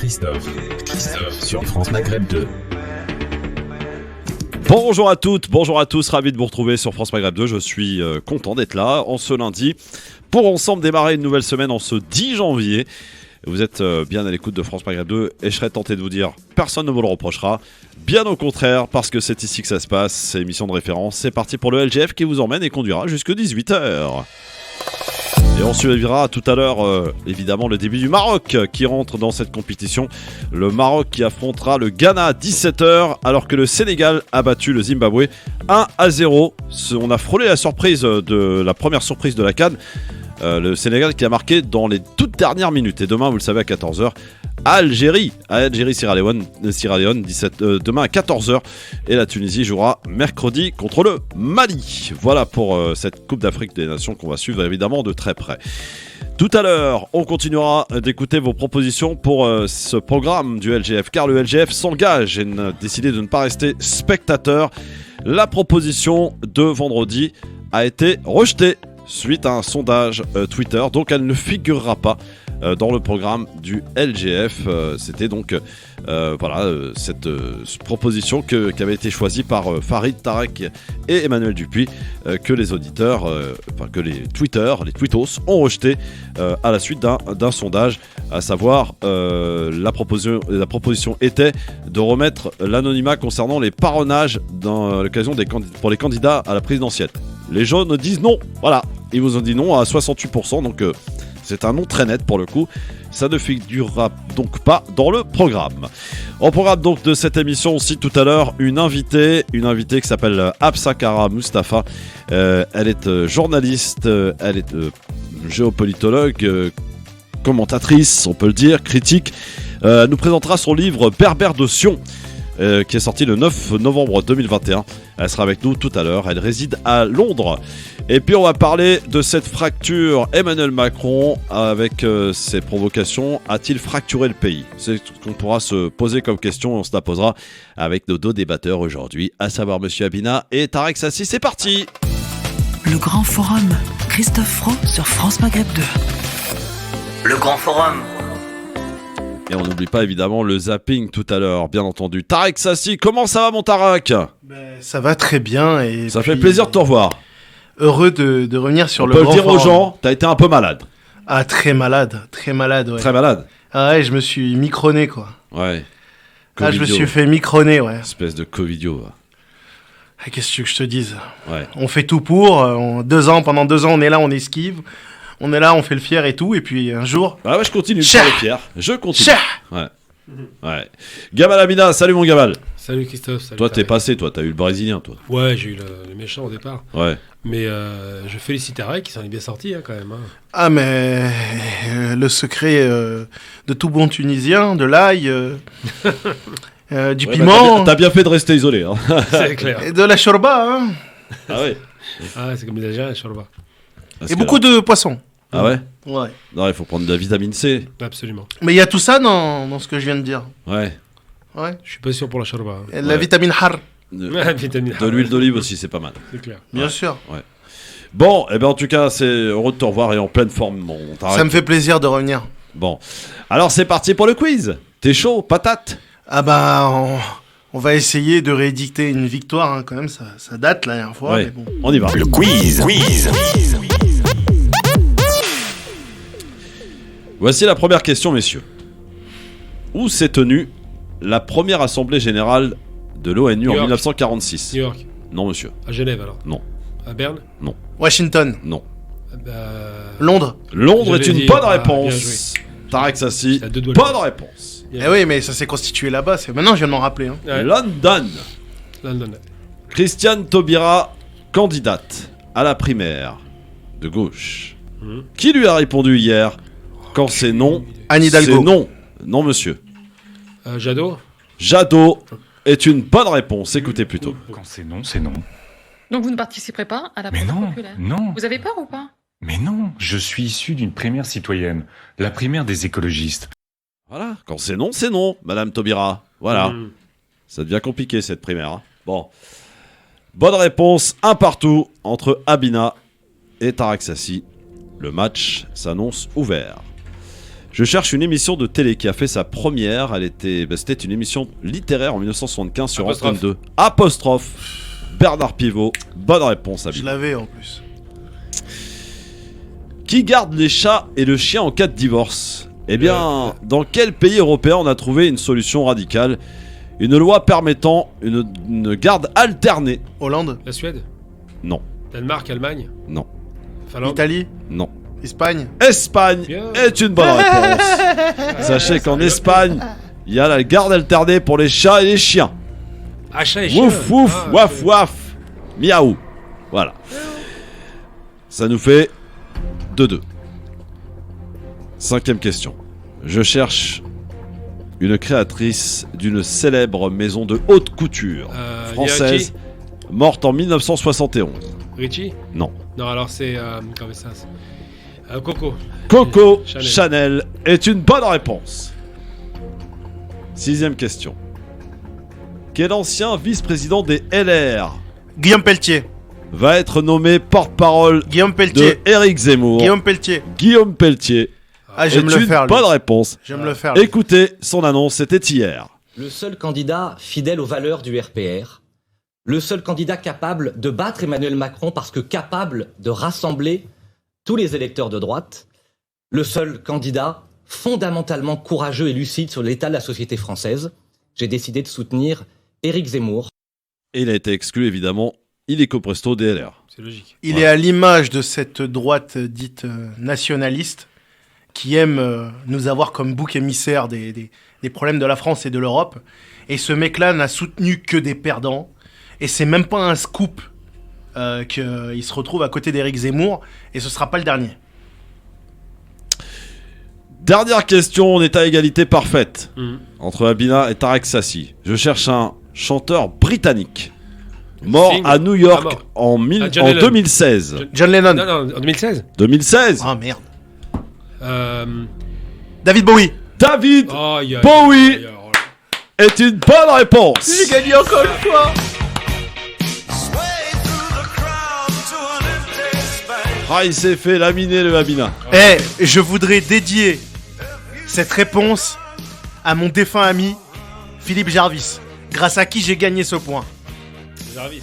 Christophe sur France Maghreb 2. Bonjour à toutes, bonjour à tous, ravi de vous retrouver sur France Maghreb 2. Je suis content d'être là en ce lundi pour ensemble démarrer une nouvelle semaine en ce 10 janvier. Vous êtes bien à l'écoute de France Maghreb 2 et je serais tenté de vous dire, personne ne vous le reprochera. Bien au contraire, parce que c'est ici que ça se passe, c'est l'émission de référence. C'est parti pour le LGF qui vous emmène et conduira jusque 18h. Et on suivra tout à l'heure, évidemment, le début du Maroc qui rentre dans cette compétition. Le Maroc qui affrontera le Ghana à 17h, alors que le Sénégal a battu le Zimbabwe 1-0. On a frôlé la surprise de la première surprise de la CAN. Le Sénégal qui a marqué dans les toutes dernières minutes. Et demain, vous le savez, à 14h, Algérie-Sierra Leone, demain à 14h. Et la Tunisie jouera mercredi contre le Mali. Voilà pour cette Coupe d'Afrique des Nations qu'on va suivre évidemment de très près. Tout à l'heure, on continuera d'écouter vos propositions pour ce programme du LGF, car le LGF s'engage et a décidé de ne pas rester spectateur. La proposition de vendredi a été rejetée suite à un sondage Twitter, donc elle ne figurera pas dans le programme du LGF. C'était donc cette proposition qui avait été choisie par Farid, Tarek et Emmanuel Dupuis, que les auditeurs, que les tweetos ont rejeté à la suite d'un sondage, à savoir la proposition était de remettre l'anonymat concernant les parrainages dans l'occasion pour les candidats à la présidentielle. Les jaunes disent non, voilà, ils vous ont dit non à 68%, donc c'est un non très net pour le coup. Ça ne figurera donc pas dans le programme. Au programme donc de cette émission aussi tout à l'heure, une invitée qui s'appelle Absakara Mustafa. Elle est journaliste, elle est géopolitologue, commentatrice, on peut le dire, critique. Elle nous présentera son livre Berbère de Sion, qui est sorti le 9 novembre 2021. Elle sera avec nous tout à l'heure. Elle réside à Londres. Et puis on va parler de cette fracture. Emmanuel Macron, avec ses provocations, a-t-il fracturé le pays? C'est ce qu'on pourra se poser comme question. On se la posera avec nos deux débatteurs aujourd'hui, à savoir Monsieur Abina et Tarek Sassi. C'est parti. Le Grand Forum, Christophe Fro sur France Maghreb 2. Le Grand Forum. Et on n'oublie pas évidemment le zapping tout à l'heure, bien entendu. Tarek Sassi, comment ça va mon Tarek? Ça va très bien. Et ça fait plaisir de te revoir. Heureux de revenir sur on le peut Grand le dire Forum. aux gens, t'as été un peu malade. Ah, très malade, ouais. Très malade. Ah ouais, je me suis microné, quoi. Ouais. Ah, je me suis fait microner, ouais. Espèce de covidio. Ah, qu'est-ce que tu veux que je te dise? Ouais. On fait tout pour, pendant 2 ans, on est là, on esquive. On est là, on fait le fier et tout, et puis un jour... Ah ouais, je continue de Tcha faire le fier. Je continue. Tcha Ouais. Gamal Amina, salut mon Gamal. Salut Christophe. Salut Toi, t'es Tarek. passé, toi, t'as eu le Brésilien, toi. Ouais, j'ai eu le méchant au départ. Ouais. Mais je félicite Tarek, qui s'en est bien sorti quand même. Ah, mais le secret de tout bon Tunisien, de l'ail, du piment... T'as bien fait de rester isolé. Hein. C'est clair. Et de la shorba, hein. Ah ouais. Ah, c'est comme les Algériens, Shorba. Et beaucoup de poissons. Ah ouais. Ouais. Non, il faut prendre de la vitamine C. Absolument. Mais il y a tout ça dans ce que je viens de dire. Ouais. Ouais. Je suis pas sûr pour la Shorba. Et la vitamine har. De l'huile d'olive aussi, c'est pas mal. C'est clair. Bien sûr. Ouais. Bon, et ben en tout cas, c'est heureux de te revoir et en pleine forme, mon Tarek. Ça me fait plaisir de revenir. Bon. Alors, c'est parti pour le quiz. T'es chaud, patate? Ah bah, on va essayer de réédicter une victoire, hein, quand même, ça date la dernière fois. Ouais. Mais bon. On y va. Le quiz. Voici la première question, messieurs. Où s'est tenue la première assemblée générale de l'ONU en New York. 1946? New York. Non, monsieur. À Genève alors. Non. À Berne. Washington, Non. Londres. Londres J'allais est une dire, bonne bien réponse. Tarek Sassi, C'est à 2 doigts. bonne réponse. Eh oui, mais ça s'est constitué là-bas. Maintenant, je viens de m'en rappeler. Hein. Ouais. London. London. Christiane Taubira, candidate à la primaire de gauche. Qui lui a répondu hier? Quand c'est non, Anne c'est Hidalgo. non. Non, monsieur. Jadot. Jadot est une bonne réponse. Écoutez plutôt. Quand c'est non, c'est non. Donc vous ne participerez pas à la Mais primaire non, populaire? non. Vous avez peur ou pas? Mais non, je suis issu d'une primaire citoyenne, la primaire des écologistes. Voilà. Quand c'est non, Madame Taubira. Voilà. Ça devient compliqué cette primaire. Hein. Bon. Bonne réponse. Un partout entre Abina et Tarek Sassi. Le match s'annonce ouvert. Je cherche une émission de télé qui a fait sa première. C'était une émission littéraire en 1975 sur Antenne 2. Apostrophe. Bernard Pivot. Bonne réponse, Je Abina. l'avais en plus. Qui garde les chats et le chien en cas de divorce? Eh bien, dans quel pays européen on a trouvé une solution radicale? Une loi permettant une garde alternée. Hollande, La Suède, Non, Danemark, Allemagne, non, Finlande. Italie, non. Espagne. Espagne Bien. est une bonne réponse. Sachez qu'en Espagne, il y a la garde alternée pour les chats et les chiens. Achat et chien. Wouf, wouf, Ah, waf, waf, miaou. Voilà. Ça nous fait 2-2. 5e question. Je cherche une créatrice d'une célèbre maison de haute couture française, morte en 1971. Richie. Non. Non, alors c'est. Comment ça Coco. Coco Chanel. Chanel est une bonne réponse. 6e question. Quel ancien vice-président des LR Guillaume Pelletier. va être nommé porte-parole Guillaume de Pelletier. Éric Zemmour? Guillaume Pelletier. Guillaume Pelletier Ah, est j'aime le une faire, lui. bonne réponse. J'aime le faire. lui. Écoutez, son annonce, c'était hier. Le seul candidat fidèle aux valeurs du RPR, le seul candidat capable de battre Emmanuel Macron parce que capable de rassembler tous les électeurs de droite, le seul candidat fondamentalement courageux et lucide sur l'état de la société française. J'ai décidé de soutenir Éric Zemmour. Et il a été exclu, évidemment, illico presto des LR. C'est logique. Il est à l'image de cette droite dite nationaliste qui aime nous avoir comme bouc émissaire des problèmes de la France et de l'Europe. Et ce mec-là n'a soutenu que des perdants. Et c'est même pas un scoop qu'il se retrouve à côté d'Éric Zemmour. Et ce sera pas le dernier. Dernière question, on est à égalité parfaite Mhm. entre Abina et Tarek Sassi. Je cherche un chanteur britannique mort Sting. à New York Ah, mort. en John Lennon. 2016. John Lennon. Non, non, en 2016. 2016. Ah merde. Euh... David Bowie. David Oh, y a- Bowie. y a- est une bonne réponse. J'ai gagné encore une fois. Ah, il s'est fait laminer le Abina. Eh, je voudrais dédier cette réponse à mon défunt ami Philippe Jarvis, grâce à qui j'ai gagné ce point. Jarvis.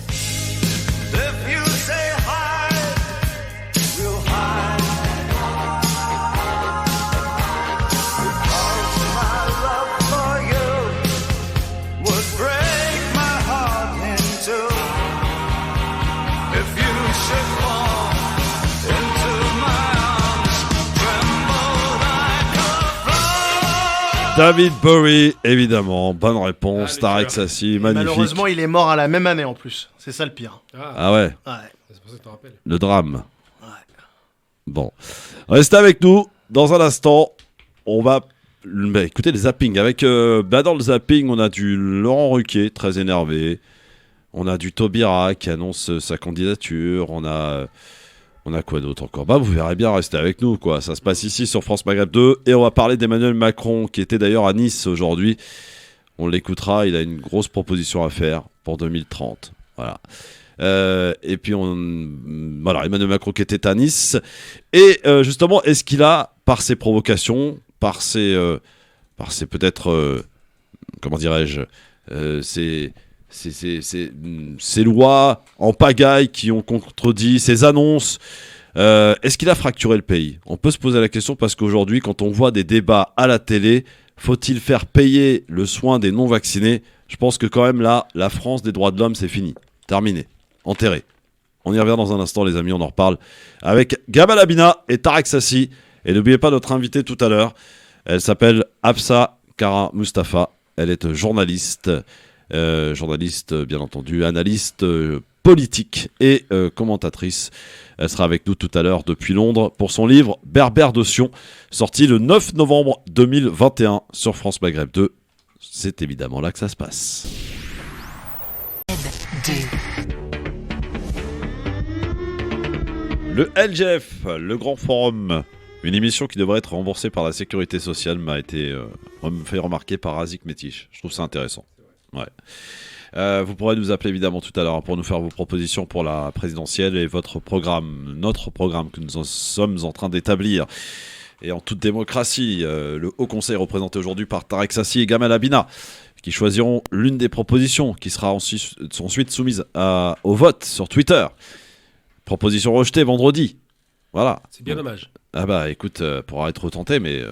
David Bowie, évidemment. Bonne réponse. Ah, le Tarek tueur. Sassi, Et magnifique. malheureusement, il est mort à la même année en plus. C'est ça le pire. Ah, Ah ouais, Ouais. c'est pour ça que je te rappelle. le drame. Ouais. Bon. Restez avec nous. Dans un instant, on va écouter le zapping. Avec, dans le zapping, on a du Laurent Ruquier, très énervé. On a du Taubira qui annonce sa candidature. On a quoi d'autre encore? Bah, vous verrez bien, restez avec nous, quoi. Ça se passe ici sur France Maghreb 2. Et on va parler d'Emmanuel Macron, qui était d'ailleurs à Nice aujourd'hui. On l'écoutera, il a une grosse proposition à faire pour 2030. Voilà. Et puis, voilà, Emmanuel Macron qui était à Nice. Et justement, est-ce qu'il a, par ses provocations, par ses peut-être, comment dirais-je, ces lois en pagaille qui ont contredit, ces annonces, est-ce qu'il a fracturé le pays? On peut se poser la question parce qu'aujourd'hui, quand on voit des débats à la télé, faut-il faire payer le soin des non-vaccinés? Je pense que quand même là, la France des droits de l'homme, c'est fini. Terminé. Enterré. On y revient dans un instant, les amis, on en reparle avec Gamal Abina et Tarek Sassi. Et n'oubliez pas notre invitée tout à l'heure. Elle s'appelle Hafsa Kara Mustafa. Elle est journaliste. Journaliste, bien entendu, analyste politique et commentatrice. Elle sera avec nous tout à l'heure depuis Londres pour son livre Berbère de Sion, sorti le 9 novembre 2021 sur France Maghreb 2. C'est évidemment là que ça se passe. Le LGF, le Grand Forum, une émission qui devrait être remboursée par la Sécurité Sociale, m'a été fait remarquer par Razik Métiche. Je trouve ça intéressant. Ouais. Vous pourrez nous appeler évidemment tout à l'heure pour nous faire vos propositions pour la présidentielle et votre programme, notre programme que nous sommes en train d'établir. et en toute démocratie, le Haut Conseil est représenté aujourd'hui par Tarek Sassi et Gamal Abina, qui choisiront l'une des propositions qui sera ensuite soumise au vote sur Twitter. Proposition rejetée vendredi. Voilà. C'est bien dommage. Ah bah écoute, pour être tenté, mais...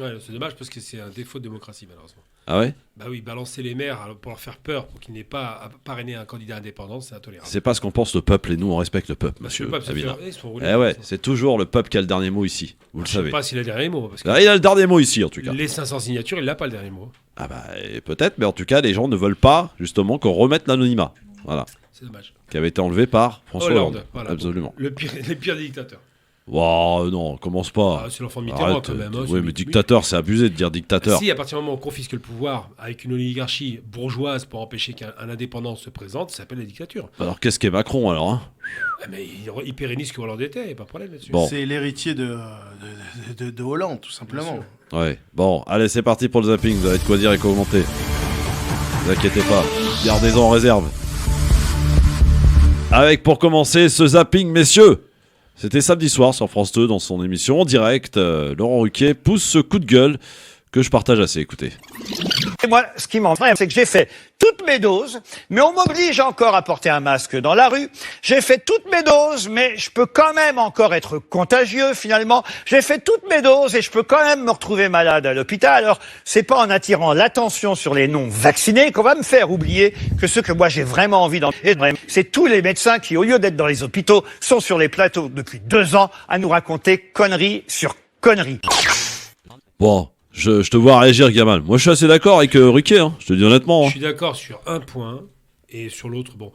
Ouais, c'est dommage parce que c'est un défaut de démocratie, malheureusement. Ah ouais? Bah oui, balancer les maires pour leur faire peur, pour qu'ils n'aient pas à parrainer un candidat indépendant, c'est intolérable. C'est pas ce qu'on pense le peuple, et nous on respecte le peuple, Bah, monsieur le peuple, ça Abina. fait- ils sont roulés, Eh ouais, ça. c'est toujours le peuple qui a le dernier mot ici, vous le Je sais savez. pas s'il a le dernier mot. Parce que Ah, il a le dernier mot ici en tout cas. les 500 signatures, il n'a pas le dernier mot. Ah bah peut-être, mais en tout cas les gens ne veulent pas justement qu'on remette l'anonymat. Voilà. C'est dommage. Qui avait été enlevé par François Hollande. Voilà. Absolument. Les pires des dictateurs. Oh non, commence pas. Ah, c'est l'enfant de Mitterrand Arrête, quand même. Hein, oui, celui mais qui- dictateur, c'est abusé de dire dictateur. Si, à partir du moment où on confisque le pouvoir avec une oligarchie bourgeoise pour empêcher qu'un indépendant se présente, ça s'appelle la dictature. Alors qu'est-ce qu'est Macron alors hein? Ah, mais il pérennise ce que Hollande était, il n'y a pas de problème là-dessus. Bon. C'est l'héritier de Hollande, tout simplement. Ouais. Bon, allez, c'est parti pour le zapping. Vous avez de quoi dire et commenter. Ne vous inquiétez pas. Gardez-en en réserve. Avec pour commencer ce zapping, messieurs. C'était samedi soir sur France 2 dans son émission en direct. Laurent Ruquier pousse ce coup de gueule que je partage assez. Écoutez. Et moi, ce qui m'entraîne, c'est que j'ai fait toutes mes doses, mais on m'oblige encore à porter un masque dans la rue. J'ai fait toutes mes doses, mais je peux quand même encore être contagieux, finalement. J'ai fait toutes mes doses et je peux quand même me retrouver malade à l'hôpital. Alors, c'est pas en attirant l'attention sur les non-vaccinés qu'on va me faire oublier que ce que moi j'ai vraiment envie d'en... C'est tous les médecins qui, au lieu d'être dans les hôpitaux, sont sur les plateaux depuis 2 ans à nous raconter conneries sur conneries. Bon, je te vois réagir, Gamal. Moi, je suis assez d'accord avec Ruquier, hein. Je te dis honnêtement. Je Hein. suis d'accord sur un point, et sur l'autre, bon,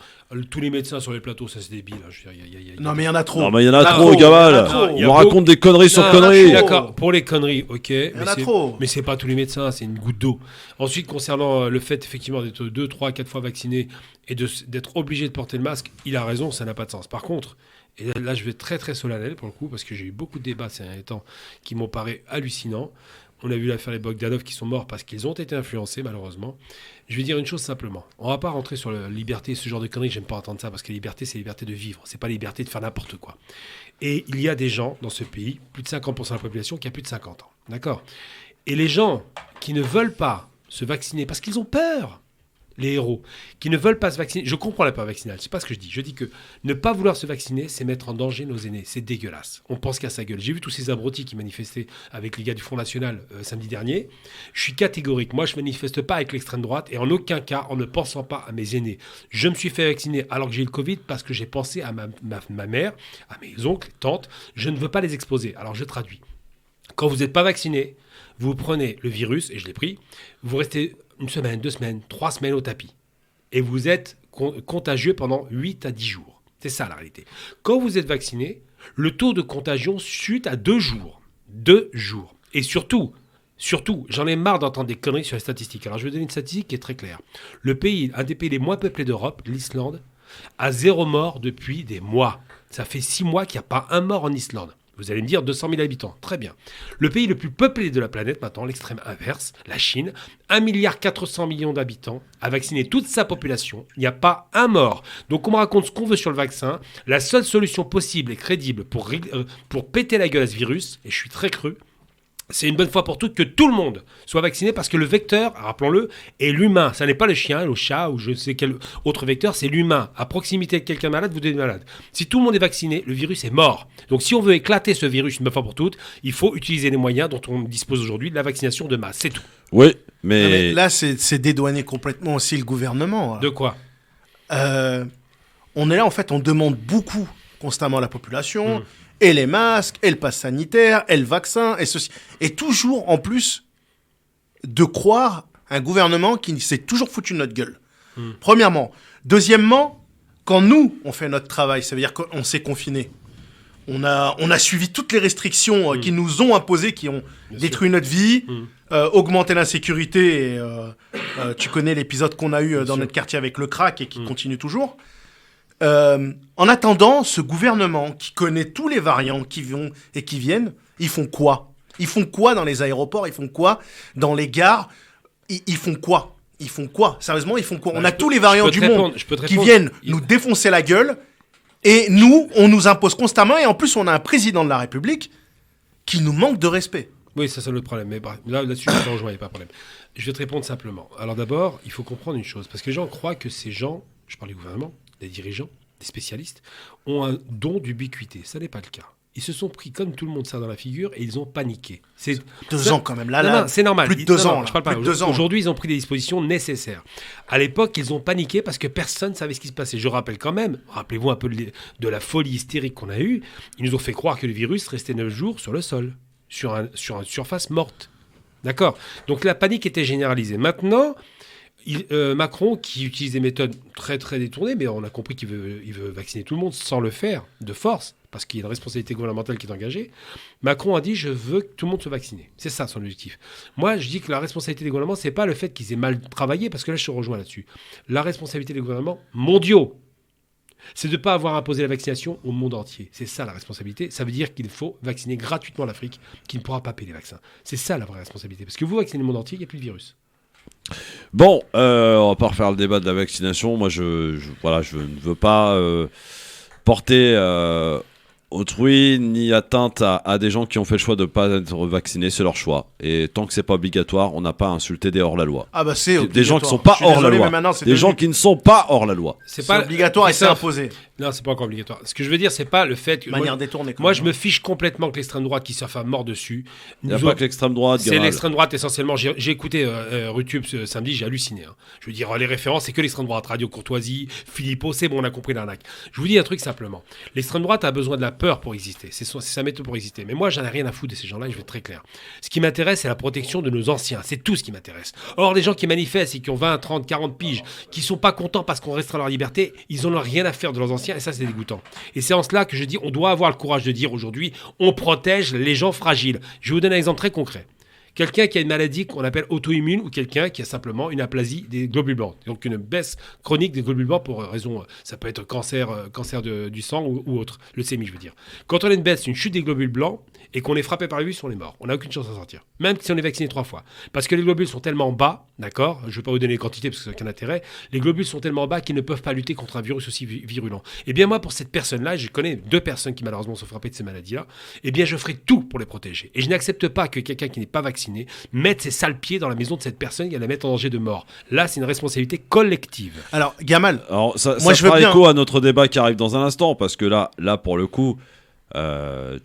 tous les médecins sur les plateaux, ça c'est débile. Hein, je veux dire, Non, mais il y en a trop. Non, mais il y en a Ah, trop, trop, Gamal. il y en a trop. Il y a On raconte des conneries sur Non, conneries. je suis d'accord, pour les conneries, ok. Il y en a trop. Mais c'est pas tous les médecins, c'est une goutte d'eau. Ensuite, concernant le fait effectivement d'être 2, 3, 4 fois vacciné et d'être obligé de porter le masque, il a raison, ça n'a pas de sens. Par contre, et là je vais être très très solennel pour le coup, parce que j'ai eu beaucoup de débats ces derniers temps qui m'ont paru hallucinants. On a vu l'affaire les Bogdanov qui sont morts parce qu'ils ont été influencés, malheureusement. Je vais dire une chose simplement. On va pas rentrer sur la liberté, ce genre de conneries. J'aime pas entendre ça parce que la liberté, c'est la liberté de vivre. C'est pas la liberté de faire n'importe quoi. Et il y a des gens dans ce pays, plus de 50% de la population, qui a plus de 50 ans. D'accord? Et les gens qui ne veulent pas se vacciner parce qu'ils ont peur, les héros, qui ne veulent pas se vacciner. Je comprends la peur vaccinale, c'est pas ce que je dis. Je dis que ne pas vouloir se vacciner, c'est mettre en danger nos aînés. C'est dégueulasse. On pense qu'à sa gueule. J'ai vu tous ces abrutis qui manifestaient avec les gars du Front National samedi dernier. Je suis catégorique. Moi, je manifeste pas avec l'extrême droite et en aucun cas en ne pensant pas à mes aînés. Je me suis fait vacciner alors que j'ai eu le Covid parce que j'ai pensé à ma mère, à mes oncles, tantes. Je ne veux pas les exposer. Alors, je traduis. Quand vous n'êtes pas vacciné, vous prenez le virus, et je l'ai pris, vous restez 1 semaine, 2 semaines, 3 semaines au tapis. Et vous êtes contagieux pendant 8 à 10 jours. C'est ça la réalité. Quand vous êtes vacciné, le taux de contagion chute à 2 jours. 2 jours. Et surtout, j'en ai marre d'entendre des conneries sur les statistiques. Alors je vais donner une statistique qui est très claire. Le pays, un des pays les moins peuplés d'Europe, l'Islande, a 0 mort depuis des mois. Ça fait 6 mois qu'il n'y a pas un mort en Islande. Vous allez me dire 200 000 habitants. Très bien. Le pays le plus peuplé de la planète, maintenant, l'extrême inverse, la Chine, 1,4 milliard d'habitants, a vacciné toute sa population. Il n'y a pas un mort. Donc on me raconte ce qu'on veut sur le vaccin. La seule solution possible et crédible pour péter la gueule à ce virus, et je suis très cru, c'est une bonne fois pour toutes que tout le monde soit vacciné parce que le vecteur, rappelons-le, est l'humain. Ça n'est pas le chien, le chat ou je sais quel autre vecteur, c'est l'humain. À proximité de quelqu'un malade, vous devenez malade. Si tout le monde est vacciné, le virus est mort. Donc si on veut éclater ce virus une bonne fois pour toutes, il faut utiliser les moyens dont on dispose aujourd'hui, la vaccination de masse. C'est tout. Oui, Non, mais mais... là, c'est dédouaner complètement aussi le gouvernement. De quoi? On est là, en fait, on demande beaucoup constamment à la population, et les masques, et le pass sanitaire, et le vaccin, et ceci. Et toujours, en plus, de croire un gouvernement qui s'est toujours foutu de notre gueule. Premièrement. Deuxièmement, quand nous, on fait notre travail, ça veut dire qu'on s'est confiné. On a suivi toutes les restrictions qui nous ont imposées, qui ont détruit notre vie, augmenté l'insécurité. Et, tu connais l'épisode qu'on a eu dans notre quartier avec le crack et qui continue toujours. En attendant, ce gouvernement qui connaît tous les variants qui vont et qui viennent, ils font quoi? Ils font quoi dans les aéroports? Ils font quoi dans les gares? Ils font quoi? Ils font quoi? Sérieusement, ils font quoi? On a tous les variants du monde qui viennent nous défoncer la gueule et nous, on nous impose constamment et en plus, on a un président de la République qui nous manque de respect. Oui, ça c'est le problème. Mais là-dessus, je te rejoins, il n'y a pas de problème. Je vais te répondre simplement. Alors d'abord, il faut comprendre une chose. Parce que les gens croient que ces gens, je parle du gouvernement, des dirigeants, des spécialistes, ont un don d'ubiquité. Ça n'est pas le cas. Ils se sont pris comme tout le monde ça dans la figure et ils ont paniqué. C'est 2 ans quand même. Là, non, c'est normal. Plus de 2 ans. Je parle pas. Aujourd'hui, ils ont pris des dispositions nécessaires. À l'époque, ils ont paniqué parce que personne ne savait ce qui se passait. Je rappelle quand même, rappelez-vous un peu de la folie hystérique qu'on a eue. Ils nous ont fait croire que le virus restait 9 jours sur le sol, sur une surface morte. D'accord ? Donc la panique était généralisée. Maintenant, Macron, qui utilise des méthodes très très détournées, mais on a compris qu'il veut vacciner tout le monde sans le faire de force, parce qu'il y a une responsabilité gouvernementale qui est engagée. Macron a dit « je veux que tout le monde soit vacciné ». C'est ça son objectif. Moi, je dis que la responsabilité des gouvernements, c'est pas le fait qu'ils aient mal travaillé, parce que là, je te rejoins là-dessus. La responsabilité des gouvernements mondiaux, c'est de ne pas avoir imposé la vaccination au monde entier. C'est ça la responsabilité. Ça veut dire qu'il faut vacciner gratuitement l'Afrique, qui ne pourra pas payer les vaccins. C'est ça la vraie responsabilité. Parce que vous vaccinez le monde entier, il n'y a plus de virus. Bon, on va pas refaire le débat de la vaccination. Moi, je ne veux pas porter autrui ni atteinte à des gens qui ont fait le choix de ne pas être vaccinés. C'est leur choix. Et tant que c'est pas obligatoire, on n'a pas à insulter des hors-la-loi. Ah bah c'est des gens qui sont pas hors la loi. Des gens qui ne sont pas hors la loi. C'est pas obligatoire et c'est imposé. Non, c'est pas encore obligatoire. Ce que je veux dire, c'est pas le fait que manière détournée. Moi, je me fiche complètement que l'extrême droite qui surfe à mort dessus. Il n'y a pas que l'extrême droite. C'est l'extrême droite essentiellement. J'ai écouté Rutube ce samedi, j'ai halluciné. Hein. Je veux dire, les références, c'est que l'extrême droite. Radio Courtoisie, Philippot, c'est bon, on a compris l'arnaque. Je vous dis un truc simplement. L'extrême droite a besoin de la peur pour exister. C'est sa méthode pour exister. Mais moi, j'en ai rien à foutre de ces gens-là. Je vais être très clair. Ce qui m'intéresse, c'est la protection de nos anciens. C'est tout ce qui m'intéresse. Or, les gens qui manifestent et qui ont 20, 30, 40 piges, qui sont pas contents parce qu'on restreint leur liberté, ils en ont rien à faire de leurs anciens. Et ça, c'est dégoûtant. Et c'est en cela que je dis, on doit avoir le courage de dire aujourd'hui, on protège les gens fragiles. Je vais vous donner un exemple très concret. Quelqu'un qui a une maladie qu'on appelle auto-immune ou quelqu'un qui a simplement une aplasie des globules blancs. Donc une baisse chronique des globules blancs pour raison, ça peut être cancer du sang ou autre, leucémie je veux dire. Quand on a une baisse, une chute des globules blancs et qu'on est frappé par le virus, on est mort. On n'a aucune chance d'en sortir. Même si on est vacciné 3 fois. Parce que les globules sont tellement bas, d'accord ? Je ne vais pas vous donner les quantités parce que ça n'a aucun intérêt. Les globules sont tellement bas qu'ils ne peuvent pas lutter contre un virus aussi virulent. Et bien moi, pour cette personne-là, je connais 2 personnes qui malheureusement sont frappées de ces maladies-là, eh bien je ferai tout pour les protéger. Et je n'accepte pas que quelqu'un qui n'est pas vacciné mette ses sales pieds dans la maison de cette personne et la mette en danger de mort. Là, c'est une responsabilité collective. Alors, Gamal, ça fera écho à notre débat qui arrive dans un instant, parce que là pour le coup,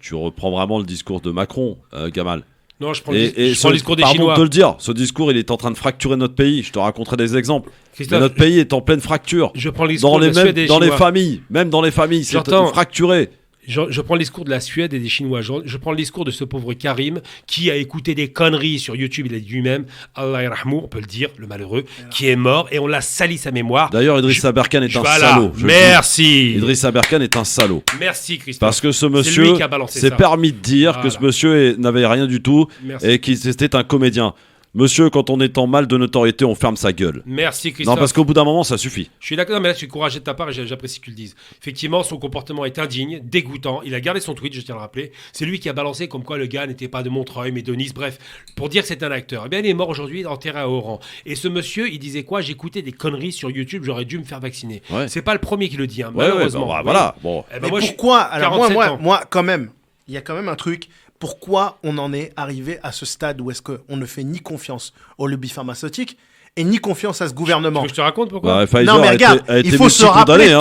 tu reprends vraiment le discours de Macron, Gamal. Non, je prends le discours des Chinois. Pardon de te le dire, ce discours, il est en train de fracturer notre pays. Je te raconterai des exemples. Mais notre pays est en pleine fracture. Je prends le discours de la Suède et des Chinois. Même dans les familles, c'est fracturé. Je prends le discours de la Suède et des Chinois. Je prends le discours de ce pauvre Karim qui a écouté des conneries sur YouTube. Il a dit lui-même, Allah yarhamou, on peut le dire, le malheureux, qui est mort et on l'a sali sa mémoire. D'ailleurs, Idriss Aberkan est un salaud. Merci. Idriss Aberkan est un salaud. Merci, Christophe. Parce que ce monsieur s'est permis de dire que ce monsieur n'avait rien du tout et qu'il était un comédien. Monsieur, quand on est en mal de notoriété, on ferme sa gueule. Merci Christophe. Non, parce qu'au bout d'un moment, ça suffit. Je suis d'accord, mais là, je suis courageux de ta part et j'apprécie que tu le dises. Effectivement, son comportement est indigne, dégoûtant. Il a gardé son tweet, je tiens à le rappeler. C'est lui qui a balancé comme quoi le gars n'était pas de Montreuil, mais de Nice, bref, pour dire que c'est un acteur. Eh bien, il est mort aujourd'hui, enterré à Oran. Et ce monsieur, il disait quoi ? J'écoutais des conneries sur YouTube, j'aurais dû me faire vacciner. Ouais. C'est pas le premier qui le dit, hein, malheureusement. Voilà. Bon. Eh ben, mais pourquoi ? Alors moi, quand même, il y a quand même un truc. Pourquoi on en est arrivé à ce stade où est-ce qu'on ne fait ni confiance au lobby pharmaceutique et ni confiance à ce gouvernement ? Je te raconte pourquoi ? Non mais regarde, il faut se rappeler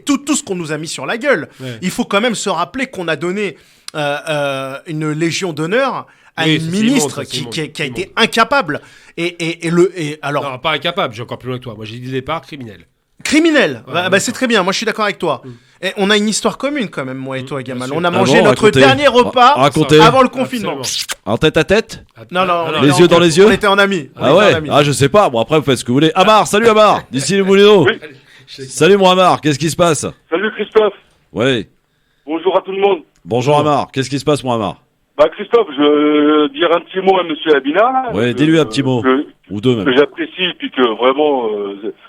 tout ce qu'on nous a mis sur la gueule. Ouais. Il faut quand même se rappeler qu'on a donné une légion d'honneur à une ministre qui a été incapable. Alors non, pas incapable, j'ai encore plus loin que toi. Moi j'ai dit départ criminel. Criminel, c'est très bien, moi je suis d'accord avec toi. Et on a une histoire commune quand même, moi et toi, Gamal. On a mangé notre dernier repas avant le confinement. En tête à tête ? Non, les yeux dans les yeux ? On était en amis. Ah ouais ? Ah je sais pas, bon après vous faites ce que vous voulez. Amar, salut Amar, d'ici les Moulineaux. Oui. Salut mon Amar, qu'est-ce qui se passe ? Salut Christophe. Oui. Bonjour à tout le monde. Bonjour Amar, qu'est-ce qui se passe mon Amar ? Christophe, je veux dire un petit mot à monsieur Abina. Ouais, dis-lui un petit mot. Ou deux même. Que j'apprécie, puis que vraiment,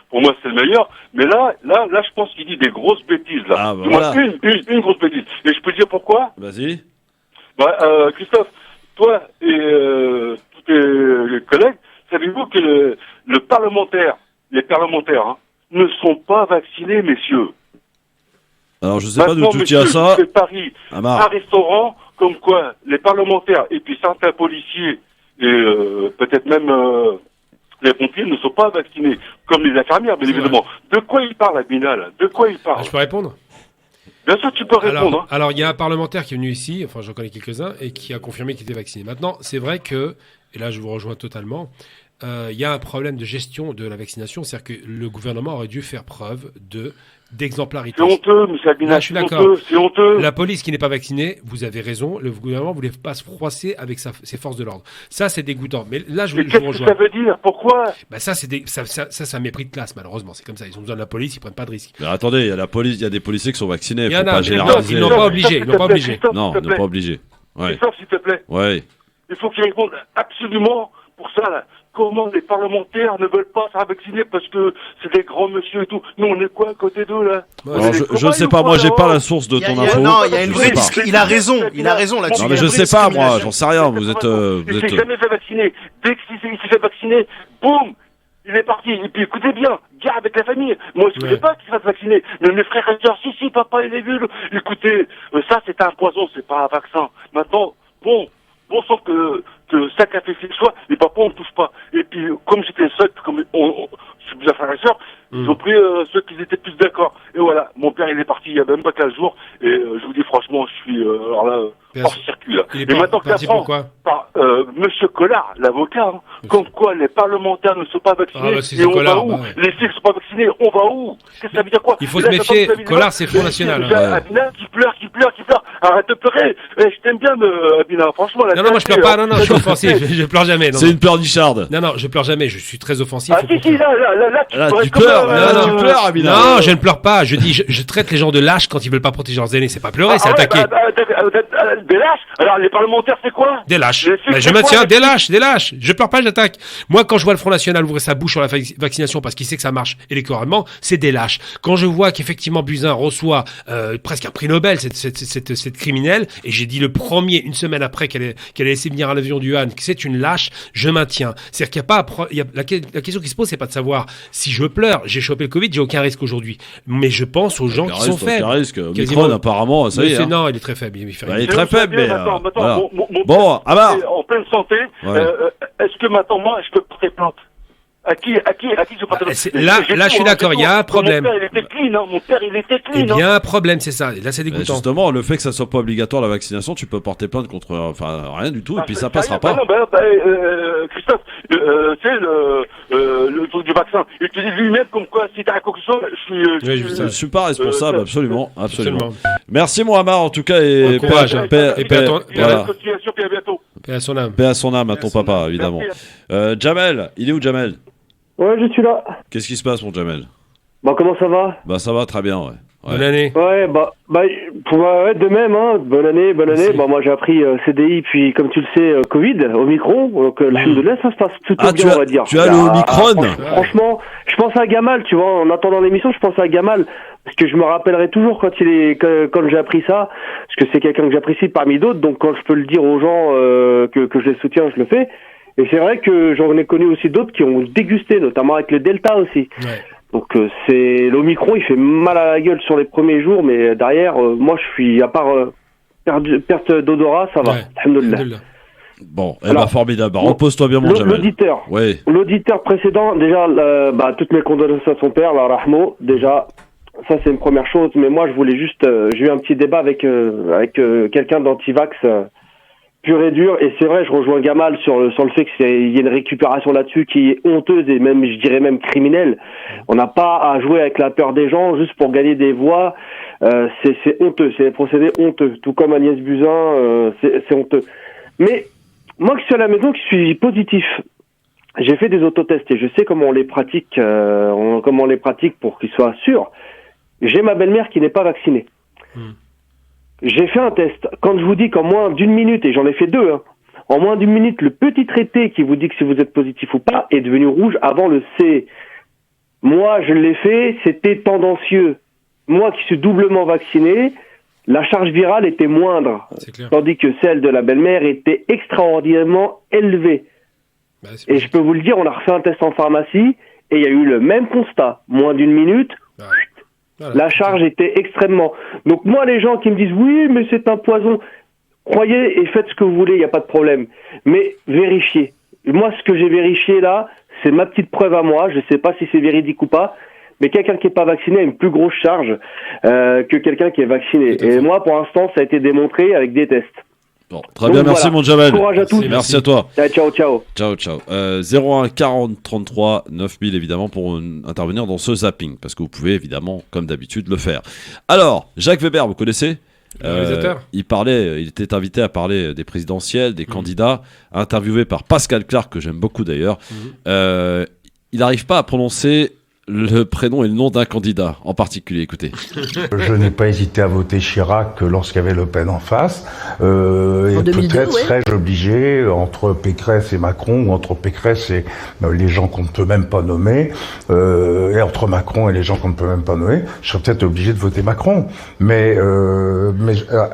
pour moi c'est le meilleur. Mais là, je pense qu'il dit des grosses bêtises, là. Ah, bah voilà. Une grosse bêtise. Et je peux dire pourquoi ? Vas-y. Christophe, toi et tous tes collègues, savez-vous que les parlementaires, ne sont pas vaccinés, messieurs. Alors, je sais pas d'où tu tiens ça. Paris, un restaurant, comme quoi les parlementaires et puis certains policiers et peut-être même les pompiers ne sont pas vaccinés, comme les infirmières, bien évidemment. De quoi il parle, Abina, là? De quoi il parle? Je peux répondre? Bien sûr, tu peux répondre. Alors, il y a un parlementaire qui est venu ici, enfin, j'en connais quelques-uns, et qui a confirmé qu'il était vacciné. Maintenant, c'est vrai que, et là, je vous rejoins totalement, il y a un problème de gestion de la vaccination, c'est-à-dire que le gouvernement aurait dû faire preuve d'exemplarité. C'est honteux, M. Abina, Là, je suis d'accord. c'est honteux. La police qui n'est pas vaccinée, vous avez raison, le gouvernement ne voulait pas se froisser avec ses forces de l'ordre. Ça, c'est dégoûtant. Mais là, je vous rejoins. Qu'est-ce que ça veut dire? Pourquoi? Bah ça, c'est un mépris de classe, malheureusement. C'est comme ça. Ils ont besoin de la police, ils prennent pas de risques. Mais attendez, il y a la police, il y a des policiers qui sont vaccinés. Il y faut en a, pas mais généraliser. ils n'ont pas obligé. Ils n'ont pas obligé. Non, ils n'ont pas obligé. Ouais. Christophe, s'il te plaît. Ouais. Il faut qu'ils répondent absolument pour ça, là. Comment les parlementaires ne veulent pas se faire vacciner parce que c'est des grands monsieur et tout. Nous, on est quoi à côté d'eux, là? Alors, je ne sais pas, moi, j'ai pas la source de ton info. Non, il y a une Je sais vraie pas. il a raison là-dessus. Non, mais je sais pas, moi, j'en sais rien. Vous êtes. Il s'est jamais fait vacciner. Dès qu'il s'est fait vacciner, boum, il est parti. Et puis écoutez bien, gars avec la famille. Moi, je ne voulais pas qu'il se fasse vacciner. Mais mes frères et sœurs, si, papa, il est vu. Écoutez, ça, c'est un poison, c'est pas un vaccin. Maintenant, bon sang que ça qu'a fait ses choix, les papas, on ne touche pas. Et puis, comme j'étais seul, comme je suis plusieurs frères et sœurs, ils ont pris ceux qui étaient plus d'accord. Et voilà, mon père, il est parti il y a même pas 15 jours. Et je vous dis franchement, je suis alors là, hors circuit, là. Et maintenant que j'apprends par Monsieur Collard, l'avocat, comme quoi les parlementaires ne sont pas vaccinés, et on va où? Les filles ne sont pas vaccinés, on va où? Qu'est-ce que ça veut dire quoi? Il faut se méfier, Collard, c'est Front National. Abina qui pleure. Arrête de pleurer. Je t'aime bien, Abina, franchement. Non, moi je pleure pas, non, je suis offensif, je pleure jamais. C'est une pleurnicharde. Non, je pleure jamais, je suis très offensif. Ah si, là, tu pleures, tu pleures, Abina. Non, je ne pleure pas, je dis, je traite les gens de lâches quand ils veulent pas protéger leurs aînés, c'est pas pleurer, c'est attaquer. Des lâches? Alors les parlementaires, c'est quoi? Des lâches. Je maintiens, des lâches. Je pleure pas, j'attaque. Moi, quand je vois le Front National ouvrir sa bouche sur la vaccination parce qu'il sait que ça marche électoralement, c'est des lâches. Quand je vois qu'effectivement Buzyn reçoit presque un prix Nobel, cette criminelle, et j'ai dit le premier, une semaine après qu'elle ait laissé venir à l'avion du Han, que c'est une lâche, je maintiens. C'est-à-dire qu'il n'y a pas la question qui se pose, c'est pas de savoir si je pleure, j'ai chopé le Covid, j'ai aucun risque aujourd'hui. Mais je pense aux gens qui sont faibles. Aucun risque. Omicron, apparemment, ça y est. Non, il est très faible. Il est très faible, mais. Voilà. Bon, Amar. En pleine santé, est-ce que maintenant, moi, je peux porter plainte? À qui je porte plainte? Là, je suis d'accord, il y a un problème. Mon père, il était clean, Il y a un problème, c'est ça. Là, c'est dégoûtant. Justement, le fait que ça soit pas obligatoire la vaccination, tu peux porter plainte contre, rien du tout, et puis ça passera pas. Christophe, c'est le truc du vaccin. Il te dit lui-même comme quoi, si t'as la conclusion, je suis pas responsable, absolument. Merci, Mohamed, en tout cas, et courage. Et paix à son âme. Paix à son âme, à ton papa, évidemment. Jamel, il est où, Jamel? Ouais, je suis là. Qu'est-ce qui se passe, mon Jamel? Bah, comment ça va? Bah, ça va très bien, ouais. Bonne année. Ouais, de même, hein. Bonne année. Bah, moi, j'ai appris CDI, puis, comme tu le sais, Covid, Omicron. Donc, alhamdoulilah, ça se passe plutôt bien, on va dire. Tu as le Omicron? Franchement, je pense à Gamal, tu vois, en attendant l'émission, je pense à Gamal. Parce que je me rappellerai toujours quand j'ai appris ça. Parce que c'est quelqu'un que j'apprécie parmi d'autres. Donc, quand je peux le dire aux gens, que je les soutiens, je le fais. Et c'est vrai que j'en ai connu aussi d'autres qui ont dégusté, notamment avec le Delta aussi. Ouais. Donc c'est l'Omicron, il fait mal à la gueule sur les premiers jours, mais derrière, moi je suis, à part perte d'odorat, ça va. Alhamdoulilah. Bon, formidable. Repose-toi bien, mon Jamel. L'auditeur précédent, déjà, toutes mes condoléances à son père, la Rahmo, déjà, ça c'est une première chose. Mais moi je voulais juste, j'ai eu un petit débat avec quelqu'un d'antivax. Pur et dur, et c'est vrai, je rejoins Gamal sur le fait qu'il y a une récupération là-dessus qui est honteuse et même, je dirais même criminelle. On n'a pas à jouer avec la peur des gens juste pour gagner des voix. C'est honteux, c'est des procédés honteux. Tout comme Agnès Buzyn, c'est honteux. Mais moi qui suis à la maison, qui suis positif, j'ai fait des autotests et je sais comment on les pratique, pour qu'ils soient sûrs. J'ai ma belle-mère qui n'est pas vaccinée. J'ai fait un test. Quand je vous dis qu'en moins d'une minute, et j'en ai fait 2, en moins d'une minute, le petit traité qui vous dit que si vous êtes positif ou pas est devenu rouge avant le C. Moi, je l'ai fait, c'était tendancieux. Moi qui suis doublement vacciné, la charge virale était moindre. Tandis que celle de la belle-mère était extraordinairement élevée. Et je peux vous le dire, on a refait un test en pharmacie, et il y a eu le même constat. Moins d'une minute, la charge était extrêmement... Donc moi, les gens qui me disent « Oui, mais c'est un poison », croyez et faites ce que vous voulez, il n'y a pas de problème. Mais vérifiez. Moi, ce que j'ai vérifié là, c'est ma petite preuve à moi. Je ne sais pas si c'est véridique ou pas. Mais quelqu'un qui n'est pas vacciné a une plus grosse charge que quelqu'un qui est vacciné. Et moi, pour l'instant, ça a été démontré avec des tests. Bon, très bien, merci mon Jamel. Courage à tous. Merci à toi. Ciao, ciao. Ciao. 01 40 33 9000 évidemment pour intervenir dans ce zapping, parce que vous pouvez évidemment, comme d'habitude, le faire. Alors, Jacques Weber, vous connaissez ? Il était invité à parler des présidentielles, des candidats, interviewé par Pascal Clark, que j'aime beaucoup d'ailleurs. Il n'arrive pas à prononcer le prénom et le nom d'un candidat en particulier, écoutez. Je n'ai pas hésité à voter Chirac lorsqu'il y avait Le Pen en face. Et peut-être serais-je obligé, entre Pécresse et Macron, ou entre Pécresse et les gens qu'on ne peut même pas nommer, et entre Macron et les gens qu'on ne peut même pas nommer, je serais peut-être obligé de voter Macron. Mais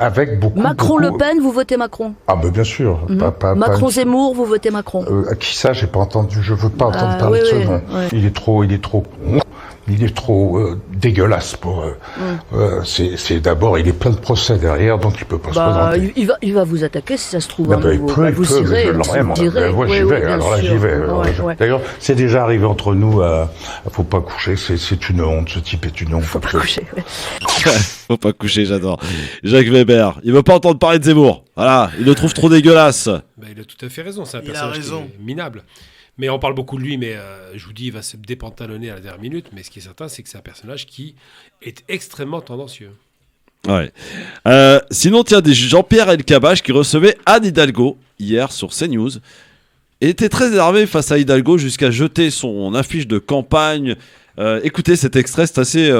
avec beaucoup... Le Pen, vous votez Macron? Ah ben bien sûr. Macron-Zemmour, vous votez Macron? Qui ça, j'ai pas entendu. Je veux pas entendre parler de ce nom. Ouais. Il est trop dégueulasse pour. C'est d'abord, il est plein de procès derrière, donc il peut pas se présenter. Il va vous attaquer si ça se trouve. Il peut, j'y vais. Alors là, j'y vais. D'ailleurs, c'est déjà arrivé entre nous. Faut pas coucher. C'est une honte. Ce type est une honte. Faut pas coucher. Faut pas coucher, j'adore. Jacques Weber, il veut pas entendre parler de Zemmour. Voilà, il le trouve trop dégueulasse. Il a tout à fait raison. C'est un personnage qui est minable. Mais on parle beaucoup de lui, mais je vous dis, il va se dépantalonner à la dernière minute. Mais ce qui est certain, c'est que c'est un personnage qui est extrêmement tendancieux. Ouais. Sinon, tiens, Jean-Pierre Elkabbach qui recevait Anne Hidalgo hier sur CNews. Il était très énervé face à Hidalgo jusqu'à jeter son affiche de campagne. Écoutez cet extrait, c'est assez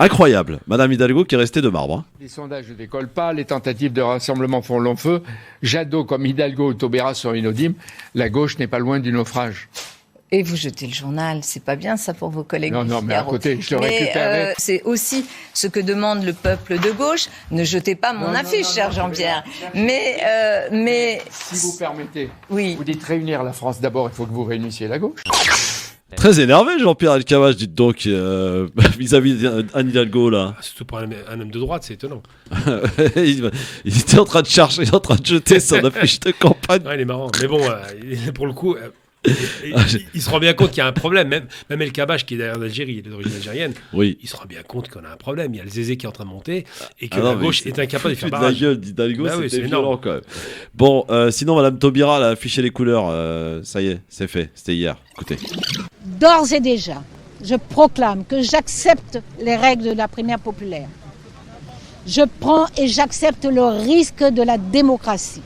incroyable. Madame Hidalgo qui est restée de marbre. Les sondages ne décollent pas, les tentatives de rassemblement font long feu. Jadot comme Hidalgo ou Taubira sont inaudibles. La gauche n'est pas loin du naufrage. Et vous jetez le journal, c'est pas bien ça pour vos collègues. Non, mais à côté, je le récupérerai. C'est aussi ce que demande le peuple de gauche. Ne jetez pas mon affiche, cher Jean-Pierre. Mais si vous permettez, oui. Vous dites réunir la France d'abord, il faut que vous réunissiez la gauche. Très énervé Jean-Pierre Elkabbach, dites donc, vis-à-vis d'Anne Hidalgo là. Surtout pour un homme de droite, c'est étonnant. il était en train de chercher, en train de jeter son affiche de campagne. Ouais, il est marrant. Mais bon, pour le coup, il se rend bien compte qu'il y a un problème. Même Elkabbach, qui est d'ailleurs d'Algérie, il est d'origine algérienne, il se rend bien compte qu'on a un problème. Il y a le Zézé qui est en train de monter et que la gauche est incapable de faire barrage. La gueule d'Hidalgo, c'était violent quand même. Bon, sinon, Madame Taubira a affiché les couleurs. Ça y est, c'est fait. C'était hier. Écoutez. D'ores et déjà, je proclame que j'accepte les règles de la primaire populaire. Je prends et j'accepte le risque de la démocratie.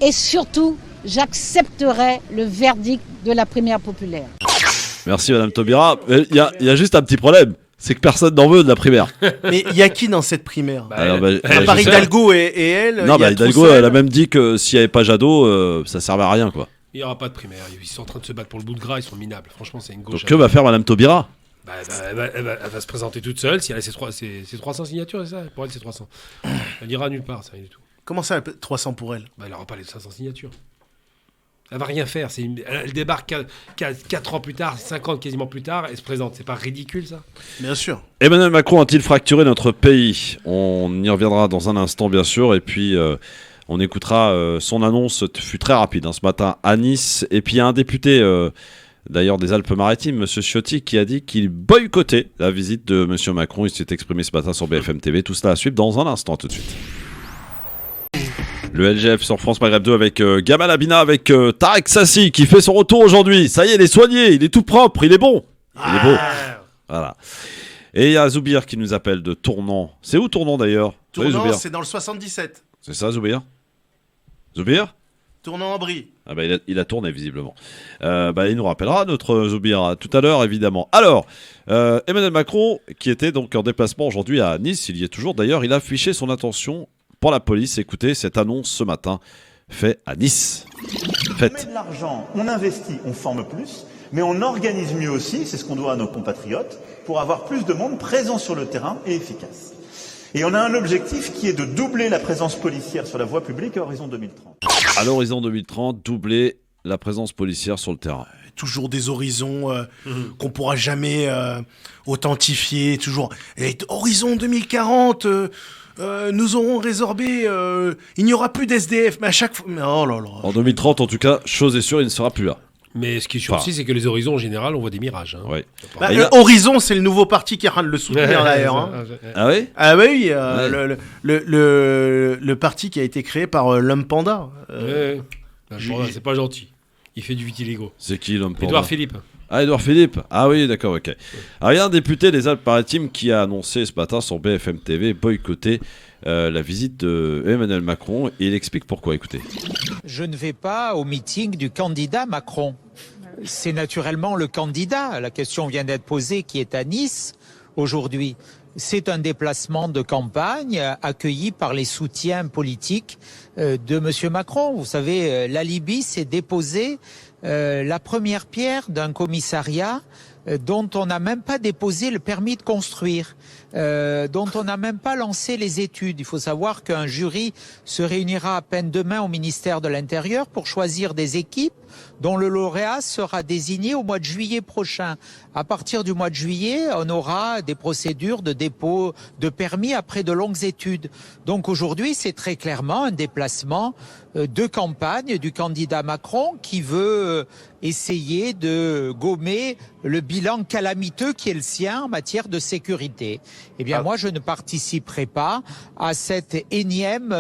Et surtout, j'accepterai le verdict de la primaire populaire. Merci Madame Taubira. Il y a juste un petit problème, c'est que personne n'en veut de la primaire. Mais il y a qui dans cette primaire? À part Hidalgo et elle. Non, Hidalgo, elle a même dit que s'il n'y avait pas Jadot, ça servait à rien quoi. Il n'y aura pas de primaire. Ils sont en train de se battre pour le bout de gras. Ils sont minables. Franchement, c'est une gauche. Donc que va faire Madame Taubira? Elle va se présenter toute seule. Si elle a ses 300 signatures, c'est ça? Pour elle, c'est 300. Elle n'ira nulle part, ça, rien du tout. Comment ça, 300 pour elle? Elle n'aura pas les 500 signatures. Elle va rien faire. Elle débarque 4 ans plus tard, 5 ans quasiment plus tard, et se présente. C'est pas ridicule, ça? Bien sûr. Emmanuel Macron a-t-il fracturé notre pays? On y reviendra dans un instant, bien sûr. Et puis, on écoutera son annonce. Fut très rapide ce matin à Nice. Et puis, il y a un député, d'ailleurs des Alpes-Maritimes, M. Ciotti, qui a dit qu'il boycottait la visite de M. Macron. Il s'est exprimé ce matin sur BFM TV. Tout cela à suivre dans un instant, tout de suite. Le LGF sur France Maghreb 2 avec Gamal Abina, avec Tarek Sassi qui fait son retour aujourd'hui. Ça y est, il est soigné, il est tout propre, il est bon. Il est beau. Voilà. Et il y a Zoubir qui nous appelle de Tournan. C'est où Tournan d'ailleurs? Tournan, c'est dans le 77. C'est ça, Zoubir? Zoubir? Tournan-en-Brie. Ah bah il a tourné visiblement. Il nous rappellera notre Zoubir tout à l'heure évidemment. Alors, Emmanuel Macron qui était donc en déplacement aujourd'hui à Nice, il y est toujours d'ailleurs, il a affiché son intention pour la police. Écoutez cette annonce ce matin faite à Nice. On met de l'argent, on investit, on forme plus, mais on organise mieux aussi, c'est ce qu'on doit à nos compatriotes, pour avoir plus de monde présent sur le terrain et efficace. Et on a un objectif qui est de doubler la présence policière sur la voie publique à horizon 2030. À l'horizon 2030, doubler la présence policière sur le terrain. Toujours des horizons qu'on pourra jamais authentifier. Toujours. Et horizon 2040, nous aurons résorbé. Il n'y aura plus d'SDF. Mais à chaque fois. Oh là là. En 2030, en tout cas, chose est sûre, il ne sera plus là. Mais ce qui est sûr aussi, c'est que les horizons, en général, on voit des mirages. Hein. Ouais. Horizon, c'est le nouveau parti qui est en train de le soutenir d'ailleurs. Hein. Ah oui. Ah oui, le parti qui a été créé par l'homme panda. C'est pas gentil. Il fait du vitiligo. C'est qui l'homme panda? Édouard Philippe. Ah, Édouard Philippe. Ah oui, d'accord, ok. Alors, il y a un député des Alpes-Maritimes qui a annoncé ce matin sur BFM TV boycotter la visite d'Emmanuel Macron. Et il explique pourquoi, écoutez. Je ne vais pas au meeting du candidat Macron. C'est naturellement le candidat, la question vient d'être posée, qui est à Nice aujourd'hui. C'est un déplacement de campagne accueilli par les soutiens politiques de M. Macron. Vous savez, la Libye s'est déposée la première pierre d'un commissariat dont on n'a même pas déposé le permis de construire, dont on n'a même pas lancé les études. Il faut savoir qu'un jury se réunira à peine demain au ministère de l'Intérieur pour choisir des équipes dont le lauréat sera désigné au mois de juillet prochain. À partir du mois de juillet, on aura des procédures de dépôt de permis après de longues études. Donc aujourd'hui, c'est très clairement un déplacement de campagne du candidat Macron qui veut essayer de gommer le bilan calamiteux qui est le sien en matière de sécurité. Eh bien, moi, je ne participerai pas à cet énième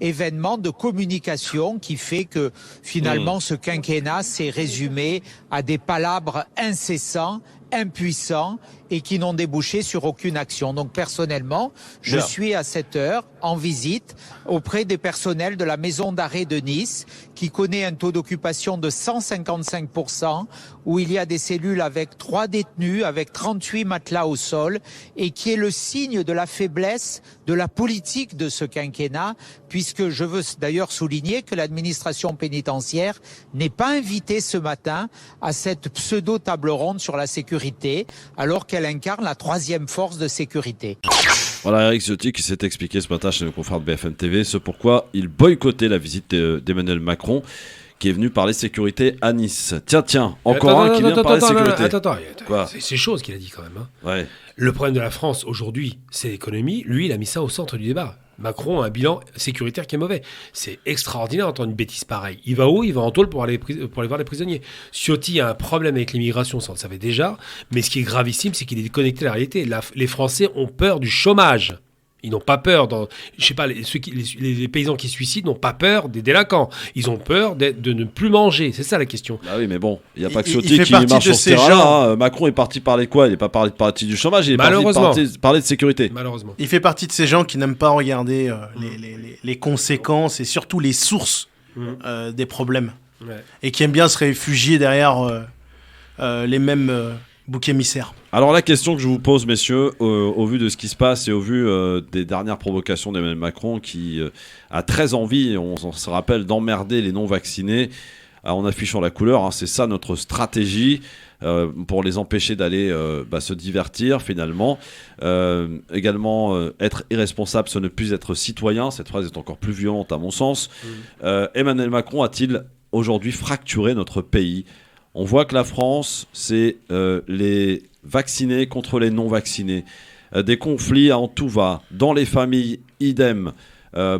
événement de communication qui fait que, finalement, ce quinquennat s'est résumé à des palabres incessants, impuissants et qui n'ont débouché sur aucune action. Donc personnellement, je suis à cette heure en visite auprès des personnels de la maison d'arrêt de Nice qui connaît un taux d'occupation de 155%, où il y a des cellules avec 3 détenus, avec 38 matelas au sol, et qui est le signe de la faiblesse de la politique de ce quinquennat, puisque je veux d'ailleurs souligner que l'administration pénitentiaire n'est pas invitée ce matin à cette pseudo-table ronde sur la sécurité, alors qu'elle incarne la 3e force de sécurité. Voilà Eric Ciotti qui s'est expliqué ce matin chez nos confrères de BFM TV, ce pourquoi il boycottait la visite d'Emmanuel Macron, qui est venu parler sécurité à Nice. Tiens, encore un qui vient parler sécurité. Attends, c'est chaud ce qu'il a dit quand même. Hein. Ouais. Le problème de la France aujourd'hui, c'est l'économie. Lui, il a mis ça au centre du débat. Macron a un bilan sécuritaire qui est mauvais. C'est extraordinaire d'entendre une bêtise pareille. Il va où? Il va en tôle pour aller voir les prisonniers. Ciotti a un problème avec l'immigration, ça on le savait déjà. Mais ce qui est gravissime, c'est qu'il est déconnecté de la réalité. Les Français ont peur du chômage. Ils n'ont pas peur, je sais pas, les paysans qui se suicident n'ont pas peur des délinquants. Ils ont peur de ne plus manger. C'est ça la question. Ah oui, mais bon, il n'y a pas que Ciotti qui marche sur ce terrain. Macron est parti parler quoi? Il n'est pas parti du chômage, il est parti parler de sécurité. Malheureusement. Il fait partie de ces gens qui n'aiment pas regarder les conséquences et surtout les sources des problèmes. Ouais. Et qui aiment bien se réfugier derrière les mêmes boucs émissaires. Alors la question que je vous pose, messieurs, au vu de ce qui se passe et au vu des dernières provocations d'Emmanuel Macron qui a très envie, on se rappelle, d'emmerder les non-vaccinés en affichant la couleur, hein, c'est ça notre stratégie pour les empêcher d'aller se divertir finalement. Également, être irresponsable, ce ne plus être citoyen, cette phrase est encore plus violente à mon sens. Emmanuel Macron a-t-il aujourd'hui fracturé notre pays ? On voit que la France, c'est les vaccinés contre les non-vaccinés. Des conflits en tout va. Dans les familles, idem.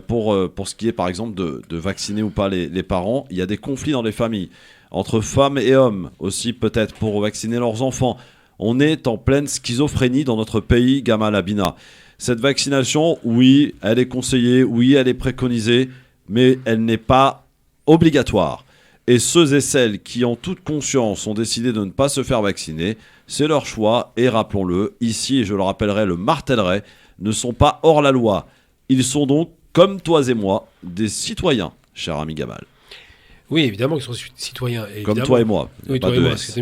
Pour ce qui est, par exemple, de vacciner ou pas les parents, il y a des conflits dans les familles. Entre femmes et hommes, aussi peut-être, pour vacciner leurs enfants. On est en pleine schizophrénie dans notre pays, Gamal Abina. Cette vaccination, oui, elle est conseillée, oui, elle est préconisée, mais elle n'est pas obligatoire. Et ceux et celles qui, en toute conscience, ont décidé de ne pas se faire vacciner, c'est leur choix. Et rappelons-le, ici, et je le rappellerai, le martellerai, ne sont pas hors la loi. Ils sont donc, comme toi et moi, des citoyens, cher ami Gamal. Oui, évidemment qu'ils sont citoyens. Comme toi et moi. Oui, toi et moi, parce que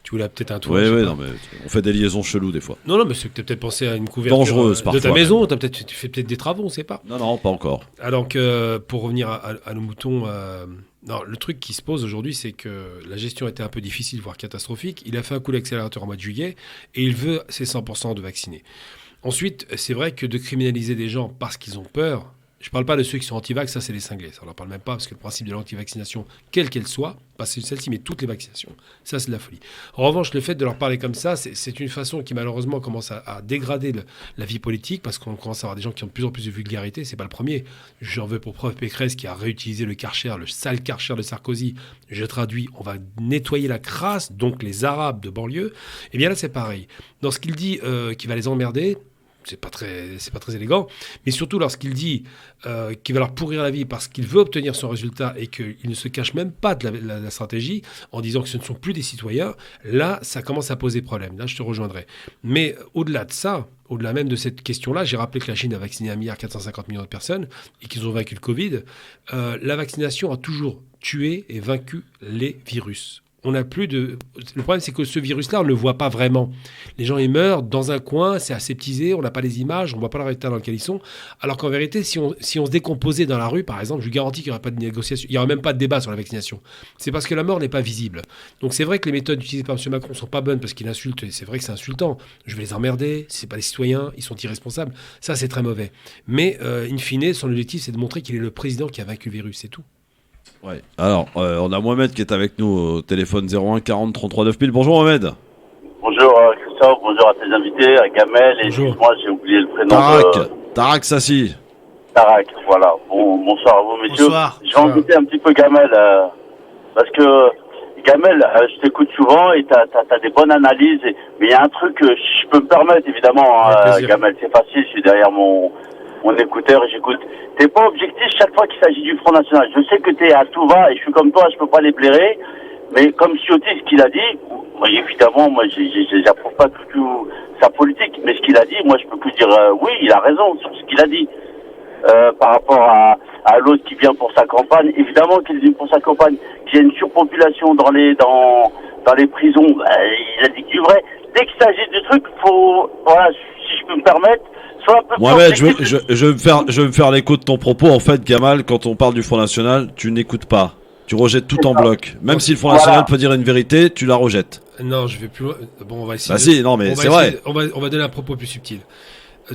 tu voulais peut-être un tour. Oui, non, mais on fait des liaisons cheloues des fois. Non, mais c'est que tu as peut-être pensé à une couverture dangereuse, parfois, de ta maison, tu fais peut-être des travaux, on ne sait pas. Non, pas encore. Alors pour revenir à nos moutons, non, le truc qui se pose aujourd'hui, c'est que la gestion était un peu difficile, voire catastrophique. Il a fait un coup d'accélérateur en mois de juillet et il veut ses 100% de vaccinés. Ensuite, c'est vrai que de criminaliser des gens parce qu'ils ont peur, Je ne parle pas de ceux qui sont anti-vax, ça c'est les cinglés. Ça, on n'en parle même pas parce que le principe de l'anti-vaccination, quelle qu'elle soit, pas celle-ci, mais toutes les vaccinations, ça c'est de la folie. En revanche, le fait de leur parler comme ça, c'est une façon qui malheureusement commence à dégrader la vie politique parce qu'on commence à avoir des gens qui ont de plus en plus de vulgarité. C'est pas le premier. J'en veux pour preuve Pécresse qui a réutilisé le Karcher, le sale Karcher de Sarkozy. Je traduis, on va nettoyer la crasse, donc les Arabes de banlieue. Et bien là c'est pareil. Dans ce qu'il dit qu'il va les emmerder, c'est pas très élégant, mais surtout lorsqu'il dit qu'il va leur pourrir la vie parce qu'il veut obtenir son résultat et qu'il ne se cache même pas de la stratégie en disant que ce ne sont plus des citoyens, là, ça commence à poser problème. Là, je te rejoindrai. Mais au-delà de ça, au-delà même de cette question-là, j'ai rappelé que la Chine a vacciné 1,450 milliard de personnes et qu'ils ont vaincu le Covid. La vaccination a toujours tué et vaincu les virus. On n'a plus de... Le problème, c'est que ce virus-là, on ne le voit pas vraiment. Les gens, ils meurent dans un coin, c'est aseptisé, on n'a pas les images, on ne voit pas leur état dans lequel ils sont. Alors qu'en vérité, si on se décomposait dans la rue, par exemple, je vous garantis qu'il n'y aurait pas de négociation, il n'y aurait même pas de débat sur la vaccination. C'est parce que la mort n'est pas visible. Donc c'est vrai que les méthodes utilisées par M. Macron ne sont pas bonnes parce qu'il insulte, et c'est vrai que c'est insultant. Je vais les emmerder, ce n'est pas des citoyens, ils sont irresponsables. Ça, c'est très mauvais. Mais, in fine, son objectif, c'est de montrer qu'il est le président qui a vaincu le virus, c'est tout. Ouais. Alors, on a Mohamed qui est avec nous au téléphone 01 40 33 9000. Bonjour Mohamed. Bonjour Christophe, bonjour à tes invités, à Gamel, et excuse-moi, j'ai oublié le prénom. Tarak Sassi. Tarak, voilà. Bonsoir à vous messieurs. Bonsoir. Je vais inviter un petit peu Gamel, parce que Gamel, je t'écoute souvent et t'as des bonnes analyses, mais il y a un truc, je peux me permettre évidemment, Gamel, c'est facile, je suis derrière mon écouteur et j'écoute. T'es pas objectif chaque fois qu'il s'agit du Front National. Je sais que t'es à tout va et je suis comme toi, je peux pas les blairer. Mais comme Ciotti, ce qu'il a dit, évidemment, moi, j'approuve pas tout sa politique. Mais ce qu'il a dit, moi, je peux que dire oui, il a raison sur ce qu'il a dit. Par rapport à l'autre qui vient pour sa campagne. Évidemment qu'il vient pour sa campagne. Qu'il y a une surpopulation dans les prisons. Il a dit que du vrai. Dès qu'il s'agit du truc, faut, voilà, si je peux me permettre, Mohamed, je vais me faire l'écho de ton propos. En fait, Gamal, quand on parle du Front National, tu n'écoutes pas. Tu rejettes tout en bloc. Même si le Front National peut dire une vérité, tu la rejettes. Non, je vais plus loin. Bon, on va essayer. Bah si, non, mais c'est vrai. On va donner un propos plus subtil.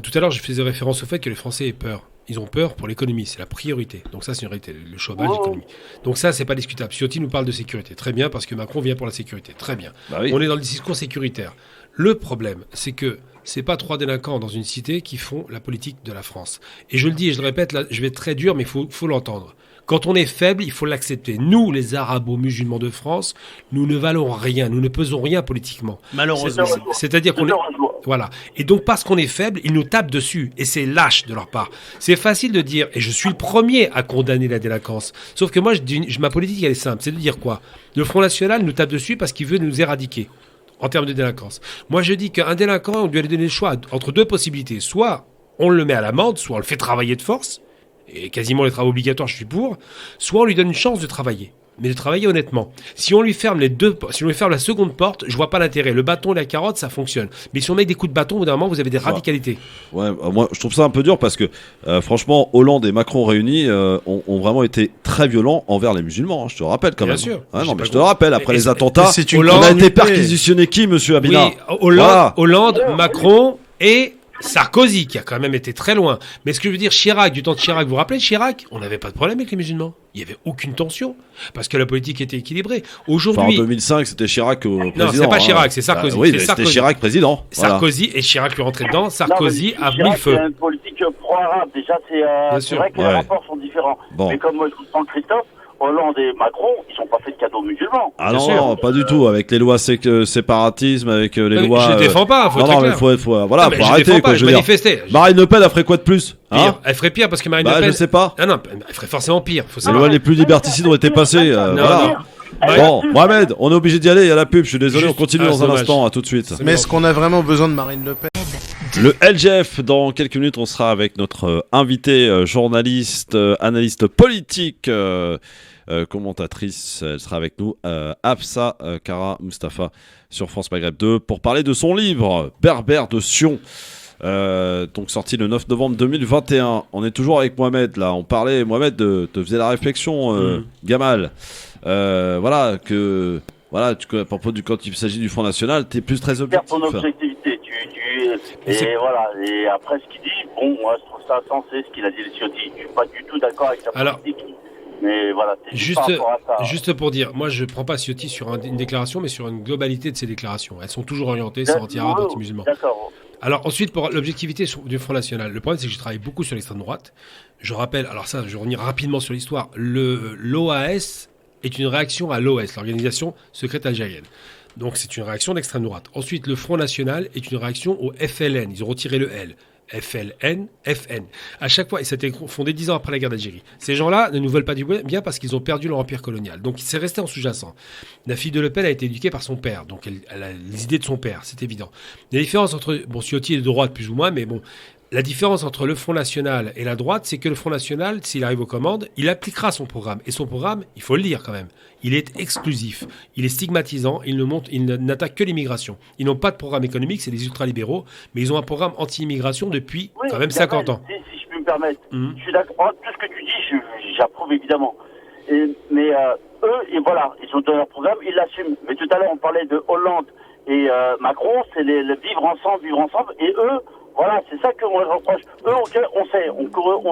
Tout à l'heure, je faisais référence au fait que les Français aient peur. Ils ont peur pour l'économie, c'est la priorité. Donc ça, c'est une réalité, le chômage, l'économie. Donc ça, c'est pas discutable. Ciotti nous parle de sécurité, très bien, parce que Macron vient pour la sécurité, très bien. Bah oui. On est dans le discours sécuritaire. Le problème, c'est que c'est pas trois délinquants dans une cité qui font la politique de la France. Et je le dis et je le répète, là, je vais être très dur, mais il faut l'entendre. Quand on est faible, il faut l'accepter. Nous, les arabo-musulmans de France, nous ne valons rien, nous ne pesons rien politiquement. Malheureusement. C'est-à-dire qu'on est... Voilà. Et donc, parce qu'on est faible, ils nous tapent dessus. Et c'est lâche de leur part. C'est facile de dire, et je suis le premier à condamner la délinquance. Sauf que moi, ma politique, elle est simple. C'est de dire quoi ? Le Front National nous tape dessus parce qu'il veut nous éradiquer en termes de délinquance. Moi, je dis qu'un délinquant, on doit lui donner le choix entre deux possibilités. Soit on le met à l'amende, soit on le fait travailler de force. Et quasiment les travaux obligatoires, je suis pour. Soit on lui donne une chance de travailler. Mais de travailler honnêtement. Si on lui ferme si on lui ferme la seconde porte, je vois pas l'intérêt. Le bâton et la carotte, ça fonctionne. Mais si on met des coups de bâton, au bout d'un moment, vous avez des radicalités. Ouais, moi, je trouve ça un peu dur parce que, franchement, Hollande et Macron réunis ont vraiment été très violents envers les musulmans. Hein, je te rappelle quand même. Bien sûr. Non, mais je te rappelle, après les attentats, Hollande, on a été perquisitionné qui, monsieur Abina ? Oui, Hollande, Macron et Sarkozy, qui a quand même été très loin. Mais ce que je veux dire, Chirac, du temps de Chirac, vous vous rappelez de Chirac ? On n'avait pas de problème avec les musulmans. Il n'y avait aucune tension, parce que la politique était équilibrée. Aujourd'hui... en 2005, c'était Chirac au président. Non, c'est pas Chirac, c'est Sarkozy. Oui, c'était Chirac président. Sarkozy, et Chirac lui rentrait dedans. Sarkozy a mis le feu. C'est une politique pro-arabe. Déjà, c'est vrai que les rapports sont différents. Bon. Mais comme moi, je comprends Christophe, Hollande et Macron, ils sont pas fait de cadeaux musulmans. Ah non, pas du tout. Avec les lois séparatisme, avec les lois. Je défends pas, faut être clair. Mais faut arrêter quoi. Je veux dire. Marine Le Pen a fait quoi de plus ? Pire. Elle ferait pire parce que Marine Le Pen. Je sais pas. Non, elle ferait forcément pire. Les lois les plus liberticides ont été passées. Voilà. Bon, Mohamed, on est obligé d'y aller. Il y a la pub. Je suis désolé. On continue dans un instant. À tout de suite. Mais est-ce qu'on a vraiment besoin de Marine Le Pen ? Le LGF, dans quelques minutes, on sera avec notre invité, journaliste, analyste politique, commentatrice. Elle sera avec nous, Afsa Kara Mustafa, sur France Maghreb 2, pour parler de son livre Berbère de Sion. Donc sorti le 9 novembre 2021. On est toujours avec Mohamed là. On parlait, Mohamed te faisait la réflexion, Gamal. Voilà à propos quand il s'agit du Front National, t'es plus très objectif. Ton objectivité, Et voilà. Et après, ce qu'il dit, bon, moi, je trouve ça sensé, ce qu'il a dit, les Ciotti. Je suis pas du tout d'accord avec sa politique. Mais voilà, c'est juste par rapport à ça. Juste pour dire, moi je prends pas Ciotti sur une déclaration, mais sur une globalité de ses déclarations. Elles sont toujours orientées, c'est anti-arabe, anti-musulman. D'accord. Alors ensuite, pour l'objectivité du Front National, le problème c'est que je travaille beaucoup sur l'extrême droite. Je rappelle, alors ça, je vais revenir rapidement sur l'histoire, l'OAS est une réaction à l'OS, l'organisation secrète algérienne. Donc c'est une réaction d'extrême droite. Ensuite, le Front National est une réaction au FLN, ils ont retiré le L. FLN, FN. À chaque fois, et ça a été fondé 10 ans après la guerre d'Algérie. Ces gens-là ne nous veulent pas du bien parce qu'ils ont perdu leur empire colonial. Donc, c'est resté en sous-jacent. La fille de Le Pen a été éduquée par son père. Donc, elle a les idées de son père, c'est évident. La différence entre... Bon, Ciotti est de droite plus ou moins, mais bon... La différence entre le Front National et la droite, c'est que le Front National, s'il arrive aux commandes, il appliquera son programme. Et son programme, il faut le lire quand même, il est exclusif, il est stigmatisant, il n'attaque que l'immigration. Ils n'ont pas de programme économique, c'est des ultralibéraux, mais ils ont un programme anti-immigration depuis quand même 50 ans. Si je peux me permettre, je suis d'accord. Tout ce que tu dis, j'approuve évidemment. Mais eux, et voilà, ils ont donné leur programme, ils l'assument. Mais tout à l'heure, on parlait de Hollande et Macron, c'est le vivre ensemble, et eux... Voilà, c'est ça qu'on les reproche. Eux, ok, on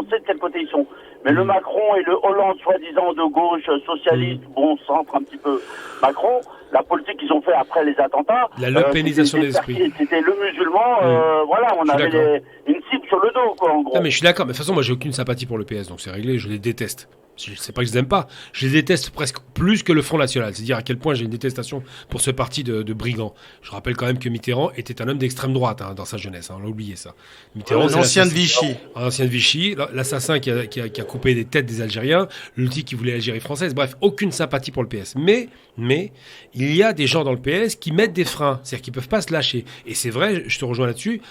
sait de quel côté ils sont. Mais le Macron et le Hollande, soi-disant de gauche, socialiste, bon, centre un petit peu Macron, la politique qu'ils ont fait après les attentats... La lepénisation des esprits. C'était le musulman, voilà, on avait une cible sur le dos, quoi, en gros. Non, mais je suis d'accord, mais de toute façon, moi, j'ai aucune sympathie pour le PS, donc c'est réglé, je les déteste. C'est pas que je les aime pas, je les déteste presque plus que le Front National. C'est dire à quel point j'ai une détestation pour ce parti de brigands. Je rappelle quand même que Mitterrand était un homme d'extrême droite dans sa jeunesse, on l'a oublié ça. Mitterrand, un ancien de Vichy. Un ancien de Vichy, l'assassin qui a coupé des têtes des Algériens, le type qui voulait l'Algérie française, bref, aucune sympathie pour le PS. Mais il y a des gens dans le PS qui mettent des freins, c'est-à-dire qu'ils peuvent pas se lâcher. Et c'est vrai, je te rejoins là-dessus,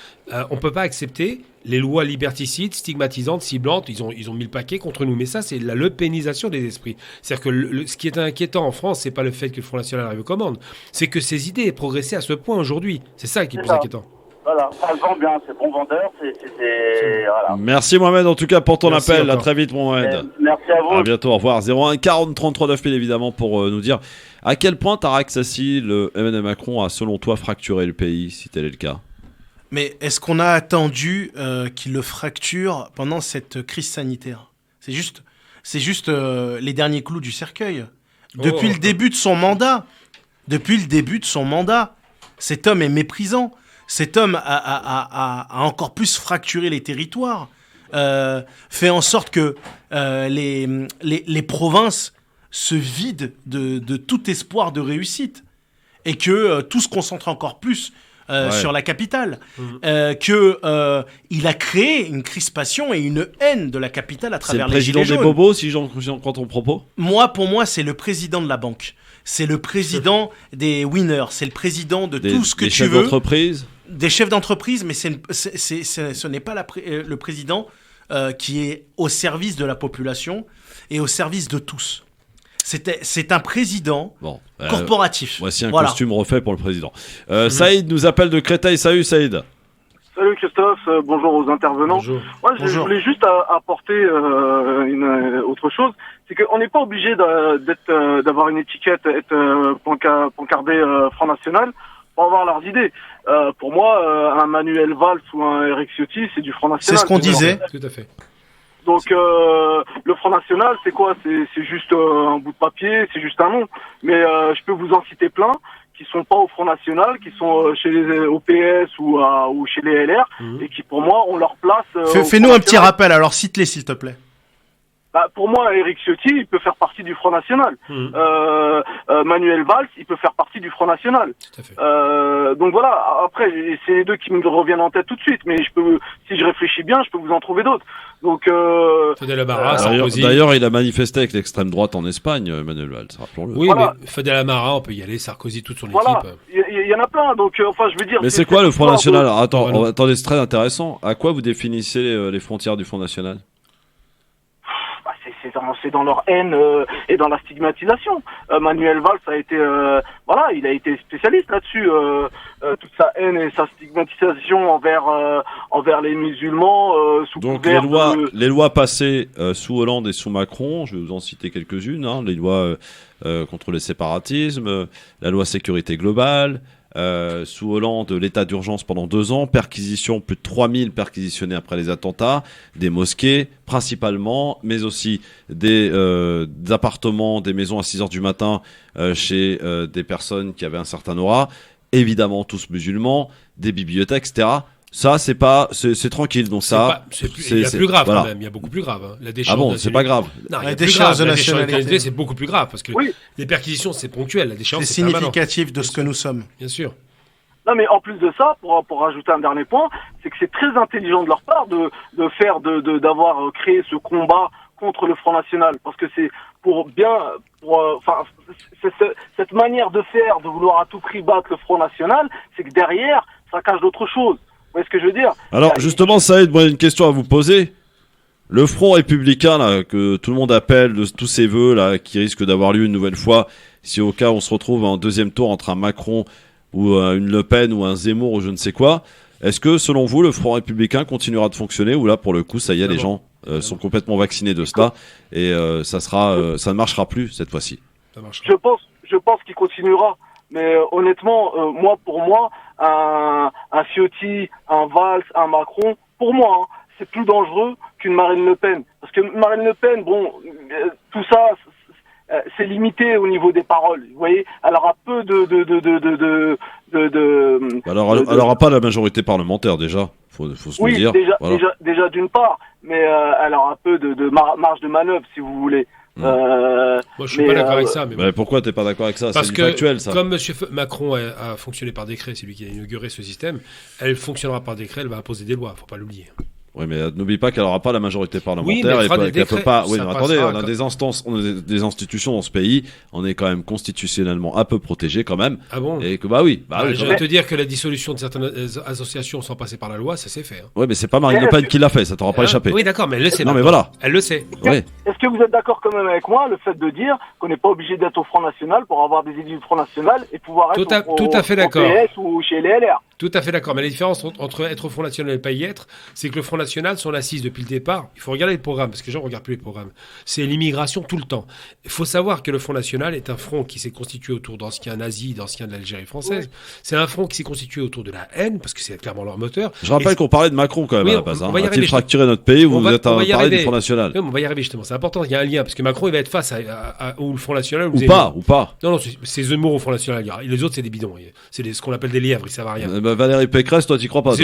on peut pas accepter les lois liberticides, stigmatisantes, ciblantes, ils ont mis le paquet contre nous. Mais ça, c'est la lepénisation des esprits. C'est-à-dire que ce qui est inquiétant en France, c'est pas le fait que le Front National arrive aux commandes, c'est que ces idées aient progressé à ce point aujourd'hui. C'est ça qui est le plus inquiétant. Voilà, ça vend bien, c'est bon vendeur, voilà. Merci Mohamed en tout cas pour ton Merci appel, encore. à très vite Mohamed. Merci à vous. À bientôt, au revoir. 01 40 33 9000 évidemment pour nous dire à quel point Tareq Sassi, le Emmanuel Macron a selon toi fracturé le pays, si tel est le cas. Mais est-ce qu'on a attendu qu'il le fracture pendant cette crise sanitaire ? C'est juste les derniers clous du cercueil. Depuis le début de son mandat, cet homme est méprisant. Cet homme a encore plus fracturé les territoires, fait en sorte que les provinces se vident de tout espoir de réussite et que tout se concentre encore plus sur la capitale, qu'il a créé une crispation et une haine de la capitale à travers les gilets jaunes. C'est le président des bobos, si j'en prends ton propos ? Pour moi, c'est le président de la banque. C'est le président des winners. C'est le président de tout ce que tu veux. Des chefs d'entreprise ? Des chefs d'entreprise, mais ce n'est pas le président qui est au service de la population et au service de tous. C'est un président corporatif. Voici un costume refait pour le président. Saïd nous appelle de Créteil. Salut Saïd. Salut Christophe, bonjour aux intervenants. Bonjour. Moi, je voulais juste apporter autre chose. C'est qu'on n'est pas obligé d'avoir une étiquette, être pancardé Front National pour avoir leurs idées. Pour moi, un Manuel Valls ou un Éric Ciotti, c'est du Front National. C'est ce qu'on disait. Tout à fait. Donc le Front National, c'est quoi ? C'est juste un bout de papier, c'est juste un nom. Mais je peux vous en citer plein qui sont pas au Front National, qui sont chez les OPS ou chez les LR, et qui pour moi ont leur place. Fais-nous un petit rappel, alors cite-les s'il te plaît. Pour moi, Éric Ciotti, il peut faire partie du Front National. Manuel Valls, il peut faire partie du Front National. Tout à fait. Donc voilà, après, c'est les deux qui me reviennent en tête tout de suite, mais si je réfléchis bien, je peux vous en trouver d'autres. Donc, d'ailleurs, il a manifesté avec l'extrême droite en Espagne, Manuel Valls, rappelons-le. Oui, voilà. Mais Fadel Amara, on peut y aller, Sarkozy, toute son équipe. Il y en a plein, donc je veux dire... Mais c'est quoi le Front National ? Attendez, c'est très intéressant. À quoi vous définissez les frontières du Front National ? C'est dans leur haine et dans la stigmatisation. Manuel Valls a été, il a été spécialiste là-dessus. Toute sa haine et sa stigmatisation envers les musulmans sous donc couvert les lois passées sous Hollande et sous Macron, je vais vous en citer quelques-unes. Les lois contre le séparatisme, la loi sécurité globale, sous Hollande, l'état d'urgence pendant 2 ans, perquisition, plus de 3000 perquisitionnés après les attentats, des mosquées principalement, mais aussi des appartements, des maisons à 6 heures du matin chez des personnes qui avaient un certain aura, évidemment tous musulmans, des bibliothèques, etc. Ça, c'est tranquille. Donc il y a plus grave quand même. Il y a beaucoup plus grave. Hein. La déchéance. Ah bon, c'est pas grave. Non, la déchéance de nationalité, c'est beaucoup plus grave parce que les perquisitions, c'est ponctuel. La déchéance, c'est significatif de ce que nous sommes. Bien sûr. Non, mais en plus de ça, pour rajouter un dernier point, c'est que c'est très intelligent de leur part d'avoir créé ce combat contre le Front National, parce que c'est cette manière de faire, de vouloir à tout prix battre le Front National, c'est que derrière, ça cache d'autres choses. Vous voyez ce que je veux dire? Alors justement, Saïd, moi, une question à vous poser. Le Front républicain, là, que tout le monde appelle de tous ses vœux, là, qui risque d'avoir lieu une nouvelle fois, si au cas on se retrouve en deuxième tour entre un Macron ou une Le Pen ou un Zemmour ou je ne sais quoi, est-ce que selon vous, le Front républicain continuera de fonctionner, ou là, pour le coup, ça y est, les gens sont complètement vaccinés de cela et ça ne marchera plus cette fois-ci? Je pense qu'il continuera. Mais honnêtement, pour moi, un Ciotti, un Valls, un Macron, pour moi, c'est plus dangereux qu'une Marine Le Pen. Parce que Marine Le Pen, tout ça, c'est limité au niveau des paroles. Vous voyez, elle aura peu Alors, elle n'aura pas la majorité parlementaire déjà. Faut se le dire. Déjà d'une part, mais elle aura peu de marge de manœuvre, si vous voulez. Moi, je suis pas d'accord avec ça. Mais pourquoi t'es pas d'accord avec ça? Parce c'est factuel, ça. Comme M. Macron a fonctionné par décret, c'est lui qui a inauguré ce système, elle fonctionnera par décret, elle va imposer des lois, faut pas l'oublier. Oui, mais n'oublie pas qu'elle n'aura pas la majorité parlementaire et qu'elle peut pas. Oui, mais attendez, on a des instances, on a des institutions dans ce pays. On est quand même constitutionnellement un peu protégé quand même. Ah bon? Et que je vais te dire que la dissolution de certaines associations sans passer par la loi, ça s'est fait. Hein. Oui, mais c'est pas Marine Le Pen qui l'a fait, ça t'aura pas échappé. Oui, d'accord, mais elle le sait. Non, mais voilà. Elle le sait. Oui. Est-ce que vous êtes d'accord quand même avec moi, le fait de dire qu'on n'est pas obligé d'être au Front National pour avoir des élus du Front National et pouvoir être tout à fait d'accord. au PS ou chez les LR? Tout à fait d'accord, mais la différence entre être au Front National et ne pas y être, c'est que le Front National, son assise depuis le départ, il faut regarder les programmes, parce que les gens ne regardent plus les programmes, c'est l'immigration tout le temps. Il faut savoir que le Front National est un front qui s'est constitué autour d'anciens nazis, d'anciens de l'Algérie française. Oui. C'est un front qui s'est constitué autour de la haine, parce que c'est clairement leur moteur. Je rappelle qu'on parlait de Macron quand même à la base. A-t-il fracturé notre pays ou vous êtes à parler du Front National? Oui, on va y arriver justement, c'est important, il y a un lien, parce que Macron il va être face au Front National. Ou pas. Non, c'est Zemmour au Front National. Les autres, c'est des bidons. C'est ce qu'on appelle des lièvres, ils savent à rien. Valérie Pécresse, toi, t'y crois pas?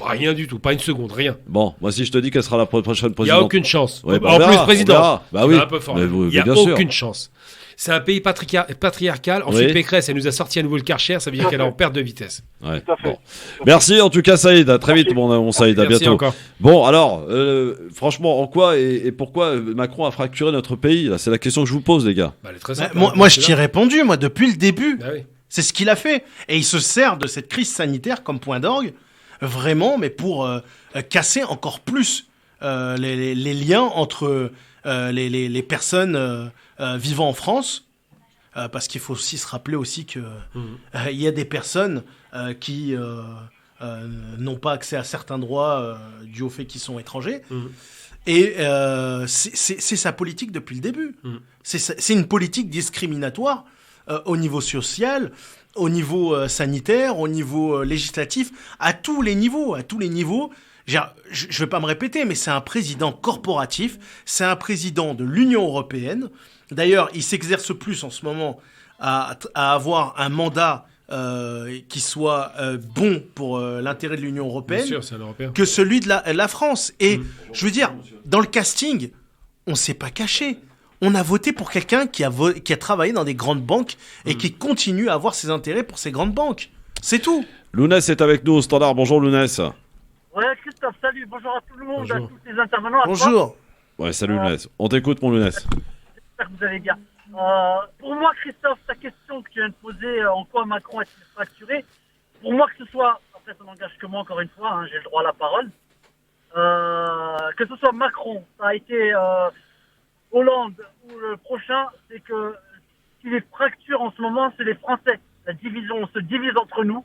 Rien du tout, pas une seconde, rien. Bon, moi, si je te dis qu'elle sera la prochaine présidente. Il n'y a aucune chance. Ouais, en plus, président. Bah oui. Un peu fort. Il n'y a aucune chance. C'est un pays patriarcal. Ensuite, Pécresse, elle nous a sorti à nouveau le Karcher. Ça veut dire qu'elle est en perte de vitesse. Ouais. Bon. Merci en tout cas, Saïd. À très vite, mon Saïd. À bientôt. Encore. Bon, alors, franchement, en quoi et pourquoi Macron a fracturé notre pays? C'est la question que je vous pose, les gars. Elle est très simple, moi, je t'y ai répondu, depuis le début. Bah oui. C'est ce qu'il a fait. Et il se sert de cette crise sanitaire comme point d'orgue, vraiment, mais pour casser encore plus les liens entre les personnes vivant en France. Parce qu'il faut aussi se rappeler aussi que il y a des personnes qui n'ont pas accès à certains droits dû au fait qu'ils sont étrangers. Et c'est sa politique depuis le début. C'est une politique discriminatoire au niveau social, au niveau sanitaire, au niveau législatif, à tous les niveaux. Je ne vais pas me répéter, mais c'est un président corporatif, c'est un président de l'Union européenne. D'ailleurs, il s'exerce plus en ce moment à avoir un mandat qui soit bon pour l'intérêt de l'Union européenne. Bien sûr, c'est un Européen. Que celui de la France. Et je veux dire, dans le casting, on ne s'est pas caché. On a voté pour quelqu'un qui a travaillé dans des grandes banques et qui continue à avoir ses intérêts pour ces grandes banques. C'est tout. Lounès est avec nous au standard. Bonjour Lounès. Ouais, Christophe, salut. Bonjour à tout le monde, Bonjour. à tous les intervenants. Bonjour. Ouais, salut Lounès. On t'écoute, mon Lounès. J'espère que vous allez bien. Pour moi, Christophe, ta question que tu viens de poser, en quoi Macron est-il fracturé, pour moi que ce soit, après ça n'engage que moi encore une fois, j'ai le droit à la parole, que ce soit Macron, ça a été Hollande ou le prochain, c'est que ce qui les fracture en ce moment, c'est les Français. La division, on se divise entre nous.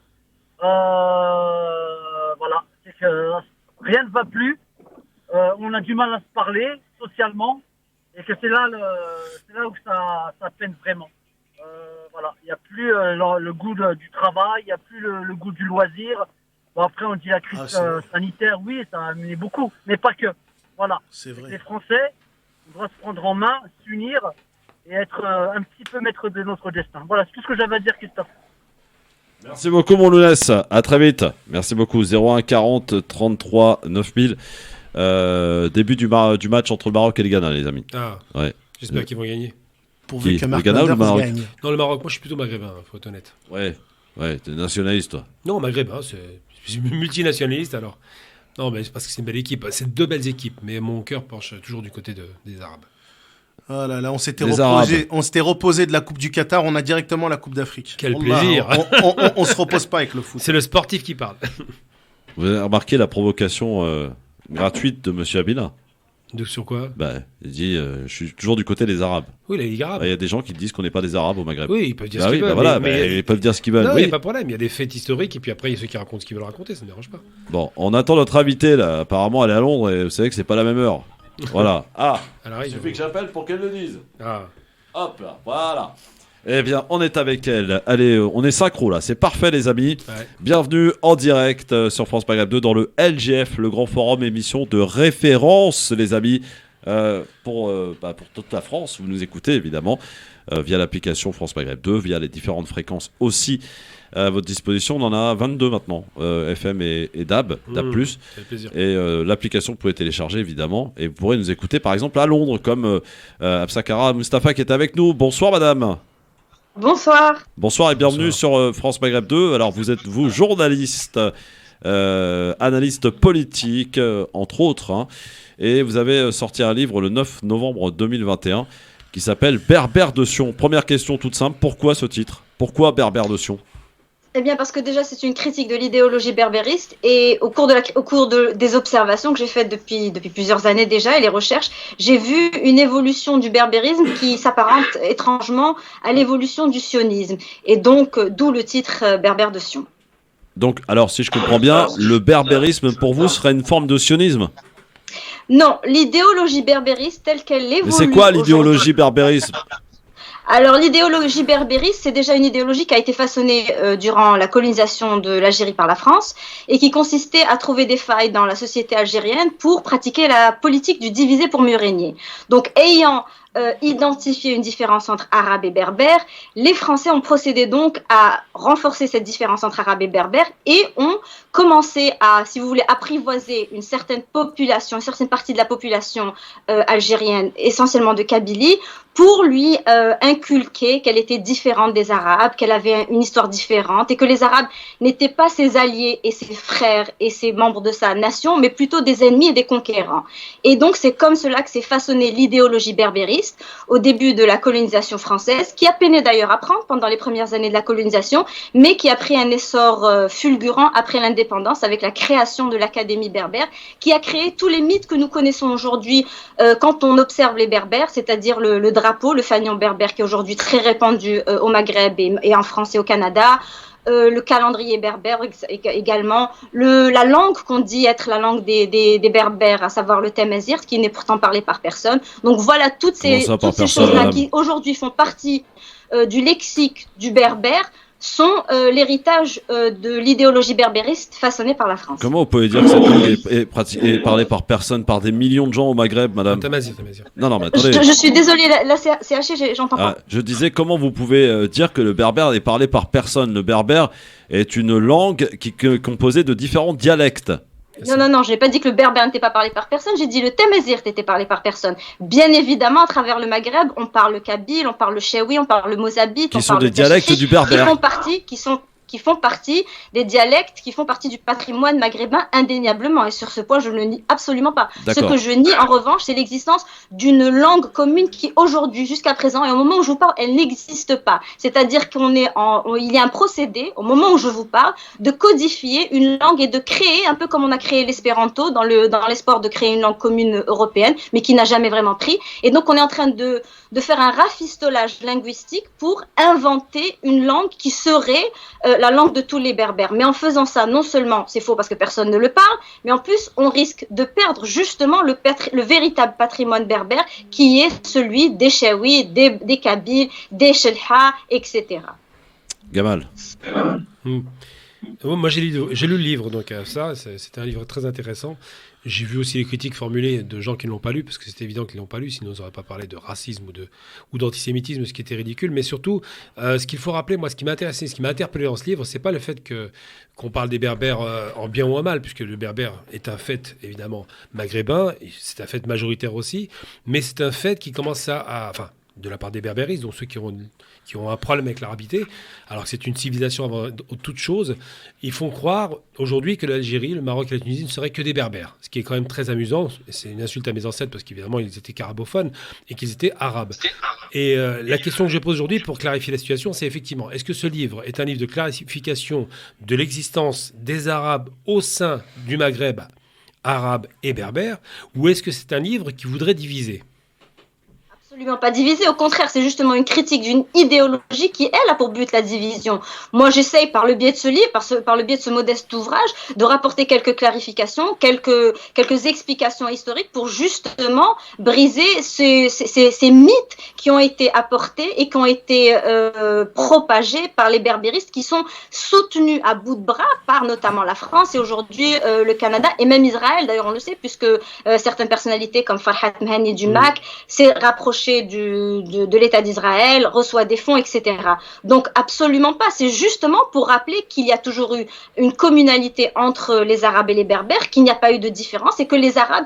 Voilà, c'est que rien ne va plus. On a du mal à se parler socialement, et que c'est là où ça peine vraiment. Voilà. Voilà, il n'y a plus le goût du travail, il n'y a plus le goût du loisir. Bon, après, on dit la crise sanitaire, oui, ça a amené beaucoup, mais pas que. Voilà. C'est vrai. Les Français, on doit se prendre en main, s'unir et être un petit peu maître de notre destin. Voilà, c'est tout ce que j'avais à dire, Christophe. Merci beaucoup, mon Lounès. À très vite. Merci beaucoup. 01 40 33 9000. Début du match entre le Maroc et le Ghana, les amis. Ah, ouais. J'espère qu'ils vont gagner. Pourvu que Marc Ghana ou le Maroc gagne. Non, le Maroc, moi je suis plutôt maghrébin, faut être honnête. Ouais, t'es nationaliste, toi. Non, maghrébin, je suis multinationaliste alors. Non, mais c'est parce que c'est une belle équipe. C'est deux belles équipes, mais mon cœur penche toujours du côté des Arabes. Oh là là, on s'était reposé de la Coupe du Qatar, on a directement la Coupe d'Afrique. Quel plaisir. On se repose pas avec le foot. C'est le sportif qui parle. Vous avez remarqué la provocation gratuite de M. Abila? Sur quoi? Il dit je suis toujours du côté des Arabes. Oui, la Ligue arabe. Il y a des gens qui disent qu'on n'est pas des Arabes au Maghreb. Oui, ils peuvent dire ce qu'ils veulent. Ils peuvent dire ce qu'ils veulent. Non, il n'y a pas de problème. Il y a des faits historiques et puis après, il y a ceux qui racontent ce qu'ils veulent raconter. Ça ne dérange pas. Bon, on attend notre invitée là. Apparemment, elle est à Londres et vous savez que c'est pas la même heure. Voilà. Ah, il suffit que j'appelle pour qu'elle le dise. Ah. Hop là, voilà. Eh bien, on est avec elle. Allez, on est synchro là, c'est parfait les amis. Ouais. Bienvenue en direct sur France Maghreb 2 dans le LGF, le grand forum émission de référence les amis. Pour toute la France, vous nous écoutez évidemment via l'application France Maghreb 2, via les différentes fréquences aussi à votre disposition. On en a 22 maintenant, FM et DAB, DAB+. Et l'application, vous pouvez télécharger évidemment. Et vous pourrez nous écouter par exemple à Londres, comme Absakara Mustafa qui est avec nous. Bonsoir madame. Bonsoir. Bonsoir et bienvenue sur France Maghreb 2. Alors vous êtes journaliste, analyste politique, entre autres, hein, et vous avez sorti un livre le 9 novembre 2021 qui s'appelle Berbère de Sion. Première question toute simple, pourquoi ce titre? Pourquoi Berbère de Sion? Eh bien parce que déjà c'est une critique de l'idéologie berbériste et au cours des observations que j'ai faites depuis plusieurs années déjà et les recherches, j'ai vu une évolution du berbérisme qui s'apparente étrangement à l'évolution du sionisme et donc d'où le titre Berbère de Sion. Donc alors si je comprends bien, le berbérisme pour vous serait une forme de sionisme? Non, l'idéologie berbériste telle qu'elle évolue. Mais c'est quoi l'idéologie berbérisme? Alors l'idéologie berbériste, c'est déjà une idéologie qui a été façonnée durant la colonisation de l'Algérie par la France et qui consistait à trouver des failles dans la société algérienne pour pratiquer la politique du diviser pour mieux régner. Donc ayant identifié une différence entre arabes et berbères, les Français ont procédé donc à renforcer cette différence entre arabes et berbères et ont commencé à, si vous voulez, apprivoiser une certaine population, une certaine partie de la population algérienne, essentiellement de Kabylie, pour lui inculquer qu'elle était différente des Arabes, qu'elle avait une histoire différente et que les Arabes n'étaient pas ses alliés et ses frères et ses membres de sa nation, mais plutôt des ennemis et des conquérants. Et donc c'est comme cela que s'est façonnée l'idéologie berbériste au début de la colonisation française, qui a peiné d'ailleurs à prendre pendant les premières années de la colonisation, mais qui a pris un essor fulgurant après l'indépendance avec la création de l'Académie berbère, qui a créé tous les mythes que nous connaissons aujourd'hui quand on observe les berbères, c'est-à-dire le drapeau, le fanion berbère qui est aujourd'hui très répandu au Maghreb et en France et au Canada, le calendrier berbère également, la langue qu'on dit être la langue des berbères, à savoir le tamazight, qui n'est pourtant parlé par personne. Donc voilà toutes ces choses-là qui aujourd'hui font partie du lexique du berbère sont l'héritage de l'idéologie berbériste façonnée par la France. Comment vous pouvez dire que cette langue est parlée par personne, par des millions de gens au Maghreb, madame? Tamazight. Non, mais attendez. Je suis désolée, là c'est haché, j'entends pas. Je disais, comment vous pouvez dire que le berbère est parlé par personne? Le berbère est une langue qui est composée de différents dialectes. Non, j'ai pas dit que le berbère n'était pas parlé par personne, j'ai dit le tamazight était parlé par personne. Bien évidemment, à travers le Maghreb, on parle le kabyle, on parle le chewi, on parle le mozabite, qui sont des dialectes du berbère. Qui font partie des dialectes, qui font partie du patrimoine maghrébin indéniablement. Et sur ce point, je ne le nie absolument pas. Ce que je nie, en revanche, c'est l'existence d'une langue commune qui, aujourd'hui, jusqu'à présent, et au moment où je vous parle, elle n'existe pas. C'est-à-dire qu'il y a un procédé, au moment où je vous parle, de codifier une langue et de créer, un peu comme on a créé l'espéranto, dans l'espoir de créer une langue commune européenne, mais qui n'a jamais vraiment pris. Et donc, on est en train de faire un rafistolage linguistique pour inventer une langue qui serait la langue de tous les berbères. Mais en faisant ça, non seulement c'est faux parce que personne ne le parle, mais en plus on risque de perdre justement le véritable patrimoine berbère qui est celui des Chaouis, des Kabyles, des Chelha, etc. Gamal. Moi, j'ai lu le livre, donc c'était un livre très intéressant. J'ai vu aussi les critiques formulées de gens qui ne l'ont pas lu, parce que c'est évident qu'ils ne l'ont pas lu, sinon ils n'auraient pas parlé de racisme ou d'antisémitisme, ce qui était ridicule. Mais surtout, ce qu'il faut rappeler, moi, ce qui m'a intéressé, ce qui m'a interpellé dans ce livre, c'est pas le fait qu'on parle des berbères en bien ou en mal, puisque le berbère est un fait, évidemment, maghrébin, et c'est un fait majoritaire aussi, mais c'est un fait qui commence enfin, de la part des berbéristes, donc ceux qui ont un problème avec l'arabité, alors que c'est une civilisation avant toute chose, ils font croire aujourd'hui que l'Algérie, le Maroc et la Tunisie ne seraient que des berbères, ce qui est quand même très amusant. C'est une insulte à mes ancêtres parce qu'évidemment ils étaient qu'arabophones et qu'ils étaient arabes. Et la question que je pose aujourd'hui pour clarifier la situation, c'est effectivement, est-ce que ce livre est un livre de clarification de l'existence des Arabes au sein du Maghreb arabe et berbère, ou est-ce que c'est un livre qui voudrait diviser ? Absolument pas divisé, au contraire, c'est justement une critique d'une idéologie qui, elle, a pour but la division. Moi, j'essaye, par le biais de ce livre, par le biais de ce modeste ouvrage, de rapporter quelques clarifications, quelques explications historiques pour justement briser ces mythes qui ont été apportés et qui ont été propagés par les berbéristes qui sont soutenus à bout de bras par notamment la France et aujourd'hui le Canada et même Israël, d'ailleurs on le sait, puisque certaines personnalités comme Farhat Mehani du MAC s'est rapproché de l'État d'Israël, reçoit des fonds, etc. Donc absolument pas, c'est justement pour rappeler qu'il y a toujours eu une communalité entre les Arabes et les Berbères, qu'il n'y a pas eu de différence et que les Arabes,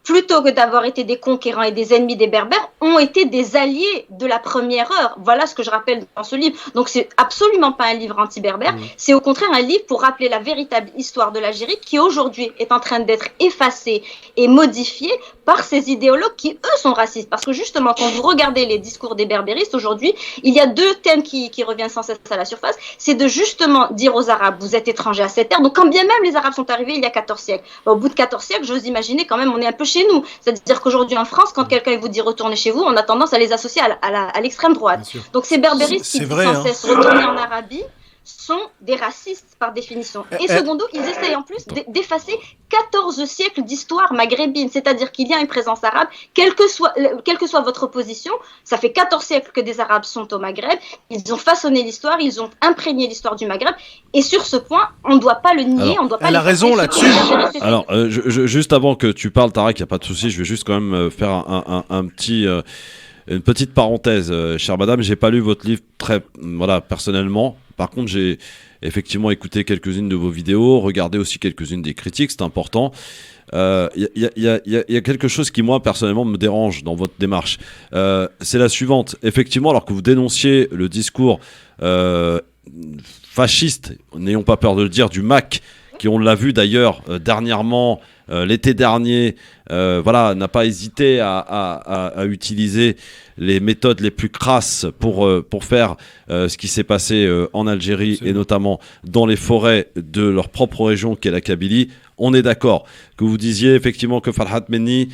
plutôt que d'avoir été des conquérants et des ennemis des Berbères, ont été des alliés de la première heure. Voilà ce que je rappelle dans ce livre. Donc c'est absolument pas un livre anti-berbère, c'est au contraire un livre pour rappeler la véritable histoire de l'Algérie qui aujourd'hui est en train d'être effacée et modifiée par ces idéologues qui, eux, sont racistes. Parce que justement, quand vous regardez les discours des berbéristes aujourd'hui, il y a deux thèmes qui reviennent sans cesse à la surface. C'est de justement dire aux Arabes, vous êtes étrangers à cette terre. Donc quand bien même les Arabes sont arrivés il y a 14 siècles, au bout de 14 siècles, j'ose imaginer quand même, on est un peu chez nous. C'est-à-dire qu'aujourd'hui en France, quand quelqu'un vous dit retournez chez vous, on a tendance à les associer à l'extrême droite. Donc ces berbéristes qui disent sans cesse retourner en Arabie sont des racistes par définition. Et secondo, ils essayent en plus d'effacer 14 siècles d'histoire maghrébine, c'est-à-dire qu'il y a une présence arabe, quelle que soit votre position, ça fait 14 siècles que des Arabes sont au Maghreb, ils ont façonné l'histoire, ils ont imprégné l'histoire du Maghreb, et sur ce point, on ne doit pas le nier, on ne doit pas... Elle a raison là-dessus. Alors, juste avant que tu parles, Tarek, il n'y a pas de souci, je vais juste quand même faire un petit... Une petite parenthèse, chère madame, j'ai pas lu votre livre personnellement. Par contre, j'ai effectivement écouté quelques-unes de vos vidéos, regardé aussi quelques-unes des critiques, c'est important. Il y a quelque chose qui, moi, personnellement, me dérange dans votre démarche. C'est la suivante. Effectivement, alors que vous dénonciez le discours fasciste, n'ayons pas peur de le dire, du MAC, qui, on l'a vu d'ailleurs dernièrement, l'été dernier, n'a pas hésité à utiliser les méthodes les plus crasses pour faire ce qui s'est passé en Algérie et notamment dans les forêts de leur propre région qui est la Kabylie. On est d'accord que vous disiez effectivement que Farhat Mehani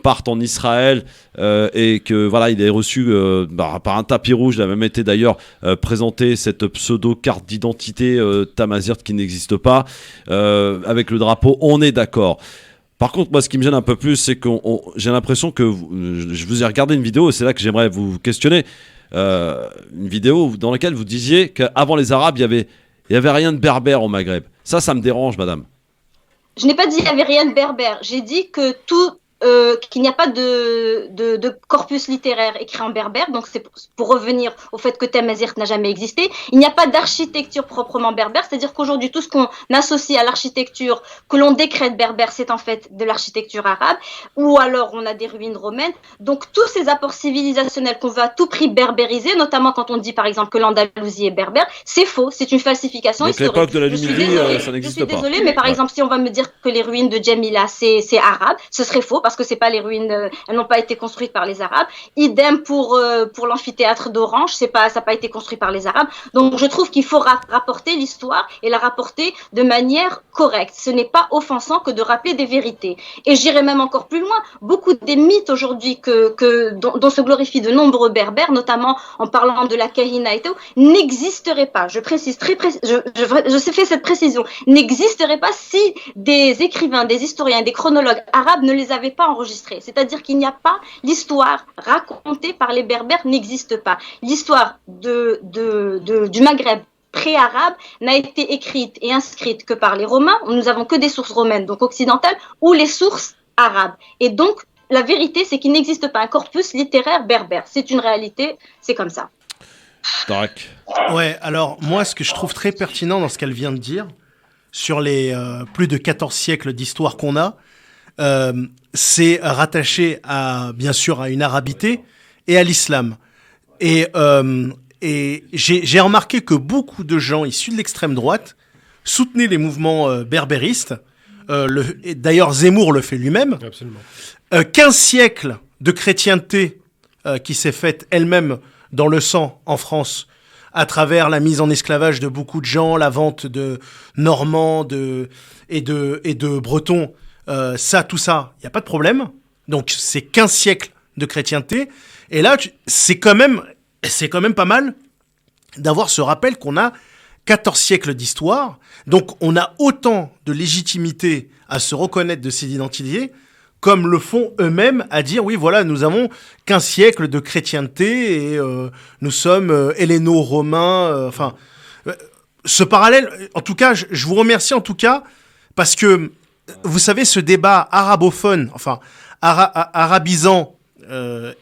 parte en Israël et que il est reçu par un tapis rouge. Il a même été d'ailleurs présenté cette pseudo carte d'identité tamazight qui n'existe pas avec le drapeau. On est d'accord. Par contre, moi, ce qui me gêne un peu plus, c'est que j'ai l'impression que je vous ai regardé une vidéo, et c'est là que j'aimerais vous questionner, une vidéo dans laquelle vous disiez qu'avant les Arabes, il y avait rien de berbère au Maghreb. Ça me dérange, madame. Je n'ai pas dit qu'il n'y avait rien de berbère. J'ai dit que qu'il n'y a pas de corpus littéraire écrit en berbère, donc c'est pour revenir au fait que Tamazight n'a jamais existé. Il n'y a pas d'architecture proprement berbère, c'est-à-dire qu'aujourd'hui tout ce qu'on associe à l'architecture que l'on décrète berbère, c'est en fait de l'architecture arabe, ou alors on a des ruines romaines. Donc tous ces apports civilisationnels qu'on veut à tout prix berbériser, notamment quand on dit par exemple que l'Andalousie est berbère, c'est faux, c'est une falsification historique. Donc l'époque de la Numidie, ça n'existe pas. Je suis désolée, mais par exemple si on va me dire que les ruines de Djamila c'est arabe, ce serait faux parce parce que c'est pas les ruines, elles n'ont pas été construites par les Arabes. Idem pour l'amphithéâtre d'Orange, ça n'a pas été construit par les Arabes. Donc je trouve qu'il faut rapporter l'histoire et la rapporter de manière correcte. Ce n'est pas offensant que de rappeler des vérités. Et j'irai même encore plus loin. Beaucoup des mythes aujourd'hui dont se glorifient de nombreux berbères, notamment en parlant de la Kahina et tout, n'existeraient pas. Je précise je fais cette précision. N'existeraient pas si des écrivains, des historiens, des chronologues arabes ne les avaient pas enregistrés. C'est-à-dire qu'il n'y a pas l'histoire racontée par les berbères n'existe pas. L'histoire du Maghreb pré-arabe n'a été écrite et inscrite que par les Romains. Nous avons que des sources romaines, donc occidentales, ou les sources arabes. Et donc, la vérité, c'est qu'il n'existe pas un corpus littéraire berbère. C'est une réalité, c'est comme ça. Tarek. Ouais, alors moi, ce que je trouve très pertinent dans ce qu'elle vient de dire, sur les plus de 14 siècles d'histoire qu'on a, c'est rattaché bien sûr à une arabité et à l'islam. Et j'ai remarqué que beaucoup de gens issus de l'extrême droite soutenaient les mouvements berbéristes. D'ailleurs, Zemmour le fait lui-même. Absolument. 15 siècles de chrétienté qui s'est faite elle-même dans le sang en France, à travers la mise en esclavage de beaucoup de gens, la vente de Normands et de Bretons, tout ça, il n'y a pas de problème. Donc c'est 15 siècles de chrétienté. Et là, c'est quand même pas mal d'avoir ce rappel qu'on a 14 siècles d'histoire. Donc on a autant de légitimité à se reconnaître de ces identités comme le font eux-mêmes à dire, oui, voilà, nous avons 15 siècles de chrétienté et nous sommes helléno-romains. Ce parallèle, en tout cas, je vous remercie en tout cas, parce que, vous savez, ce débat arabophone, arabisant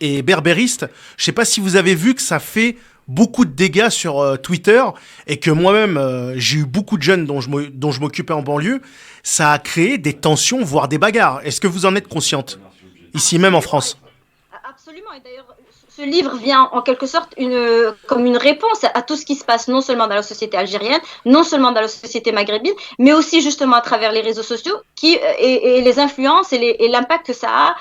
et berbériste, je ne sais pas si vous avez vu que ça fait beaucoup de dégâts sur Twitter et que moi-même, j'ai eu beaucoup de jeunes dont je m'occupais en banlieue. Ça a créé des tensions, voire des bagarres. Est-ce que vous en êtes consciente, ici même en France ? Absolument. Et d'ailleurs, ce livre vient en quelque sorte comme une réponse à tout ce qui se passe non seulement dans la société algérienne, non seulement dans la société maghrébine, mais aussi justement à travers les réseaux sociaux et les influences et l'impact que ça a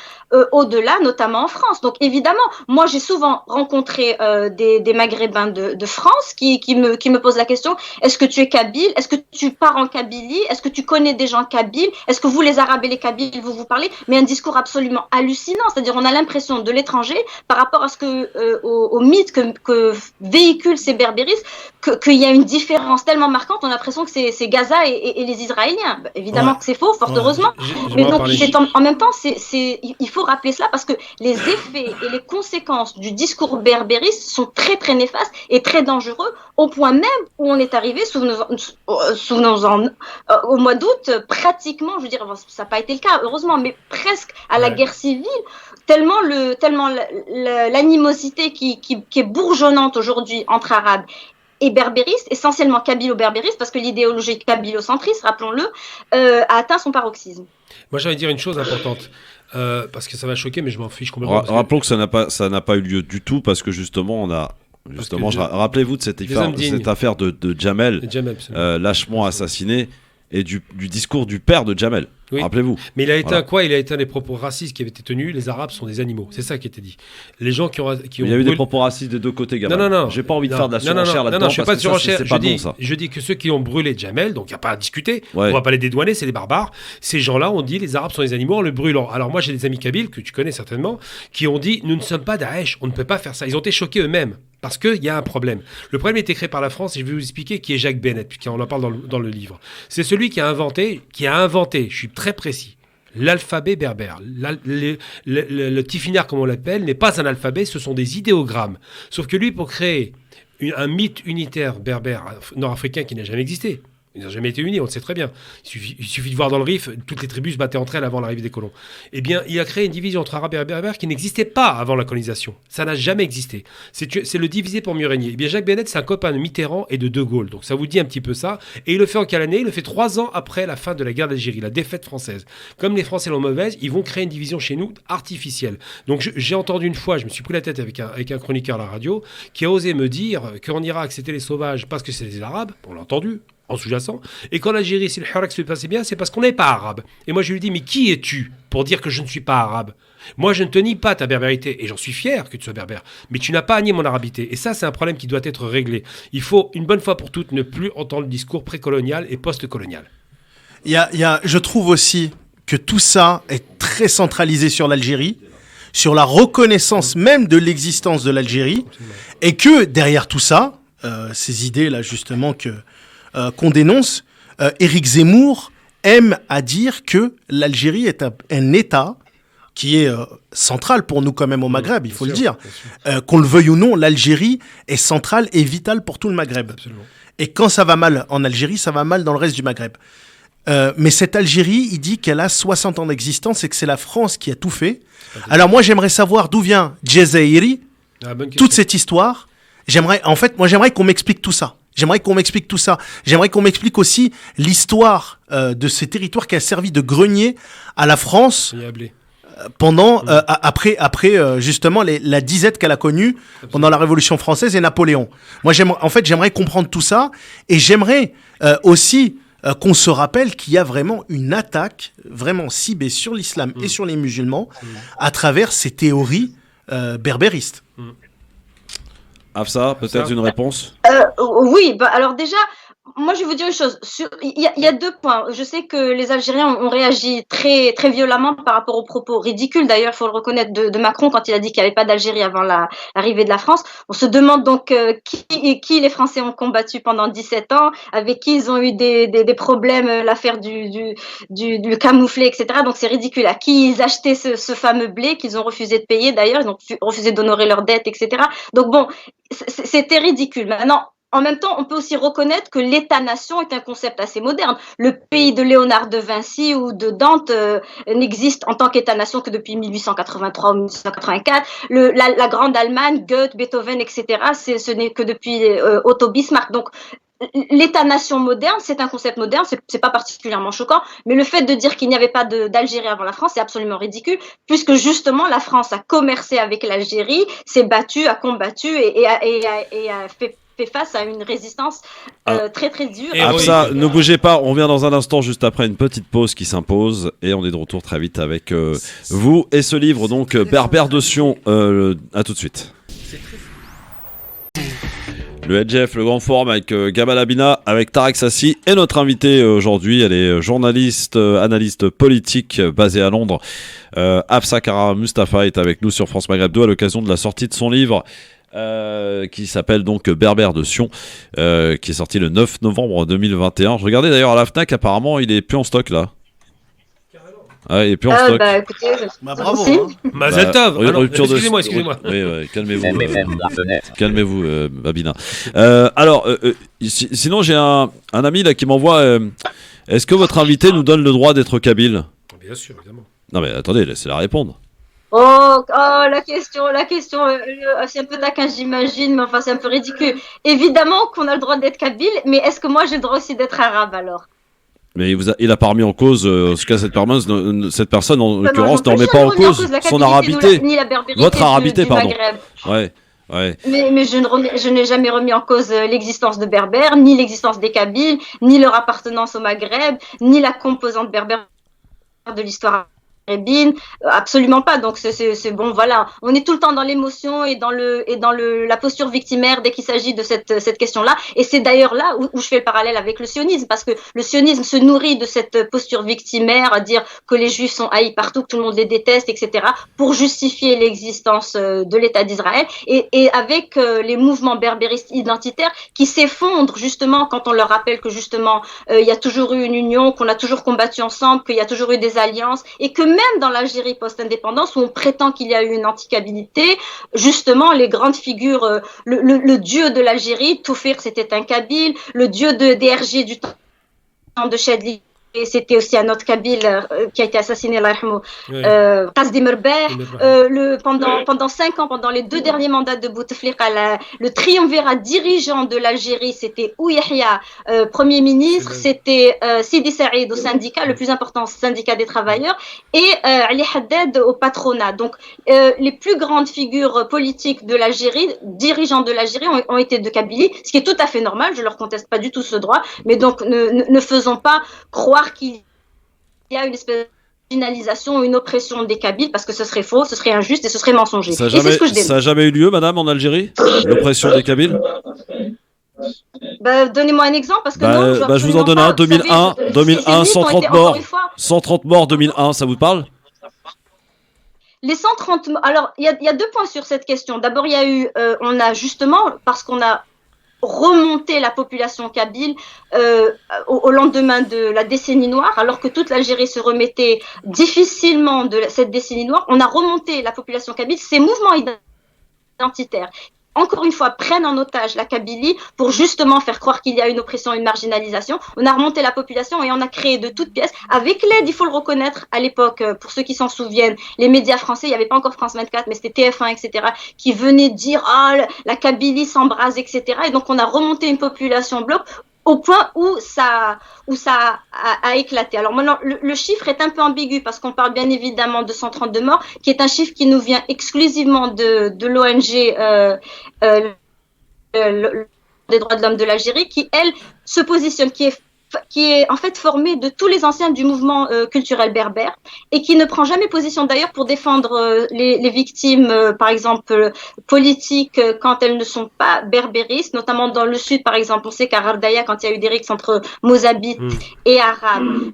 au-delà, notamment en France. Donc évidemment, moi j'ai souvent rencontré des Maghrébins de France qui me posent la question, est-ce que tu es kabyle? Est-ce que tu pars en Kabylie? Est-ce que tu connais des gens kabyles? Est-ce que vous les Arabes et les Kabyles, vous parlez? Mais un discours absolument hallucinant, c'est-à-dire on a l'impression de l'étranger par rapport à au mythe que véhiculent ces berbéristes, qu'il y a une différence tellement marquante, on a l'impression que c'est Gaza et les Israéliens. Bah, évidemment que c'est faux, fort heureusement. Mais donc en même temps, il faut rappeler cela parce que les effets et les conséquences du discours berbériste sont très très néfastes et très dangereux, au point même où on est arrivé, souvenons-en, au mois d'août, pratiquement, je veux dire, ça n'a pas été le cas, heureusement, mais presque à la guerre civile, tellement l'animosité qui est bourgeonnante aujourd'hui entre Arabes et berbéristes, essentiellement kabylo-berbéristes, parce que l'idéologie kabylo-centriste, rappelons-le, a atteint son paroxysme. Moi, j'allais dire une chose importante, parce que ça va choquer, mais je m'en fiche complètement. Rappelons que ça n'a pas eu lieu du tout, parce que justement, rappelez-vous de cette affaire de Jamel, lâchement assassiné, et du discours du père de Jamel. Oui. Rappelez-vous. Mais il a éteint quoi ? Il a éteint les propos racistes qui avaient été tenus. Les Arabes sont des animaux. C'est ça qui était dit. Les gens qui ont il y a eu des propos racistes des deux côtés, Gamal. Non. J'ai pas envie de faire de la surenchère là-dedans. Non, je fais pas de surenchère. Je dis que ceux qui ont brûlé Jamel, donc il n'y a pas à discuter. Ouais. On va pas les dédouaner, c'est des barbares. Ces gens-là ont dit les Arabes sont des animaux en le brûlant. Alors moi j'ai des amis kabyles que tu connais certainement qui ont dit nous ne sommes pas Daesh, on ne peut pas faire ça. Ils ont été choqués eux-mêmes. Parce qu'il y a un problème. Le problème a été créé par la France et je vais vous expliquer qui est Jacques Bennett, puisqu'on en parle dans le livre. C'est celui qui a inventé, je suis très précis, l'alphabet berbère. Le tifinagh, comme on l'appelle, n'est pas un alphabet, ce sont des idéogrammes. Sauf que lui, pour créer un mythe unitaire berbère nord-africain qui n'a jamais existé, ils n'ont jamais été unis, on le sait très bien. Il suffit de voir dans le Rif, toutes les tribus se battaient entre elles avant l'arrivée des colons. Eh bien, il a créé une division entre Arabes et Berbères qui n'existait pas avant la colonisation. Ça n'a jamais existé. C'est le diviser pour mieux régner. Eh bien, Jacques Bennett, c'est un copain de Mitterrand et de De Gaulle. Donc, ça vous dit un petit peu ça. Et il le fait en quelle année ? Il le fait 3 ans après la fin de la guerre d'Algérie, la défaite française. Comme les Français l'ont mauvaise, ils vont créer une division chez nous artificielle. Donc, j'ai entendu une fois, je me suis pris la tête avec un chroniqueur à la radio, qui a osé me dire qu'en Irak, c'était les sauvages parce que c'était les Arabes. On l'a entendu. en sous-jacent. Et quand l'Algérie, si le Hirak se passait bien, c'est parce qu'on n'est pas arabe. Et moi, je lui dis, mais qui es-tu pour dire que je ne suis pas arabe ? Moi, je ne te nie pas ta berbérité, et j'en suis fier que tu sois berbère, mais tu n'as pas à nier mon arabité. Et ça, c'est un problème qui doit être réglé. Il faut, une bonne fois pour toutes, ne plus entendre le discours précolonial et post-colonial. Je trouve aussi que tout ça est très centralisé sur l'Algérie, sur la reconnaissance même de l'existence de l'Algérie, et que derrière tout ça, ces idées-là justement qu'on dénonce, Éric Zemmour aime à dire que l'Algérie est un État qui est central pour nous quand même au Maghreb, il faut le dire. Qu'on le veuille ou non, l'Algérie est centrale et vitale pour tout le Maghreb. Absolument. Et quand ça va mal en Algérie, ça va mal dans le reste du Maghreb. Mais cette Algérie, il dit qu'elle a 60 ans d'existence et que c'est la France qui a tout fait. Alors moi, j'aimerais savoir d'où vient Djezairi, toute cette histoire. J'aimerais qu'on m'explique tout ça. J'aimerais qu'on m'explique aussi l'histoire de ces territoires qui a servi de grenier à la France pendant après justement la disette qu'elle a connue pendant la Révolution française et Napoléon. Moi, j'aimerais comprendre tout ça et j'aimerais aussi qu'on se rappelle qu'il y a vraiment une attaque vraiment ciblée sur l'islam et sur les musulmans à travers ces théories berbéristes. Afsa, peut-être une réponse ? Oui, alors déjà, moi je vais vous dire une chose. Il y a 2 points. Je sais que les Algériens ont réagi très, très violemment par rapport aux propos ridicules, d'ailleurs, il faut le reconnaître, de Macron quand il a dit qu'il n'y avait pas d'Algérie avant l'arrivée de la France. On se demande donc qui les Français ont combattu pendant 17 ans, avec qui ils ont eu des problèmes, l'affaire du camouflet, etc. Donc c'est ridicule. À qui ils achetaient ce fameux blé qu'ils ont refusé de payer, d'ailleurs, ils ont refusé d'honorer leurs dettes, etc. Donc bon, c'était ridicule. Maintenant, en même temps, on peut aussi reconnaître que l'État-nation est un concept assez moderne. Le pays de Léonard de Vinci ou de Dante n'existe en tant qu'État-nation que depuis 1883 ou 1884. La Grande Allemagne, Goethe, Beethoven, etc., ce n'est que depuis Otto Bismarck. Donc, l'État-nation moderne, c'est un concept moderne, c'est pas particulièrement choquant, mais le fait de dire qu'il n'y avait pas d'Algérie avant la France, c'est absolument ridicule, puisque justement la France a commercé avec l'Algérie, s'est battue, a combattu et a fait face à une résistance très très dure. Afsa, ne bougez pas, on revient dans un instant juste après une petite pause qui s'impose et on est de retour très vite avec vous et ce livre donc Berbère de Sion. À tout de suite. Le HF, le grand forum avec Gamal Abina, avec Tarek Sassi et notre invitée aujourd'hui, elle est journaliste, analyste politique basée à Londres. Afsa Kara Mustafa est avec nous sur France Maghreb 2 à l'occasion de la sortie de son livre qui s'appelle donc Berbère de Sion, qui est sorti le 9 novembre 2021. Je regardais d'ailleurs à la FNAC, apparemment il est plus en stock là. Ah, il est plus en stock. Bah écoutez, bravo. Mazel tov. Excusez-moi. Oui, calmez-vous, Babina. Alors, sinon j'ai un ami là qui m'envoie. Est-ce que votre invité nous donne le droit d'être kabyle ? Bien sûr, évidemment. Non mais attendez, laissez-la répondre. La question, c'est un peu taquin, j'imagine, mais enfin, c'est un peu ridicule. Évidemment qu'on a le droit d'être kabyle, mais est-ce que moi j'ai le droit aussi d'être arabe alors ? Mais il a pas remis en cause, en tout cas cette personne en l'occurrence ne remet pas en cause son arabité, ni la berbérité votre arabité, du pardon. Maghreb. Ouais. Mais je n'ai jamais remis en cause l'existence de Berbères, ni l'existence des Kabyles, ni leur appartenance au Maghreb, ni la composante berbère de l'histoire maghrébine, absolument pas. Donc c'est bon, voilà. On est tout le temps dans l'émotion et dans la posture victimaire dès qu'il s'agit de cette question-là. Et c'est d'ailleurs là où je fais le parallèle avec le sionisme, parce que le sionisme se nourrit de cette posture victimaire, à dire que les Juifs sont haïs partout, que tout le monde les déteste, etc., pour justifier l'existence de l'État d'Israël. Et avec les mouvements berbéristes identitaires qui s'effondrent justement quand on leur rappelle que justement il y a toujours eu une union, qu'on a toujours combattu ensemble, qu'il y a toujours eu des alliances, et que même dans l'Algérie post-indépendance, où on prétend qu'il y a eu une anti-kabylité, justement, les grandes figures, le dieu de l'Algérie, Toufir, c'était un kabyle, le dieu de DRG du temps de Chadli, et c'était aussi un autre Kabyle qui a été assassiné, Qasdim Rbeh. Pendant 5 ans, pendant les 2 derniers mandats de Bouteflika, le triumvirat dirigeant de l'Algérie, c'était Ouyahia, Premier ministre, c'était Sidi Saïd au syndicat, le plus important syndicat des travailleurs, et Ali Haddad au patronat. Donc, les plus grandes figures politiques de l'Algérie, dirigeants de l'Algérie, ont été de Kabylie, ce qui est tout à fait normal, je leur conteste pas du tout ce droit, mais donc ne faisons pas croire qu'il y a une espèce de marginalisation, une oppression des Kabyles, parce que ce serait faux, ce serait injuste et ce serait mensonger. Ça n'a jamais eu lieu, madame, en Algérie, l'oppression des Kabyles? Donnez-moi un exemple, parce que non, je vous en donne un. 2001, 130 morts, 2001, ça vous parle? Les 130 morts. Alors, il y a 2 points sur cette question. D'abord, il y a eu, on a justement, parce qu'on a remonter la population kabyle au lendemain de la décennie noire, alors que toute l'Algérie se remettait difficilement de cette décennie noire, on a remonté la population kabyle. Ces mouvements identitaires, encore une fois, prennent en otage la Kabylie pour justement faire croire qu'il y a une oppression, une marginalisation. On a remonté la population et on a créé de toutes pièces, avec l'aide, il faut le reconnaître, à l'époque, pour ceux qui s'en souviennent, les médias français, il n'y avait pas encore France 24, mais c'était TF1, etc., qui venaient dire « Ah, la Kabylie s'embrase, etc. » Et donc, on a remonté une population bloc au point où ça a éclaté. Alors maintenant, le chiffre est un peu ambigu parce qu'on parle bien évidemment de 132 morts, qui est un chiffre qui nous vient exclusivement de l'ONG des droits de l'homme de l'Algérie, qui, elle, se positionne, qui est en fait formée de tous les anciens du mouvement culturel berbère et qui ne prend jamais position d'ailleurs pour défendre les victimes, par exemple, politiques quand elles ne sont pas berbéristes, notamment dans le sud, par exemple. On sait qu'à Rardaya, quand il y a eu des rixes entre Mozabites et Arabes,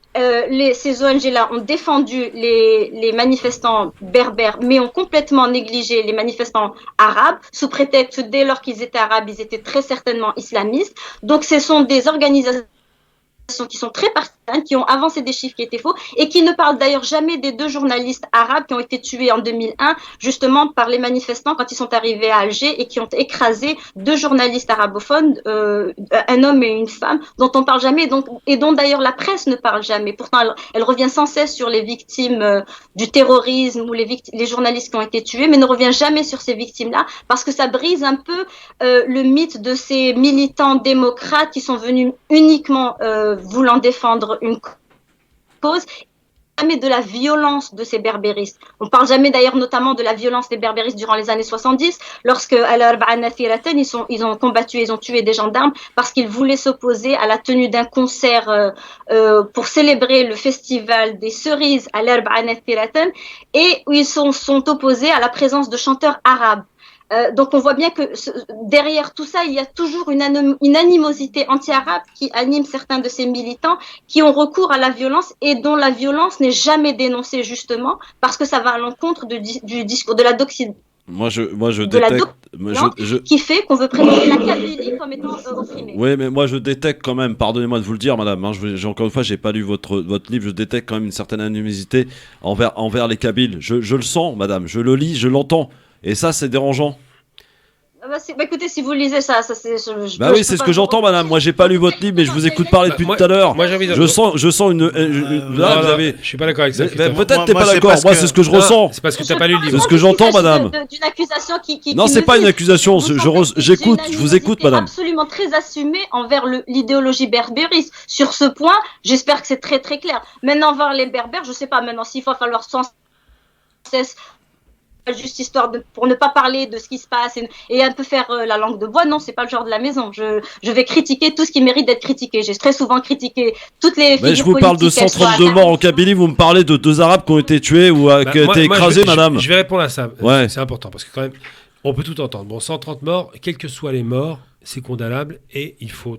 ces ONG-là ont défendu les manifestants berbères, mais ont complètement négligé les manifestants arabes, sous prétexte que dès lors qu'ils étaient arabes, ils étaient très certainement islamistes. Donc ce sont des organisations qui sont très partisanes, qui ont avancé des chiffres qui étaient faux et qui ne parlent d'ailleurs jamais des 2 journalistes arabes qui ont été tués en 2001 justement par les manifestants quand ils sont arrivés à Alger et qui ont écrasé 2 journalistes arabophones, un homme et une femme, dont on parle jamais et dont d'ailleurs la presse ne parle jamais. Pourtant, elle revient sans cesse sur les victimes du terrorisme ou les journalistes qui ont été tués, mais ne revient jamais sur ces victimes-là parce que ça brise un peu le mythe de ces militants démocrates qui sont venus uniquement voulant défendre une cause, jamais de la violence de ces berbéristes. On parle jamais d'ailleurs notamment de la violence des berbéristes durant les années 70, lorsque à l'Arba'a Nathiratan, ils ont combattu, ils ont tué des gendarmes parce qu'ils voulaient s'opposer à la tenue d'un concert pour célébrer le festival des cerises à l'Arba'a Nathiratan et où ils sont opposés à la présence de chanteurs arabes. Donc on voit bien que derrière tout ça, il y a toujours une animosité anti-arabe qui anime certains de ces militants qui ont recours à la violence et dont la violence n'est jamais dénoncée justement parce que ça va à l'encontre du discours de la doxine. Moi je détecte qui fait qu'on veut présenter la Kabylie comme étant opprimée. Oui, mais moi je détecte quand même, pardonnez-moi de vous le dire, madame, hein, encore une fois, j'ai pas lu votre livre, je détecte quand même une certaine animosité envers les Kabyles. Je le sens, madame, je le lis, je l'entends. Et ça, c'est dérangeant. Écoutez, si vous lisez ça c'est. Oui, c'est ce que j'entends, madame. Moi, j'ai pas lu votre livre, mais je vous écoute parler depuis tout à l'heure. Je sens une. Là, vous avez. Je suis pas d'accord avec ça. Peut-être t'es pas d'accord. Moi, c'est ce que je ressens. C'est parce que t'as pas lu le livre. C'est ce que j'entends, madame. D'une accusation qui. Non, c'est pas une accusation. J'écoute. Je vous écoute, madame. Absolument très assumée envers l'idéologie berbériste. Sur ce point, j'espère que c'est très très clair. Maintenant, envers les berbères, je sais pas. Maintenant, s'il va falloir sans cesse. Juste histoire pour ne pas parler de ce qui se passe et un peu faire la langue de bois, non, c'est pas le genre de la maison. Je vais critiquer tout ce qui mérite d'être critiqué. J'ai très souvent critiqué toutes les figures je vous parle de 132 morts en Kabylie, vous me parlez de 2 Arabes qui ont été tués ou qui ont été écrasés, madame. Je vais répondre à ça. Ouais. C'est important parce que quand même, on peut tout entendre. Bon, 130 morts, quels que soient les morts, c'est condamnable et il faut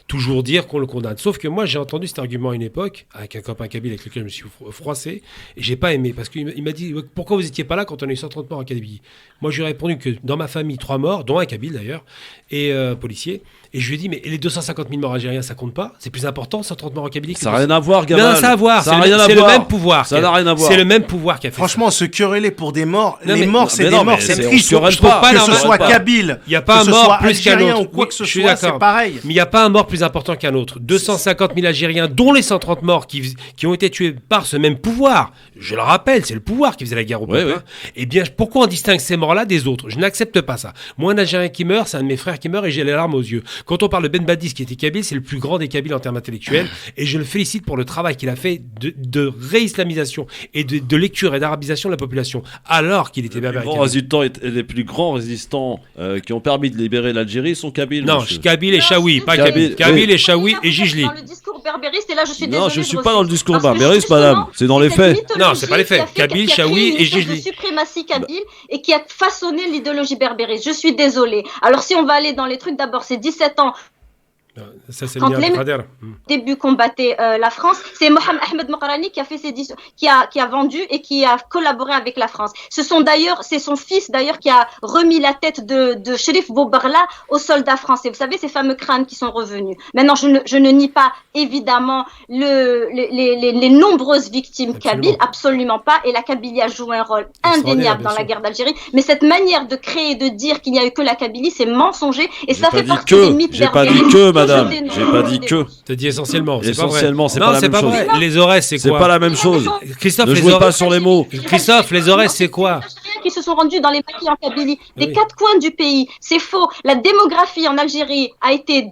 toujours dire qu'on le condamne. Sauf que moi, j'ai entendu cet argument à une époque avec un copain kabyle avec lequel je me suis froissé et j'ai pas aimé parce qu'il m'a dit pourquoi vous étiez pas là quand on a eu 130 morts en Kabylie. Moi, je lui ai répondu que dans ma famille, 3 morts, dont un kabyle d'ailleurs, et policier. Et je lui ai dit, mais les 250 000 morts algériens, ça compte pas? C'est plus important, 130 morts en Kabylie. Ça n'a rien à voir, Gamal. Non, ça a à voir. C'est le même pouvoir. Ça n'a rien à voir. C'est le même pouvoir qui a fait Franchement, ça. se quereller pour des morts, Non, les morts, c'est des morts, c'est triste. Que ce soit kabyle, il y a pas un mort plus qu'un Algérien autre. ou quoi que ce je suis soit, d'accord. c'est pareil. Mais il n'y a pas un mort plus important qu'un autre. 250 000 Algériens, dont les 130 morts qui ont été tués par ce même pouvoir. Je le rappelle, c'est le pouvoir qui faisait la guerre au peuple. Hein. Eh bien, pourquoi on distingue ces morts-là des autres? Je n'accepte pas ça. Moi, un Algérien qui meurt, c'est un de mes frères qui meurt et j'ai les larmes aux yeux. Quand on parle de Ben Badis qui était kabyle, c'est le plus grand des kabyles en termes intellectuels et je le félicite pour le travail qu'il a fait de réislamisation et de lecture et d'arabisation de la population alors qu'il était berbère. Les plus grands résistants qui ont permis de libérer l'Algérie sont kabyles. Non, kabyle et chaoui, pas kabyle. Kabyle et chaoui et Jijli. Dans le discours berbériste, et là je suis désolée. Non, je ne suis pas dans le discours berbériste, madame. C'est dans les faits. Non, c'est pas les faits. Kabyle, chaoui et Jijli. De suprématie kabyle et qui a façonné l'idéologie berbériste. Je suis désolée. Alors si on va aller dans les trucs, d'abord c'est 17 ans. Ça, c'est quand les début combattaient la France, c'est Mohamed Ahmed Mokarani qui a fait qui a vendu et qui a collaboré avec la France. C'est son fils d'ailleurs qui a remis la tête de Cherif Boubarla aux soldats français. Vous savez, ces fameux crânes qui sont revenus. Maintenant, je ne nie pas évidemment les nombreuses victimes kabyles, absolument pas. Et la Kabylie a joué un rôle indéniable dans la guerre d'Algérie. Mais cette manière de créer et de dire qu'il n'y a eu que la Kabylie, c'est mensonger et ça fait partie des mythes berbères. Madame, j'ai pas dit que. T'as dit essentiellement. Essentiellement, c'est pas la même chose. Les Aurès, c'est quoi? C'est pas la même chose. Christophe, ne jouez pas sur les mots. Christophe, les Aurès, c'est quoi? Qui se sont rendus dans les maquis en Kabylie, des quatre coins du pays. C'est faux. La démographie en Algérie a été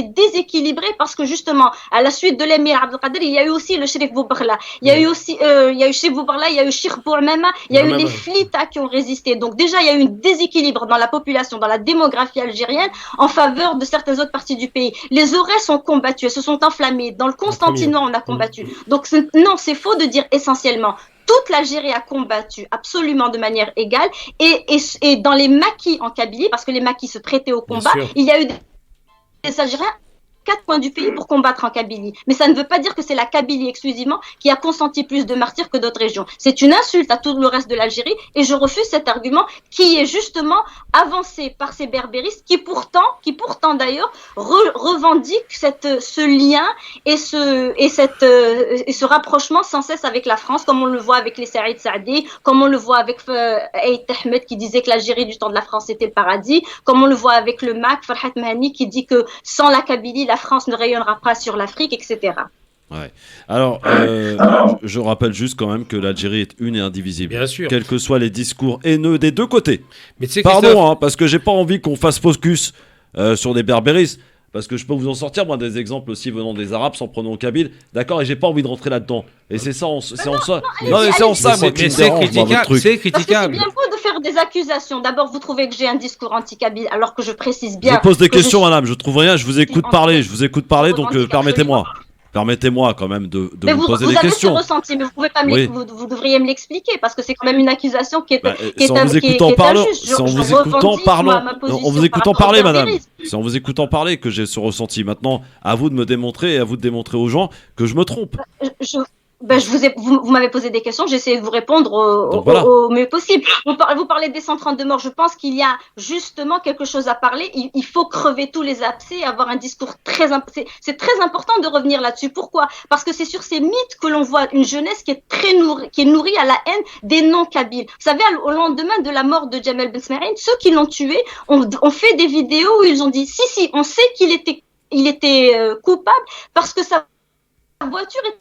déséquilibrée parce que justement, à la suite de l'émir Abdelkader, il y a eu aussi le Cherif Boubarla. Il y a eu aussi, il y a eu Cherif Boubarla, il y a eu Cheikh Bourmema, il y a eu les Flita qui ont résisté. Donc déjà, il y a eu un déséquilibre dans la population, dans la démographie algérienne, en faveur de certaines autres parties du pays. Les Aurès ont combattu, elles se sont enflammées. Dans le Constantinois, on a combattu. Donc non, c'est faux de dire essentiellement. Toute l'Algérie a combattu absolument de manière égale et dans les maquis en Kabylie, parce que les maquis se prêtaient au combat, il y a eu des Algériens quatre coins du pays pour combattre en Kabylie. Mais ça ne veut pas dire que c'est la Kabylie exclusivement qui a consenti plus de martyrs que d'autres régions. C'est une insulte à tout le reste de l'Algérie et je refuse cet argument qui est justement avancé par ces berbéristes qui pourtant d'ailleurs revendiquent ce lien et ce rapprochement sans cesse avec la France, comme on le voit avec les Saïd Saadi, comme on le voit avec Aït Ahmed qui disait que l'Algérie du temps de la France était le paradis, comme on le voit avec le MAC, Farhat Mahani qui dit que sans la Kabylie, la France ne rayonnera pas sur l'Afrique, etc. Ouais. Alors, je rappelle juste quand même que l'Algérie est une et indivisible. Bien sûr. Quels que soient les discours haineux des deux côtés. Mais pardon, parce que j'ai pas envie qu'on fasse focus sur des berbéristes. Parce que je peux vous en sortir, moi, des exemples aussi venant des Arabes, sans prenant au Kabyle. D'accord, et j'ai pas envie de rentrer là-dedans. Et c'est ça, c'est en ça. Non, mais c'est en ça, moi, qui me dérange, votre truc. C'est critiquable. C'est bien beau de faire des accusations. D'abord, vous trouvez que j'ai un discours anti-Kabyle, alors que je précise bien. Je pose des questions, madame. Je trouve rien. Je vous écoute parler. Donc permettez-moi. Permettez-moi quand même de vous poser des questions. Vous avez ce ressenti, mais vous pouvez pas vous devriez me l'expliquer parce que c'est quand même une accusation qui est injuste. C'est en vous écoutant parler, madame. C'est en vous écoutant parler que j'ai ce ressenti. Maintenant, à vous de me démontrer et à vous de démontrer aux gens que je me trompe. Vous m'avez posé des questions, j'ai essayé de vous répondre au mieux possible. Vous parlez des 132 morts, je pense qu'il y a justement quelque chose à parler. Il faut crever tous les abcès, avoir un discours c'est très important de revenir là-dessus. Pourquoi? Parce que c'est sur ces mythes que l'on voit une jeunesse qui est nourrie à la haine des non-kabyles. Vous savez, au lendemain de la mort de Djamel Ben Smaïn, ceux qui l'ont tué ont fait des vidéos où ils ont dit si, on sait qu'il était coupable parce que sa voiture est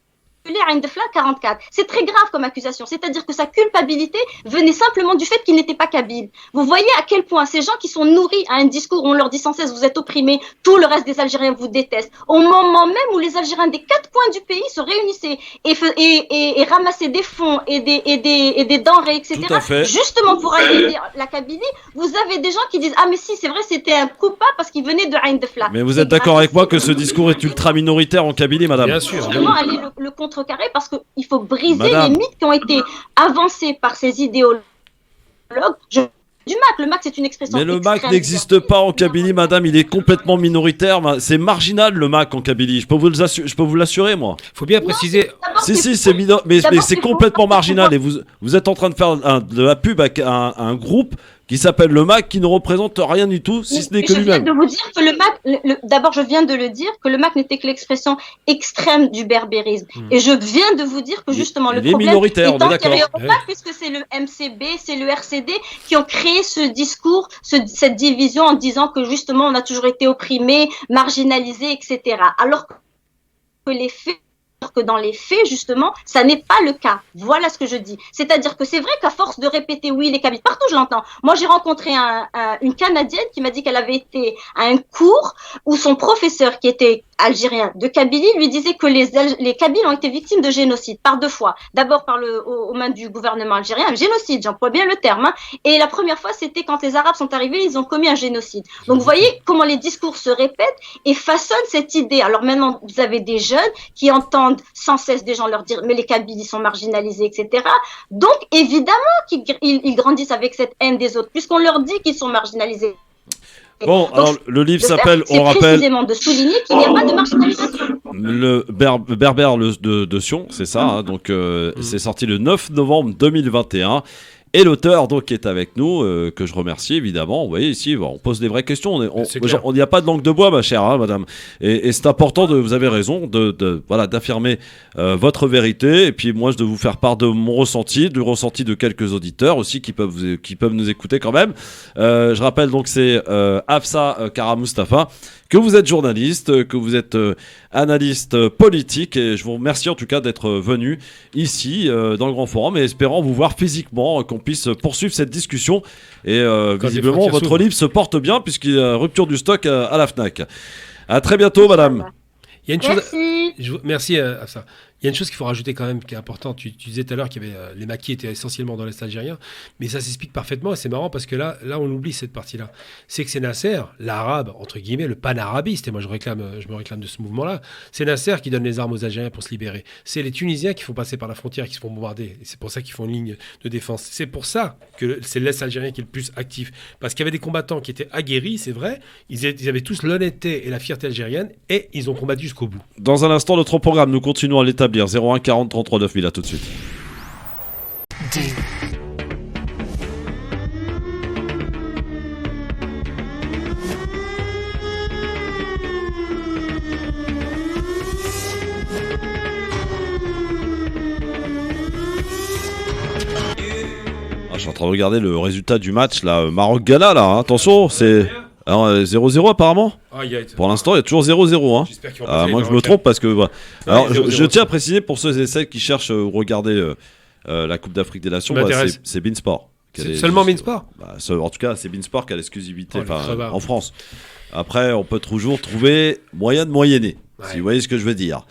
à Indefla 44. C'est très grave comme accusation, c'est-à-dire que sa culpabilité venait simplement du fait qu'il n'était pas kabyle. Vous voyez à quel point ces gens qui sont nourris à un discours où on leur dit sans cesse vous êtes opprimés, tout le reste des Algériens vous détestent, au moment même où les Algériens des quatre coins du pays se réunissaient et ramassaient des fonds et des denrées, etc. Justement pour aller la Kabylie, vous avez des gens qui disent ah mais si c'est vrai c'était un coupable parce qu'il venait de Indefla. Mais vous êtes d'accord avec moi que ce discours est ultra minoritaire en Kabylie, madame? Bien sûr. Justement aller le contrecarrer parce qu'il faut briser les mythes qui ont été avancés par ces idéologues. Du MAC, le MAC c'est une expression. Mais le MAC n'existe pas en Kabylie, madame, il est complètement minoritaire. C'est marginal le MAC en Kabylie, je peux vous l'assurer, moi. Faut bien préciser. Si, c'est mais c'est complètement marginal et vous êtes en train de faire de la pub à un groupe qui s'appelle le MAC, qui ne représente rien du tout, si ce n'est que lui-même. Je viens de vous dire que le MAC, d'abord je viens de le dire, que le MAC n'était que l'expression extrême du berbérisme. Et je viens de vous dire que justement le problème est antérieur au MAC, puisque c'est le MCB, c'est le RCD qui ont créé ce discours, cette division en disant que justement on a toujours été opprimés, marginalisés, etc. Alors que les faits, que dans les faits, justement, ça n'est pas le cas. Voilà ce que je dis. C'est-à-dire que c'est vrai qu'à force de répéter oui, les Kabyles, partout je l'entends. Moi, j'ai rencontré une Canadienne qui m'a dit qu'elle avait été à un cours où son professeur, qui était algérien de Kabylie, lui disait que les Kabyles ont été victimes de génocide par 2 fois. D'abord aux mains du gouvernement algérien, un génocide, j'emploie bien le terme. Hein. Et la première fois, c'était quand les Arabes sont arrivés, ils ont commis un génocide. Donc, vous voyez comment les discours se répètent et façonnent cette idée. Alors maintenant, vous avez des jeunes qui entendent sans cesse des gens leur dire mais les Kabyles, ils sont marginalisés, etc. Donc, évidemment qu'ils grandissent avec cette haine des autres, puisqu'on leur dit qu'ils sont marginalisés. Bon, donc, alors le livre s'appelle, on rappelle... C'est précisément de souligner qu'il n'y a pas de marginalisation. Le Berbère de Sion, c'est ça, hein, donc c'est sorti le 9 novembre 2021. Et l'auteur donc est avec nous, que je remercie évidemment. Vous voyez ici, on pose des vraies questions. On n'y a pas de langue de bois, ma chère, hein, madame. Et c'est important, vous avez raison, voilà, d'affirmer votre vérité. Et puis moi, je dois vous faire part de mon ressenti, du ressenti de quelques auditeurs aussi qui peuvent nous écouter quand même. Je rappelle donc c'est Hafsa Kara Mustafa, que vous êtes journaliste, que vous êtes analyste politique, et je vous remercie en tout cas d'être venu ici dans le Grand Forum, et espérant vous voir physiquement, qu'on puisse poursuivre cette discussion. Et visiblement, votre livre se porte bien puisqu'il y a rupture du stock à la FNAC. À très bientôt, madame. Il y a une chose... Merci à ça. Il y a une chose qu'il faut rajouter quand même qui est importante. Tu disais tout à l'heure qu'il y avait les maquis étaient essentiellement dans l'Est algérien, mais ça s'explique parfaitement et c'est marrant parce que là on oublie cette partie-là. C'est que c'est Nasser, l'arabe entre guillemets, le panarabiste, et moi je me réclame de ce mouvement-là. C'est Nasser qui donne les armes aux Algériens pour se libérer. C'est les Tunisiens qui font passer par la frontière, qui se font bombarder. Et c'est pour ça qu'ils font une ligne de défense. C'est pour ça que c'est l'Est algérien qui est le plus actif, parce qu'il y avait des combattants qui étaient aguerris, c'est vrai. Ils avaient tous l'honnêteté et la fierté algérienne et ils ont combattu jusqu'au bout. Dans un instant, notre programme, nous continuons à l'établir. 01 40 33 9000, à tout de suite. Je suis en train de regarder le résultat du match là, Maroc-Ghana là, hein. Attention, c'est 0-0 apparemment. Pour l'instant, il y a toujours 0-0. Hein. Moi, je me trompe parce que. Voilà. Alors, je tiens à préciser pour ceux et celles qui cherchent ou regarder la Coupe d'Afrique des Nations, c'est Beansport. C'est seulement Beansport. En tout cas, c'est Beansport qui a l'exclusivité en France. Après, on peut toujours trouver moyen de moyenner, si vous voyez ce que je veux dire.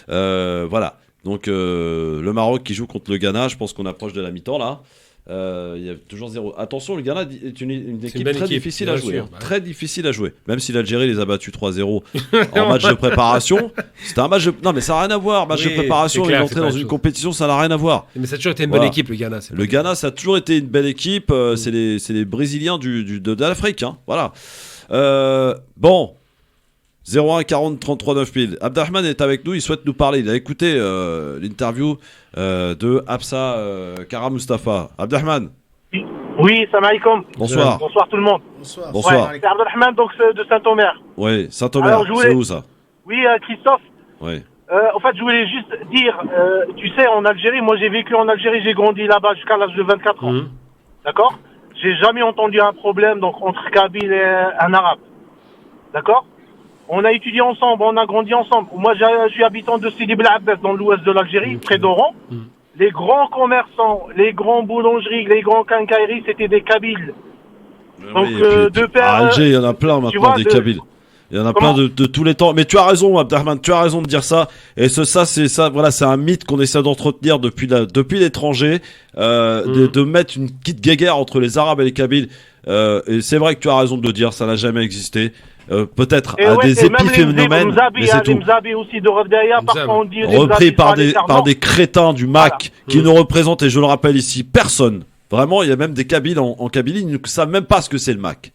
Voilà. Donc, le Maroc qui joue contre le Ghana, je pense qu'on approche de la mi-temps là. Il y a toujours 0. Attention, le Ghana est une équipe très difficile à jouer. Très difficile à jouer. Même si l'Algérie les a battus 3-0 en match de préparation. C'était un match de... Non, mais ça n'a rien à voir. Match de préparation et l'entrée dans une compétition, ça n'a rien à Mais ça a toujours été une bonne équipe, le Ghana. Le Ghana, ça a toujours été une belle équipe. C'est les Brésiliens de l'Afrique. Hein. Voilà. Bon. 01 40 33 9000. Abdelrahman est avec nous, il souhaite nous parler. Il a écouté l'interview de Hafsa Kara Mustafa. Abdelrahman. Oui, salam alaikum. Bonsoir. Bonsoir tout le monde. Bonsoir. Ouais, c'est Abdelrahman donc de Saint-Omer. Oui, Saint-Omer, c'est où ça? Oui, Christophe. Oui. En fait, je voulais juste dire, tu sais, en Algérie, moi j'ai vécu en Algérie, j'ai grandi là-bas jusqu'à l'âge de 24 ans. D'accord? J'ai jamais entendu un problème donc entre Kabyle et un Arabe. D'accord? On a étudié ensemble, on a grandi ensemble. Moi, je suis habitant de Sidi Bel Abbès, dans l'ouest de l'Algérie, près d'Oran. Les grands commerçants, les grands boulangeries, les grands quincailleries, c'était des Kabyles. Donc, de père... À Alger, il y en a plein maintenant, des Kabyles. Il y en a plein de tous les temps. Mais tu as raison, Abdelrahman, tu as raison de dire ça. Et c'est un mythe qu'on essaie d'entretenir depuis l'étranger, de mettre une petite guéguerre entre les Arabes et les Kabyles. Et c'est vrai que tu as raison de le dire, ça n'a jamais existé. Peut-être à des épiphénomènes, mais c'est tout. Repris par des crétins du MAC qui ne représentent, et je le rappelle ici, personne. Vraiment, il y a même des Kabyles en Kabylie, ils ne savent même pas ce que c'est le MAC.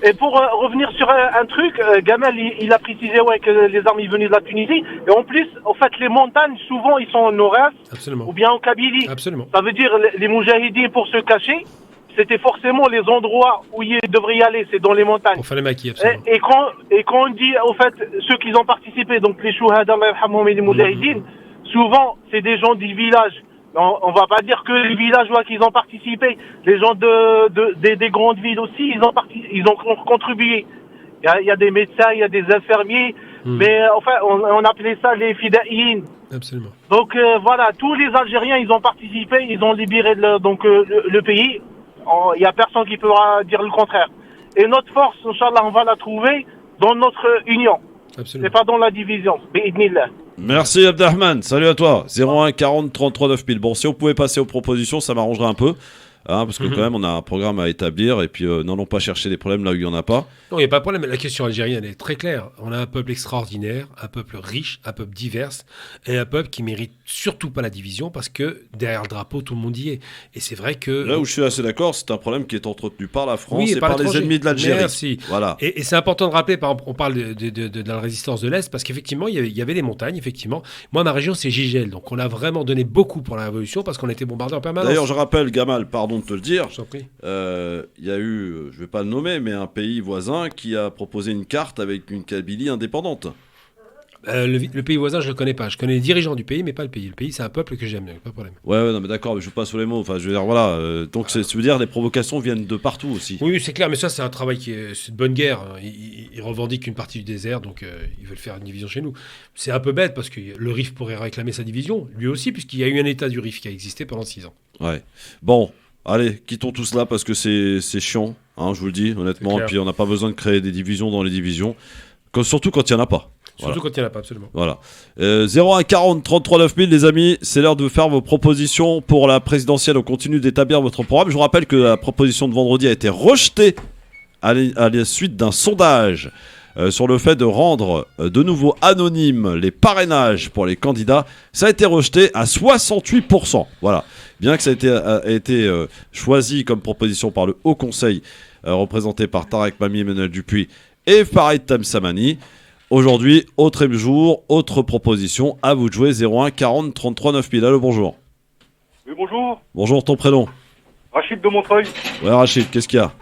Et pour revenir sur un truc, Gamel, il a précisé que les armes venaient de la Tunisie. Et en plus, en fait, les montagnes, souvent, ils sont au nord-est ou bien en Kabylie. Absolument. Ça veut dire les Moudjahidines, pour se cacher, c'était forcément les endroits où il devrait y aller, c'est dans les montagnes. Pour faire les maquis, absolument. Et quand on dit, au fait, ceux qui ont participé, donc les chouhada, Allah yarhamhum et les moudahidines, souvent, c'est des gens du village. On va pas dire que les villageois qui ont participé, les gens des grandes villes aussi, ils ont contribué. Il y a des médecins, il y a des infirmiers, mais enfin, on appelait ça les fidaïn. Absolument. Donc voilà, tous les Algériens, ils ont participé, ils ont libéré le pays. Il y a personne qui pourra dire le contraire. Et notre force, Inch'Allah, on va la trouver dans notre union. Absolument. C'est pas dans la division. Bi'idnillah. Merci Abdelrahman, salut à toi. 01 40 33 9000. Bon, si on pouvait passer aux propositions, ça m'arrangerait un peu. Parce que quand même, on a un programme à établir et puis n'allons pas chercher des problèmes là où il n'y en a pas. Non, il n'y a pas de problème. La question algérienne est très claire. On a un peuple extraordinaire, un peuple riche, un peuple divers et un peuple qui mérite surtout pas la division parce que derrière le drapeau, tout le monde y est. Et c'est vrai que... Là où je suis assez d'accord, c'est un problème qui est entretenu par la France et par les l'étranger. ennemis de l'Algérie. Merci. Voilà. Et c'est important de rappeler, par exemple, on parle de la résistance de l'Est parce qu'effectivement, il y avait des montagnes, effectivement. Moi, ma région, c'est Gigel. Donc, on a vraiment donné beaucoup pour la Révolution parce qu'on était bombardés en permanence. D'ailleurs, je rappelle, Gamal, pardon de te le dire, il y a eu, je ne vais pas le nommer, mais un pays voisin qui a proposé une carte avec une Kabylie indépendante. Le pays voisin, je ne le connais pas. Je connais les dirigeants du pays, mais pas le pays. Le pays, c'est un peuple que j'aime, pas de problème. Ouais, non, mais d'accord, mais je joue pas sur les mots. Enfin, je veux dire, voilà. Donc, ça veut dire les provocations viennent de partout aussi. Oui, c'est clair, mais ça, c'est un travail c'est de bonne guerre. Ils revendiquent une partie du désert, donc ils veulent faire une division chez nous. C'est un peu bête parce que le RIF pourrait réclamer sa division, lui aussi, puisqu'il y a eu un état du RIF qui a existé pendant 6 ans. Ouais. Bon. Allez, quittons tout cela parce que c'est chiant, je vous le dis honnêtement. Et puis on n'a pas besoin de créer des divisions dans les divisions, surtout quand il n'y en a pas. Surtout quand il n'y en a pas, absolument. Voilà. 01 40 33 9000, les amis, c'est l'heure de faire vos propositions pour la présidentielle. On continue d'établir votre programme. Je vous rappelle que la proposition de vendredi a été rejetée à la suite d'un sondage sur le fait de rendre de nouveau anonymes les parrainages pour les candidats. Ça a été rejeté à 68%. Voilà. Bien que ça a été choisi comme proposition par le Haut Conseil, représenté par Tarek Mami, Emmanuel Dupuis et Farid Tamsamani. Aujourd'hui, autre jour, autre proposition. À vous de jouer. 01 40 33 9000. Allô, bonjour. Oui, bonjour. Bonjour, ton prénom? Rachid de Montreuil. Ouais, Rachid, qu'est-ce qu'il y a?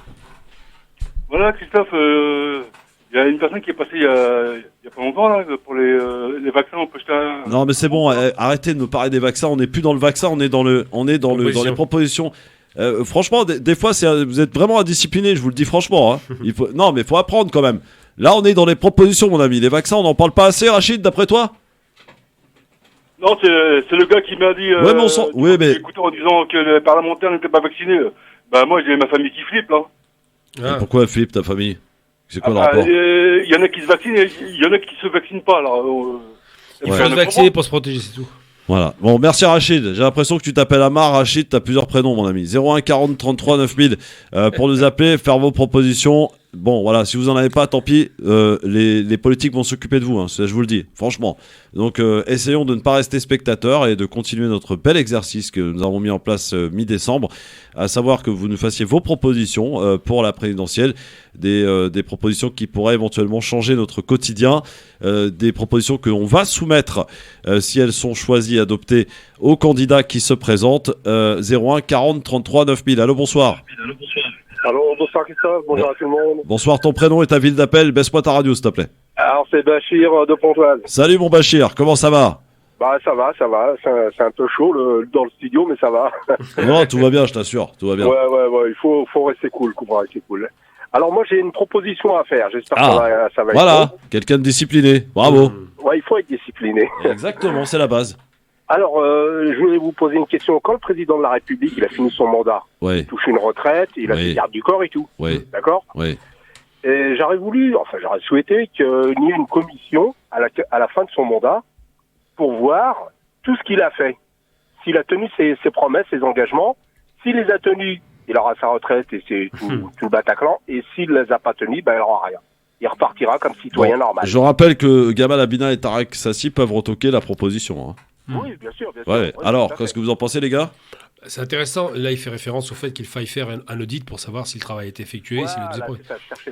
Voilà, Christophe, il y a une personne qui est passée il y a pas longtemps là, pour les vaccins. On peut jeter un... Non, mais c'est bon, arrêtez de me parler des vaccins. On n'est plus dans le vaccin, on est dans les propositions. Franchement, des fois, vous êtes vraiment indiscipliné, je vous le dis franchement. Non, mais il faut apprendre quand même. Là, on est dans les propositions, mon ami. Les vaccins, on n'en parle pas assez, Rachid, d'après toi? Non, c'est le gars qui m'a dit. Ouais, mais on sent. Oui, mais. Écoutez, en disant que les parlementaires n'étaient pas vaccinés. Bah, moi, j'ai ma famille qui flippe, là. Pourquoi elle flippe, ta famille? C'est quoi le rapport? Il y en a qui se vaccinent et il y en a qui se vaccinent pas, alors. Il faut se vacciner pour se protéger, c'est tout. Voilà. Bon, merci Rachid. J'ai l'impression que tu t'appelles Amar. Rachid, t'as plusieurs prénoms, mon ami. 01 40 33 9000 pour nous appeler, faire vos propositions. Bon, voilà, si vous en avez pas, tant pis. Les politiques vont s'occuper de vous, ça, je vous le dis, franchement. Donc, essayons de ne pas rester spectateurs et de continuer notre bel exercice que nous avons mis en place mi-décembre, à savoir que vous nous fassiez vos propositions pour la présidentielle, des propositions qui pourraient éventuellement changer notre quotidien, des propositions que l'on va soumettre si elles sont choisies, adoptées aux candidats qui se présentent. 01 40 33 9000. Allô, bonsoir. Alors, bonsoir Christophe, bonjour à tout le monde. Bonsoir, ton prénom et ta ville d'appel. Baisse-moi ta radio, s'il te plaît. Alors, c'est Bachir de Pontoise. Salut mon Bachir, comment ça va? Bah, ça va. C'est un peu chaud dans le studio, mais ça va. Non, tout va bien, je t'assure, tout va bien. Ouais, il faut rester cool, Alors, moi, j'ai une proposition à faire. J'espère que ça va être voilà, bon. quelqu'un de discipliné, bravo. Ouais, il faut être discipliné. Exactement, c'est la base. Alors, je voulais vous poser une question. Quand le président de la République, il a fini son mandat, il touche une retraite, il a ses gardes du corps et tout. Oui. D'accord? Oui. Et j'aurais souhaité qu'il y ait une commission à la fin de son mandat pour voir tout ce qu'il a fait. S'il a tenu ses promesses, ses engagements. S'il les a tenus, il aura sa retraite et c'est tout le Bataclan. Et s'il les a pas tenus, il n'aura rien. Il repartira comme citoyen normal. Je rappelle que Gamal Abina et Tarek Sassi peuvent retoquer la proposition. Oui, bien sûr. Ouais. Alors, qu'est-ce que vous en pensez, les gars? C'est intéressant. Là, il fait référence au fait qu'il faille faire un audit pour savoir si le travail a été effectué.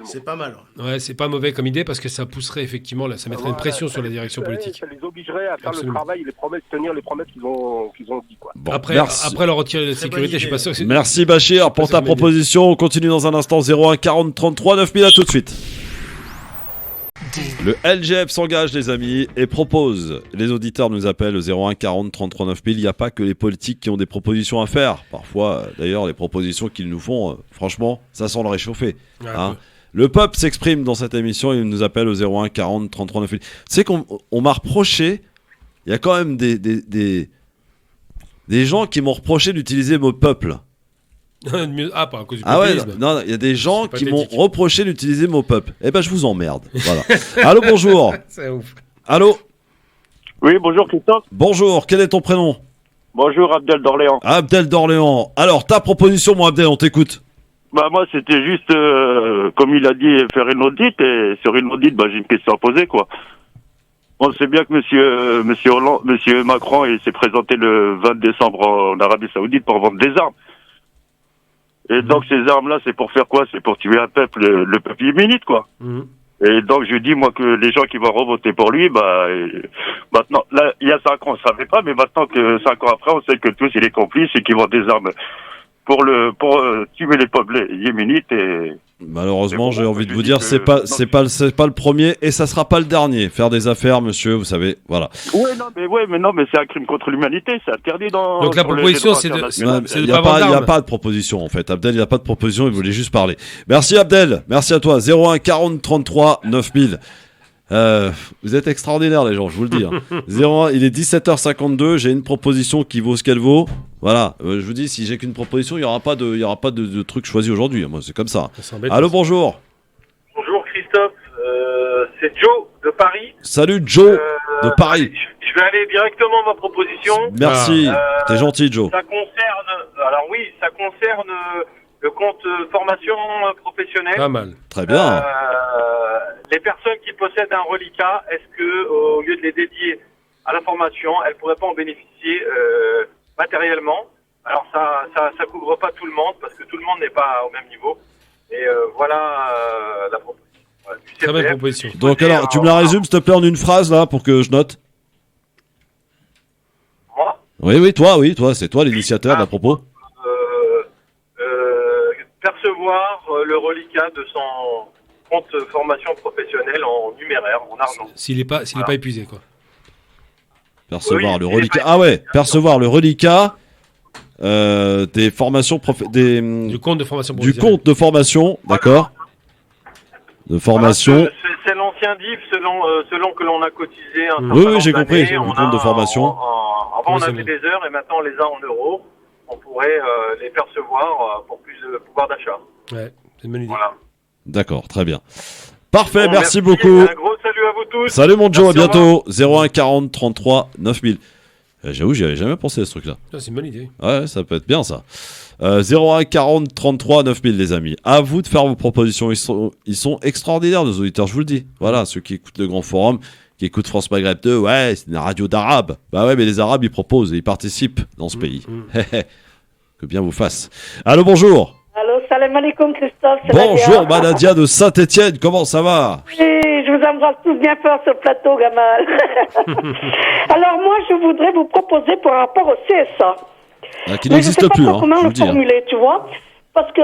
C'est pas mal. Ouais, c'est pas mauvais comme idée parce que ça pousserait effectivement, là, ça mettrait une pression sur la direction politique. Ça les obligerait à faire le travail et tenir les promesses qu'ils ont dit. Quoi. Bon, après leur retirer la sécurité, je suis pas sûr. Merci Bachir pour ta proposition. On continue dans un instant. 01 40 33 9000. À tout de suite. Le LGF s'engage, les amis, et propose. Les auditeurs nous appellent au 01 40 33 9000. Il n'y a pas que les politiques qui ont des propositions à faire. Parfois, d'ailleurs, les propositions qu'ils nous font, franchement, ça sent le réchauffer. Hein. Le peuple s'exprime dans cette émission. Il nous appelle au 01 40 33 9000. Tu sais qu'on m'a reproché. Il y a quand même des gens qui m'ont reproché d'utiliser le mot peuple. Pas à cause du populisme. Non, il y a des gens qui m'ont reproché d'utiliser le mot peuple. Eh ben, je vous emmerde. Voilà. Allô, bonjour. C'est ouf. Allô. Oui, bonjour Christophe. Bonjour, quel est ton prénom? Bonjour, Abdel d'Orléans. Abdel d'Orléans. Alors, ta proposition, mon Abdel, on t'écoute. Bah moi, c'était juste, comme il a dit, faire une audit. Et sur une audit, j'ai une question à poser, quoi. On sait bien que monsieur Macron, il s'est présenté le 20 décembre en Arabie Saoudite pour vendre des armes. Et donc ces armes-là, c'est pour faire quoi? C'est pour tuer un peuple, le peuple yéménite, quoi. Et donc je dis, moi, que les gens qui vont revoter pour lui, maintenant, là, il y a 5 ans, on ne savait pas, mais maintenant que 5 ans après, on sait que tous il est complice et qu'ils vendent des armes pour tuer les peuples yéménites. Et malheureusement, j'ai envie de vous dire, c'est pas le premier et ça sera pas le dernier. Faire des affaires, monsieur, vous savez, voilà. Non, mais c'est un crime contre l'humanité, c'est interdit dans. Donc la proposition, c'est de il n'y a pas de proposition en fait. Abdel, il n'y a pas de proposition, il voulait juste parler. Merci Abdel, merci à toi. 01 40 33 9000. Vous êtes extraordinaires les gens, je vous le dis. 01, il est 17h52, j'ai une proposition qui vaut ce qu'elle vaut. Voilà, je vous dis, si j'ai qu'une proposition, il n'y aura pas de truc choisi aujourd'hui. Moi, c'est comme ça. Allô, bonjour. Bonjour Christophe, c'est Joe de Paris. Salut Joe de Paris. Je vais aller directement à ma proposition. Merci, t'es gentil Joe. Ça concerne le compte formation professionnelle. Pas mal. Très bien. Les personnes qui possèdent un reliquat, est-ce que au lieu de les dédier à la formation, elles pourraient pas en bénéficier matériellement? Alors ça couvre pas tout le monde parce que tout le monde n'est pas au même niveau. Et voilà la proposition. Voilà, très belle proposition. Donc alors, tu me la résumes s'il te plaît en une phrase là pour que je note. Moi? Oui, toi, c'est toi l'initiateur de la propos. Percevoir le reliquat de son compte formation professionnelle en numéraire, en argent. S'il n'est pas épuisé, quoi. Percevoir le reliquat. Percevoir le reliquat des formations du compte de formation professionnelle. Du compte de formation, d'accord. De formation. C'est l'ancien DIF selon que l'on a cotisé un certain Oui, j'ai compris. Le compte de formation. Avant, on avait des heures et maintenant on les a en euros. On pourrait les percevoir pour plus de pouvoir d'achat. Ouais, c'est une bonne idée. Voilà. D'accord, très bien. Parfait, merci beaucoup. Un gros salut à vous tous. Salut mon Joe, à bientôt. 01 40 33 9000. J'avoue, j'y avais jamais pensé à ce truc-là. C'est une bonne idée. Ouais, ça peut être bien ça. 01 40 33 9000 les amis. À vous de faire vos propositions. Ils sont extraordinaires nos auditeurs, je vous le dis. Voilà, ceux qui écoutent le Grand Forum, qui écoutent France Maghreb 2, ouais, c'est une radio d'Arabes. Bah ouais, mais les Arabes, ils proposent et ils participent dans ce pays. Que bien vous fasse. Allô, bonjour. Allô, salam alaikum Christophe. Bonjour, Nadia de Saint-Étienne, comment ça va? Oui, je vous embrasse tous bien fort sur le plateau, Gamal. Alors moi, je voudrais vous proposer par rapport au CSA. Qui n'existe plus, hein. Comment le formuler, tu vois? Parce que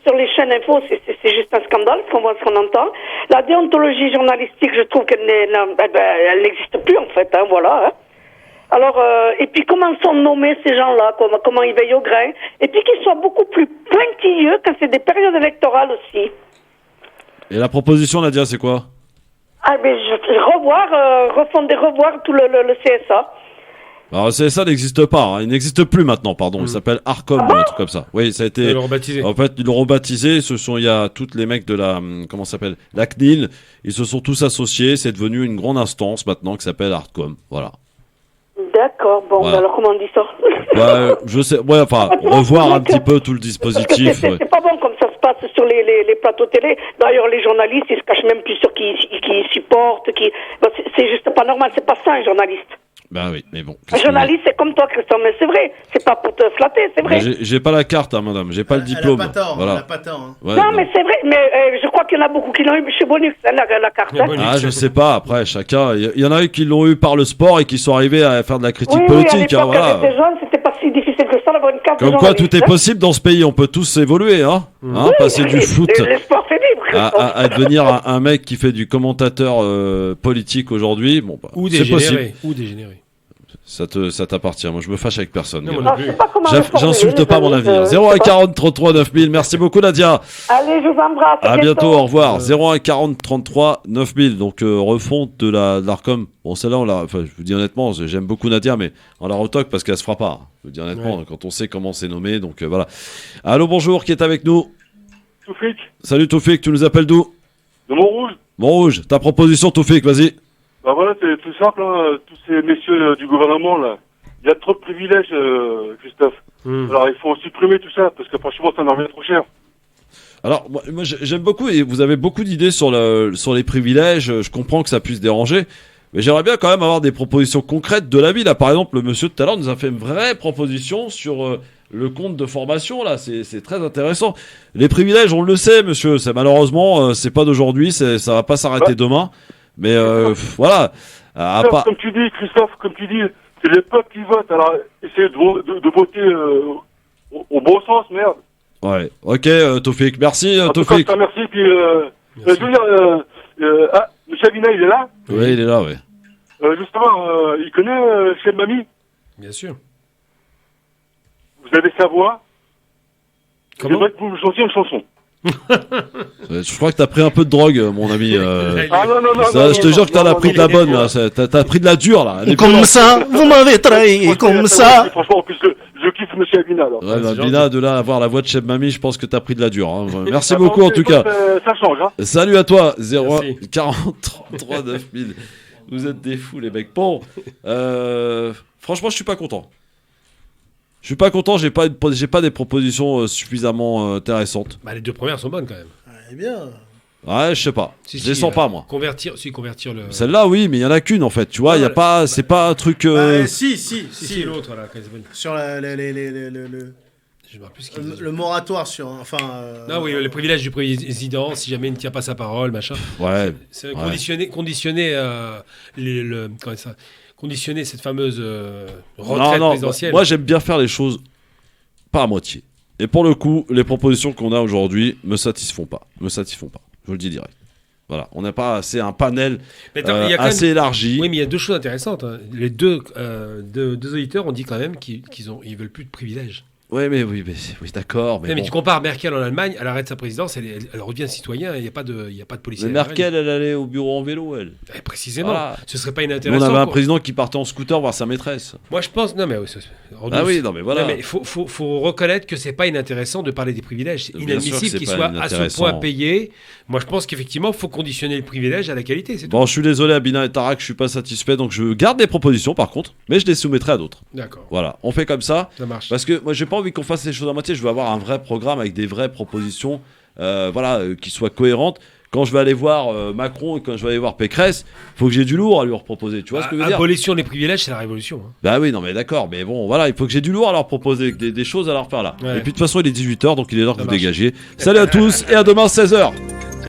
sur les chaînes info, c'est juste un scandale, ce qu'on entend. La déontologie journalistique, je trouve qu'elle elle n'existe plus, en fait, hein, voilà. Hein. Alors, et puis comment sont nommés ces gens-là, comment ils veillent au grain, et puis qu'ils soient beaucoup plus pointilleux quand c'est des périodes électorales aussi. Et la proposition, Nadia, c'est quoi? Revoir tout le CSA. Alors, le CSA n'existe pas, hein. Il n'existe plus maintenant, pardon. Il s'appelle Arcom, un truc comme ça. Oui, ça a été. Ils l'ont rebaptisé. En fait, ils l'ont rebaptisé. Il y a tous les mecs de la, comment ça s'appelle? La CNIL. Ils se sont tous associés. C'est devenu une grande instance maintenant qui s'appelle Arcom. Voilà. D'accord, bon, voilà. Alors comment on dit ça? Je sais, revoir un petit peu tout le dispositif. C'est pas bon comme ça se passe sur les plateaux télé. D'ailleurs, les journalistes, ils se cachent même plus sur qui ils supportent, c'est juste pas normal, c'est pas ça un journaliste. Bah oui, mais bon. Un journaliste, c'est comme toi, Christophe, mais c'est vrai. C'est pas pour te flatter, c'est vrai. J'ai pas la carte, hein, madame. J'ai pas le diplôme. Elle a pas tort. Voilà. Elle a pas tort. Hein. Ouais, non, mais c'est vrai. Mais je crois qu'il y en a beaucoup qui l'ont eu chez Bonux, la carte. Hein. Ah, je sais pas. Après, chacun. Il y en a eu qui l'ont eu par le sport et qui sont arrivés à faire de la critique oui, politique. Oui, hein, voilà. Quand j'étais jeune, c'était pas si difficile que ça d'avoir une carte. Comme quoi, tout est possible dans ce pays. On peut tous évoluer, hein. Oui, passer du foot le sport fait libre. à devenir un mec qui fait du commentateur politique aujourd'hui. Bon, bah, ou c'est possible. Ou dégénéré. Ça t'appartient. Moi, je me fâche avec personne. Non, j'insulte pas mon avis. 01 40 33 9000. Merci beaucoup, Nadia. Allez, je vous embrasse. À bientôt. Au revoir. 01 40 33 9000. Donc, refonte de l'Arcom. Bon, celle-là, enfin, je vous dis honnêtement, j'aime beaucoup Nadia, mais on la retoque parce qu'elle se fera pas. Je vous dis honnêtement, quand on sait comment c'est nommé. Donc, voilà. Allô, bonjour. Qui est avec nous? Toufik. Salut, Toufik. Tu nous appelles d'où? De Montrouge. Montrouge. Ta proposition, Toufik, vas-y. Bah voilà, c'est tout simple, hein. Tous ces messieurs du gouvernement, là, il y a trop de privilèges, Christophe. Alors, il faut supprimer tout ça, parce que franchement, ça en revient trop cher. Alors, moi j'aime beaucoup, et vous avez beaucoup d'idées sur les privilèges, je comprends que ça puisse déranger, mais j'aimerais bien quand même avoir des propositions concrètes de la vie. Là, par exemple, le monsieur tout à l'heure nous a fait une vraie proposition sur le compte de formation, là, c'est très intéressant. Les privilèges, on le sait, monsieur, c'est malheureusement, c'est pas d'aujourd'hui, ça va pas s'arrêter demain. Mais voilà. Comme tu dis, Christophe, c'est les peuples qui votent. Alors, essayez de voter au bon sens, merde. Ouais. Ok, Toufik. Merci, Toufik. Merci. Puis, je veux dire, M. Avina, il est là? Oui, il est là, oui. Justement, il connaît Cheb Mami? Bien sûr. Vous avez sa voix? Comment? J'aimerais que vous me chantiez une chanson. Je crois que t'as pris un peu de drogue, mon ami. Ah non, je te jure que t'as pris de la bonne, là. T'as pris de la dure, là. Comme ça, vous m'avez trahi, comme ça. Franchement, en plus, je kiffe M. Avina. Alors. Ouais, Avina, de là avoir la voix de Cheb Mami, je pense que t'as pris de la dure. Hein. Merci beaucoup, en tout cas. Ça change, hein. Salut à toi. 01 40 33 9000. Vous êtes des fous, les mecs. Bon, franchement, je suis pas content. Je suis pas content, j'ai pas des propositions suffisamment intéressantes. Bah, les deux premières sont bonnes quand même. Eh bien. Ouais, je sais pas. Je les sens pas, moi. Convertir le. Celle-là, oui, mais il y en a qu'une en fait. Tu vois, il y a pas, c'est pas un truc. Si. L'autre, là, sur le moratoire sur, enfin. Non, oui, le privilège du président, si jamais il ne tient pas sa parole, machin. Ouais. C'est conditionner conditionner cette fameuse retraite présidentielle. Moi, j'aime bien faire les choses pas à moitié. Et pour le coup, les propositions qu'on a aujourd'hui me satisfont pas. Je vous le dis direct. Voilà, on n'a pas assez un panel assez élargi. Oui, mais il y a deux choses intéressantes. Hein. Les deux auditeurs ont dit quand même qu'ils veulent plus de privilèges. Oui, d'accord. Mais tu compares Merkel en Allemagne, à l'arrêt de sa présidence, elle revient citoyen, il n'y a pas de policier. Mais Merkel, elle allait au bureau en vélo, elle. Précisément. Voilà. Ce serait pas On inintéressant. avait un président qui partait en scooter voir sa maîtresse. Moi, je pense. Non, mais voilà. Non, mais faut reconnaître que c'est pas inintéressant de parler des privilèges. C'est inadmissible qu'ils soient à ce point payés. Moi, je pense qu'effectivement, il faut conditionner le privilège à la qualité. C'est bon, tout. je suis désolé, Abina et Tarak, je suis pas satisfait, donc je garde des propositions par contre, mais je les soumettrai à d'autres. D'accord. Voilà, on fait comme ça. Ça marche. Parce que moi, j'ai pas envie qu'on fasse les choses à moitié. Je veux avoir un vrai programme avec des vraies propositions, qui soient cohérentes. Quand je vais aller voir Macron et quand je vais aller voir Pécresse, faut que j'ai du lourd à leur proposer. Tu vois ce que je veux dire? Abolition des privilèges, c'est la révolution. Hein. Bah oui, non mais d'accord, mais bon, voilà, il faut que j'ai du lourd à leur proposer, des choses à leur faire là. Ouais. Et puis de toute façon, il est 18h, donc il est l'heure que vous dégagiez. Salut à tous et à demain 16h.